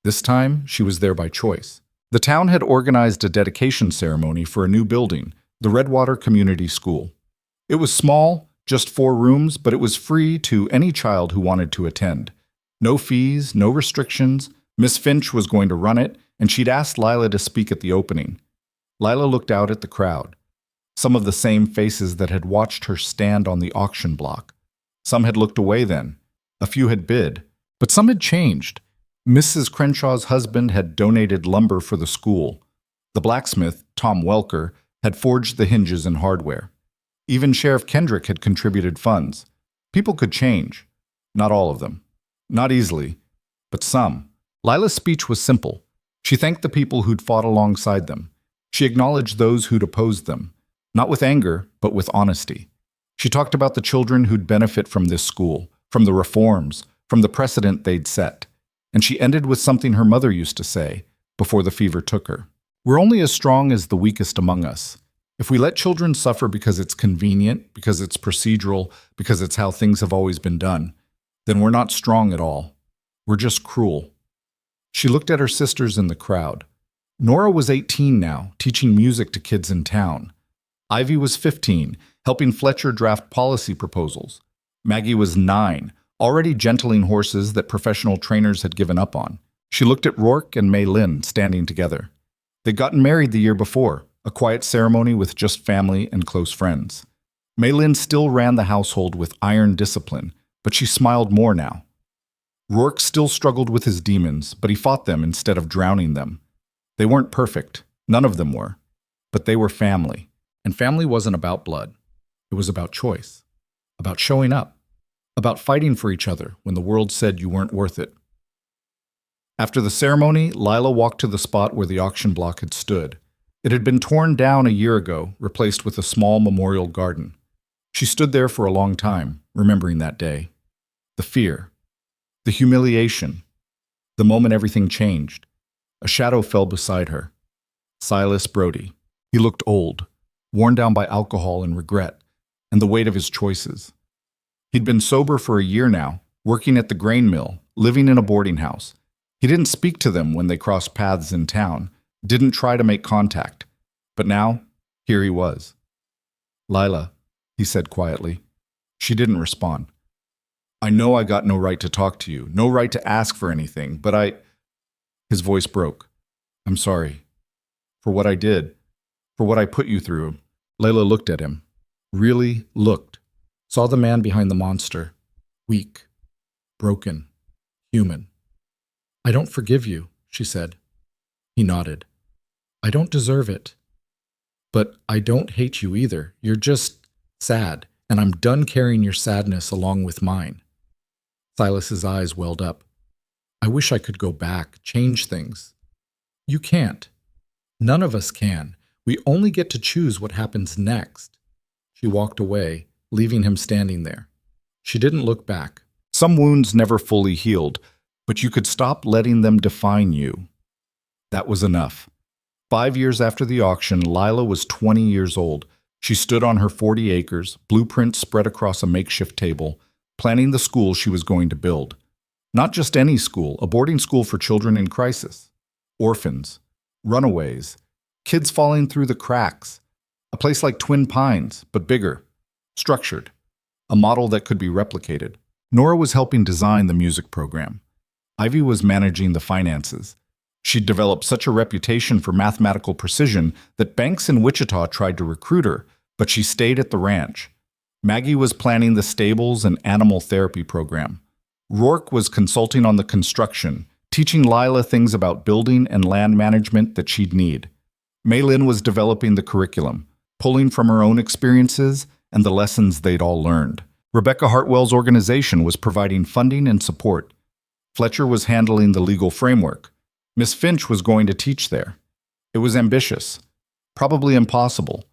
This time, she was there by choice. The town had organized a dedication ceremony for a new building, the Redwater Community School. It was small, just 4 rooms, but it was free to any child who wanted to attend. No fees, no restrictions. Miss Finch was going to run it, and she'd asked Lila to speak at the opening. Lila looked out at the crowd. Some of the same faces that had watched her stand on the auction block. Some had looked away then. A few had bid. But some had changed. Mrs. Crenshaw's husband had donated lumber for the school. The blacksmith, Tom Welker, had forged the hinges and hardware. Even Sheriff Kendrick had contributed funds. People could change. Not all of them. Not easily. But some. Lila's speech was simple. She thanked the people who'd fought alongside them. She acknowledged those who'd opposed them. Not with anger, but with honesty. She talked about the children who'd benefit from this school, from the reforms, from the precedent they'd set. And she ended with something her mother used to say, before the fever took her. We're only as strong as the weakest among us. If we let children suffer because it's convenient, because it's procedural, because it's how things have always been done, then we're not strong at all. We're just cruel. She looked at her sisters in the crowd. Nora was 18 now, teaching music to kids in town. Ivy was 15, helping Fletcher draft policy proposals. Maggie was 9, already gentling horses that professional trainers had given up on. She looked at Rourke and Mei Lin standing together. They'd gotten married the year before, a quiet ceremony with just family and close friends. Mei Lin still ran the household with iron discipline, but she smiled more now. Rourke still struggled with his demons, but he fought them instead of drowning them. They weren't perfect, none of them were, but they were family. And family wasn't about blood. It was about choice, about showing up, about fighting for each other when the world said you weren't worth it. After the ceremony, Lila walked to the spot where the auction block had stood. It had been torn down a year ago, replaced with a small memorial garden. She stood there for a long time, remembering that day. The fear, the humiliation, the moment everything changed. A shadow fell beside her. Silas Brody. He looked old, worn down by alcohol and regret, and the weight of his choices. He'd been sober for a year now, working at the grain mill, living in a boarding house. He didn't speak to them when they crossed paths in town, didn't try to make contact. But now, here he was. "Lila," he said quietly. She didn't respond. "I know I got no right to talk to you, no right to ask for anything, but His voice broke. "I'm sorry. For what I did. For what I put you through." Layla looked at him. Really looked. Saw the man behind the monster. Weak. Broken. Human. "I don't forgive you," she said. He nodded. "I don't deserve it. But I don't hate you either. You're just sad, and I'm done carrying your sadness along with mine." Silas's eyes welled up. "I wish I could go back, change things." "You can't. None of us can. We only get to choose what happens next." She walked away, leaving him standing there. She didn't look back. Some wounds never fully healed, but you could stop letting them define you. That was enough. 5 years after the auction, Lila was 20 years old. She stood on her 40 acres, blueprints spread across a makeshift table, planning the school she was going to build. Not just any school, a boarding school for children in crisis. Orphans. Runaways. Kids falling through the cracks. A place like Twin Pines, but bigger. Structured. A model that could be replicated. Nora was helping design the music program. Ivy was managing the finances. She'd developed such a reputation for mathematical precision that banks in Wichita tried to recruit her, but she stayed at the ranch. Maggie was planning the stables and animal therapy program. Rourke was consulting on the construction, teaching Lila things about building and land management that she'd need. Mei Lin was developing the curriculum, pulling from her own experiences and the lessons they'd all learned. Rebecca Hartwell's organization was providing funding and support. Fletcher was handling the legal framework. Miss Finch was going to teach there. It was ambitious, probably impossible,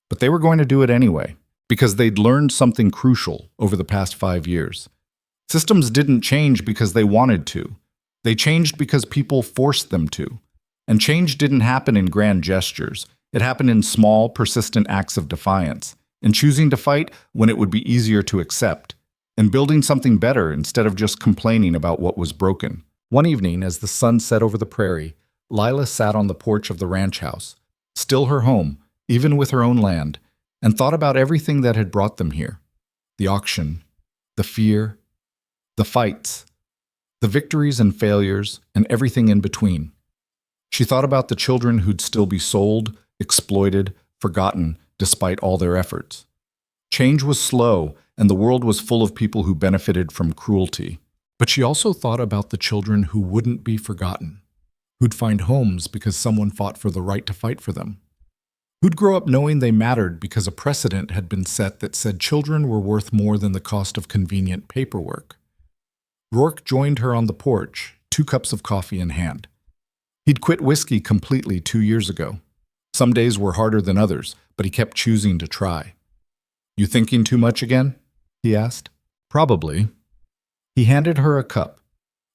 but they were going to do it anyway, because they'd learned something crucial over the past 5 years. Systems didn't change because they wanted to. They changed because people forced them to. And change didn't happen in grand gestures. It happened in small, persistent acts of defiance, in choosing to fight when it would be easier to accept, and building something better instead of just complaining about what was broken. One evening, as the sun set over the prairie, Lila sat on the porch of the ranch house, still her home, even with her own land, and thought about everything that had brought them here. The auction, the fear, the fights, the victories and failures, and everything in between. She thought about the children who'd still be sold, exploited, forgotten, despite all their efforts. Change was slow, and the world was full of people who benefited from cruelty. But she also thought about the children who wouldn't be forgotten, who'd find homes because someone fought for the right to fight for them, who'd grow up knowing they mattered because a precedent had been set that said children were worth more than the cost of convenient paperwork. Rourke joined her on the porch, 2 cups of coffee in hand. He'd quit whiskey completely 2 years ago. Some days were harder than others, but he kept choosing to try. "You thinking too much again?" he asked. "Probably." He handed her a cup.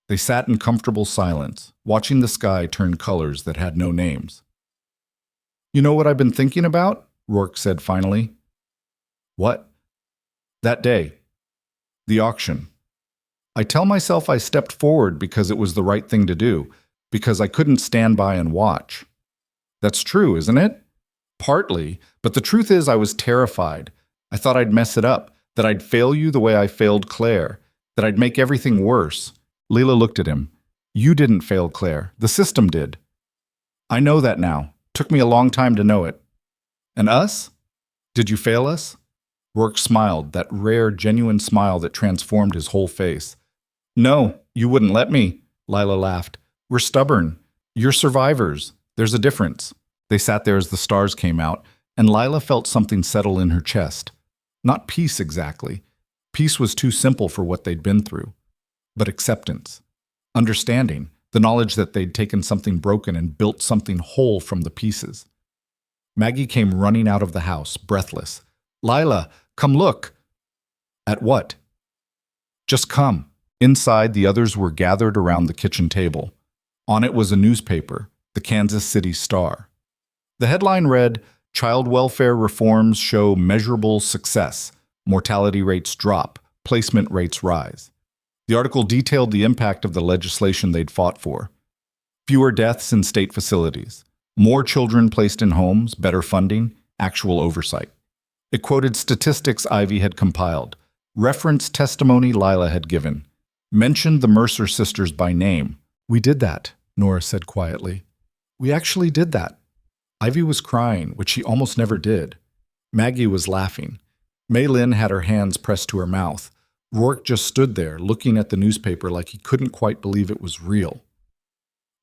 They sat in comfortable silence, watching the sky turn colors that had no names. "You know what I've been thinking about?" Rourke said finally. "What?" "That day. The auction. I tell myself I stepped forward because it was the right thing to do, because I couldn't stand by and watch. That's true, isn't it? Partly, but the truth is I was terrified. I thought I'd mess it up, that I'd fail you the way I failed Claire, that I'd make everything worse." Leila looked at him. "You didn't fail Claire. The system did." "I know that now. Took me a long time to know it." "And us? Did you fail us?" Rourke smiled, that rare, genuine smile that transformed his whole face. "No, you wouldn't let me," Leila laughed. "We're stubborn. You're survivors. There's a difference." They sat there as the stars came out, and Leila felt something settle in her chest. Not peace exactly. Peace was too simple for what they'd been through. But acceptance. Understanding. The knowledge that they'd taken something broken and built something whole from the pieces. Maggie came running out of the house, breathless. "Leila, come look." "At what?" "Just come." Inside, the others were gathered around the kitchen table. On it was a newspaper, the Kansas City Star. The headline read, "Child welfare reforms show measurable success. Mortality rates drop. Placement rates rise." The article detailed the impact of the legislation they'd fought for. Fewer deaths in state facilities. More children placed in homes, better funding, actual oversight. It quoted statistics Ivy had compiled, referenced testimony Leila had given, mentioned the Mercer sisters by name. "We did that," Nora said quietly. "We actually did that." Ivy was crying, which she almost never did. Maggie was laughing. Mei Lin had her hands pressed to her mouth. Rourke just stood there, looking at the newspaper like he couldn't quite believe it was real.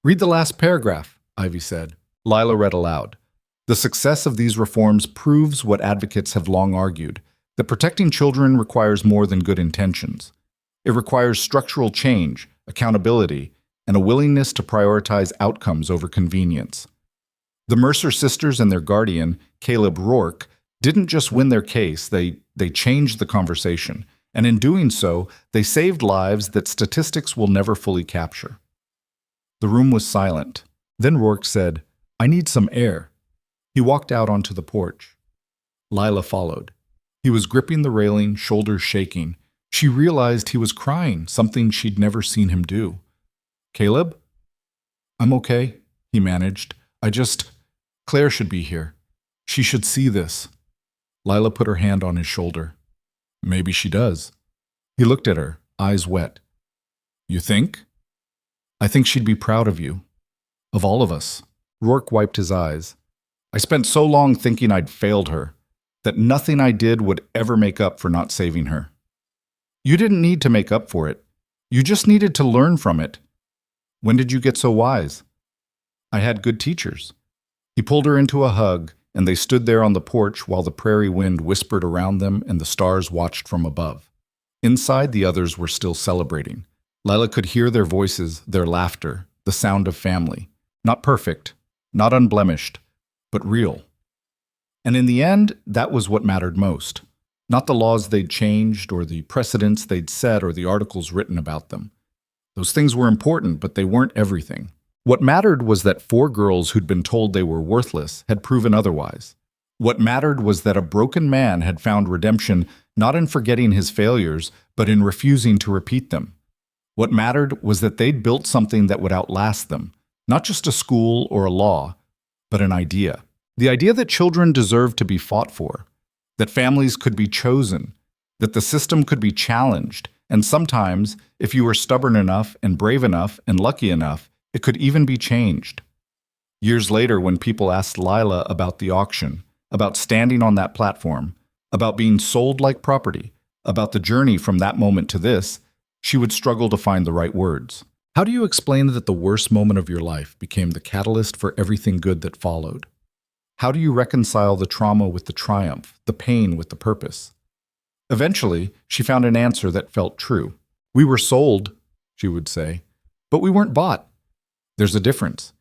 "Read the last paragraph," Ivy said. Leila read aloud. "The success of these reforms proves what advocates have long argued, that protecting children requires more than good intentions. It requires structural change, accountability, and a willingness to prioritize outcomes over convenience. The Mercer sisters and their guardian, Caleb Rourke, didn't just win their case, they changed the conversation. And in doing so, they saved lives that statistics will never fully capture." The room was silent. Then Rourke said, "I need some air." He walked out onto the porch. Leila followed. He was gripping the railing, shoulders shaking. She realized he was crying, something she'd never seen him do. "Caleb?" "I'm okay," he managed. Claire should be here. She should see this." Leila put her hand on his shoulder. "Maybe she does." He looked at her, eyes wet. "You think?" "I think she'd be proud of you. Of all of us." Rourke wiped his eyes. "I spent so long thinking I'd failed her, that nothing I did would ever make up for not saving her." "You didn't need to make up for it. You just needed to learn from it." "When did you get so wise?" "I had good teachers." He pulled her into a hug, and they stood there on the porch while the prairie wind whispered around them and the stars watched from above. Inside, the others were still celebrating. Leila could hear their voices, their laughter, the sound of family. Not perfect, not unblemished, but real. And in the end, that was what mattered most. Not the laws they'd changed, or the precedents they'd set, or the articles written about them. Those things were important, but they weren't everything. What mattered was that 4 girls who'd been told they were worthless had proven otherwise. What mattered was that a broken man had found redemption not in forgetting his failures, but in refusing to repeat them. What mattered was that they'd built something that would outlast them, not just a school or a law, but an idea. The idea that children deserved to be fought for, that families could be chosen, that the system could be challenged, and sometimes, if you were stubborn enough and brave enough and lucky enough, it could even be changed. Years later, when people asked Leila about the auction, about standing on that platform, about being sold like property, about the journey from that moment to this, she would struggle to find the right words. How do you explain that the worst moment of your life became the catalyst for everything good that followed? How do you reconcile the trauma with the triumph, the pain with the purpose? Eventually, she found an answer that felt true. We were sold, she would say, but we weren't bought. There's a difference.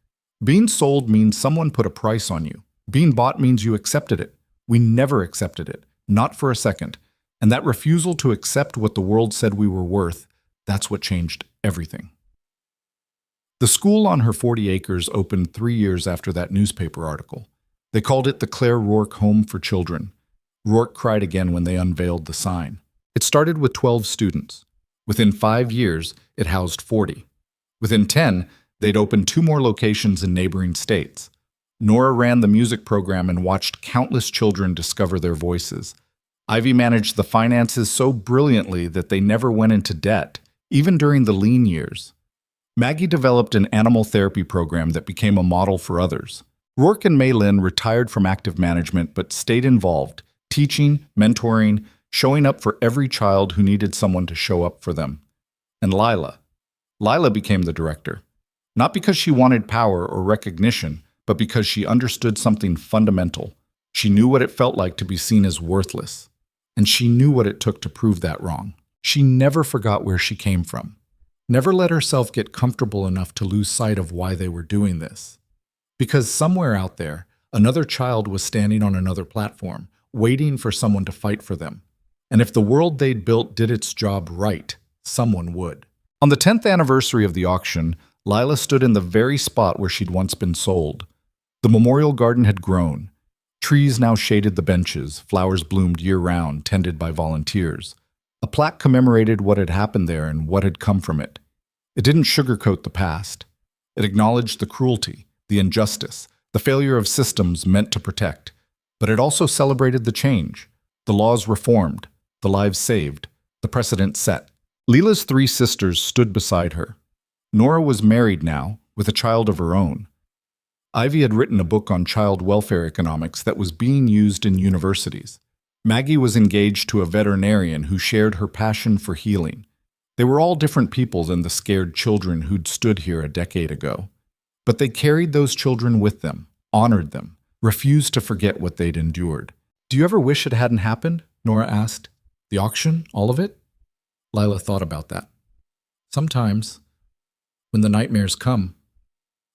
Being sold means someone put a price on you. Being bought means you accepted it. We never accepted it, not for a second. And that refusal to accept what the world said we were worth, that's what changed everything. The school on her 40 acres opened 3 years after that newspaper article. They called it the Claire Rourke Home for Children. Rourke cried again when they unveiled the sign. It started with 12 students. Within 5 years, it housed 40. Within 10, they'd opened 2 more locations in neighboring states. Nora ran the music program and watched countless children discover their voices. Ivy managed the finances so brilliantly that they never went into debt, even during the lean years. Maggie developed an animal therapy program that became a model for others. Rourke and Maylin retired from active management but stayed involved, teaching, mentoring, showing up for every child who needed someone to show up for them. And Lila became the director, not because she wanted power or recognition, but because she understood something fundamental. She knew what it felt like to be seen as worthless, and she knew what it took to prove that wrong. She never forgot where she came from, never let herself get comfortable enough to lose sight of why they were doing this. Because somewhere out there, another child was standing on another platform, waiting for someone to fight for them. And if the world they'd built did its job right, someone would. On the 10th anniversary of the auction, Lila stood in the very spot where she'd once been sold. The memorial garden had grown. Trees now shaded the benches, flowers bloomed year-round, tended by volunteers. A plaque commemorated what had happened there and what had come from it. It didn't sugarcoat the past. It acknowledged the cruelty, the injustice, the failure of systems meant to protect. But it also celebrated the change, the laws reformed, the lives saved, the precedent set. Leela's 3 sisters stood beside her. Nora was married now, with a child of her own. Ivy had written a book on child welfare economics that was being used in universities. Maggie was engaged to a veterinarian who shared her passion for healing. They were all different people than the scared children who'd stood here a decade ago. But they carried those children with them, honored them, refused to forget what they'd endured. "Do you ever wish it hadn't happened?" Nora asked. "The auction, all of it?" Lila thought about that. "Sometimes, when the nightmares come,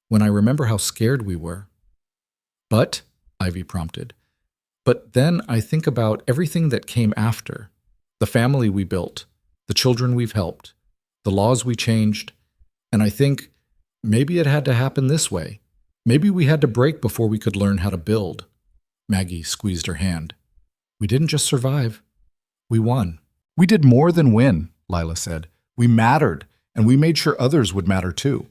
when I remember how scared we were." "But," Ivy prompted, "but then I think about everything that came after, the family we built, the children we've helped, the laws we changed, and I think maybe it had to happen this way. Maybe we had to break before we could learn how to build." Maggie squeezed her hand. "We didn't just survive. We won." "We did more than win," Lila said. "We mattered, and we made sure others would matter too."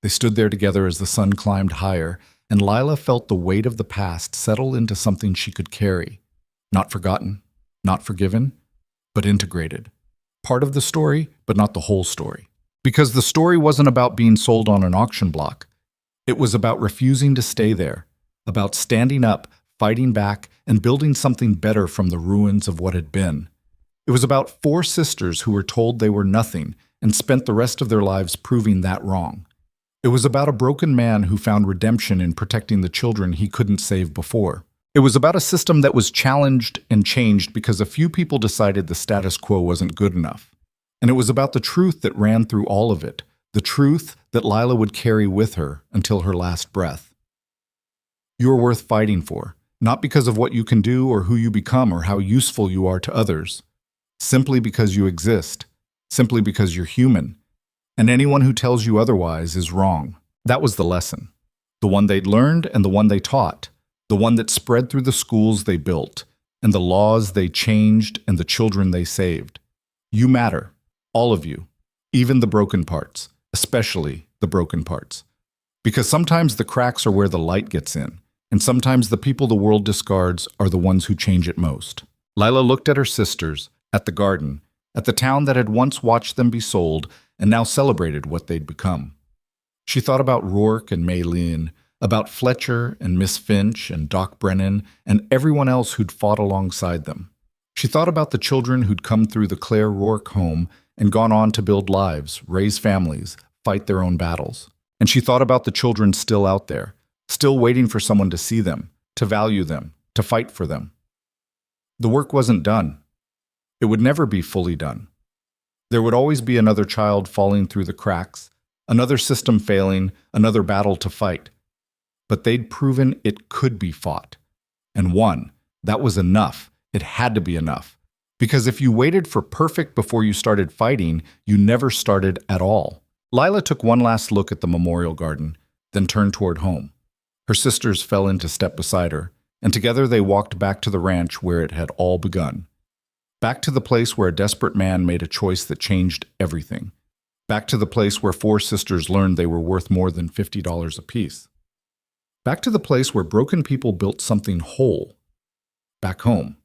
They stood there together as the sun climbed higher, and Lila felt the weight of the past settle into something she could carry. Not forgotten, not forgiven, but integrated. Part of the story, but not the whole story. Because the story wasn't about being sold on an auction block. It was about refusing to stay there, about standing up, fighting back, and building something better from the ruins of what had been. It was about 4 sisters who were told they were nothing and spent the rest of their lives proving that wrong. It was about a broken man who found redemption in protecting the children he couldn't save before. It was about a system that was challenged and changed because a few people decided the status quo wasn't good enough. And it was about the truth that ran through all of it, the truth that Lila would carry with her until her last breath. You're worth fighting for, not because of what you can do or who you become or how useful you are to others, simply because you exist, simply because you're human. And anyone who tells you otherwise is wrong. That was the lesson. The one they'd learned and the one they taught, the one that spread through the schools they built, and the laws they changed and the children they saved. You matter, all of you, even the broken parts, especially the broken parts. Because sometimes the cracks are where the light gets in, and sometimes the people the world discards are the ones who change it most. Lila looked at her sisters, at the garden, at the town that had once watched them be sold and now celebrated what they'd become. She thought about Rourke and Maylin, about Fletcher and Miss Finch and Doc Brennan and everyone else who'd fought alongside them. She thought about the children who'd come through the Claire Rourke home and gone on to build lives, raise families, fight their own battles. And she thought about the children still out there, still waiting for someone to see them, to value them, to fight for them. The work wasn't done. It would never be fully done. There would always be another child falling through the cracks, another system failing, another battle to fight. But they'd proven it could be fought. And won. That was enough. It had to be enough. Because if you waited for perfect before you started fighting, you never started at all. Lila took one last look at the memorial garden, then turned toward home. Her sisters fell into step beside her, and together they walked back to the ranch where it had all begun. Back to the place where a desperate man made a choice that changed everything. Back to the place where 4 sisters learned they were worth more than $50 apiece. Back to the place where broken people built something whole. Back home.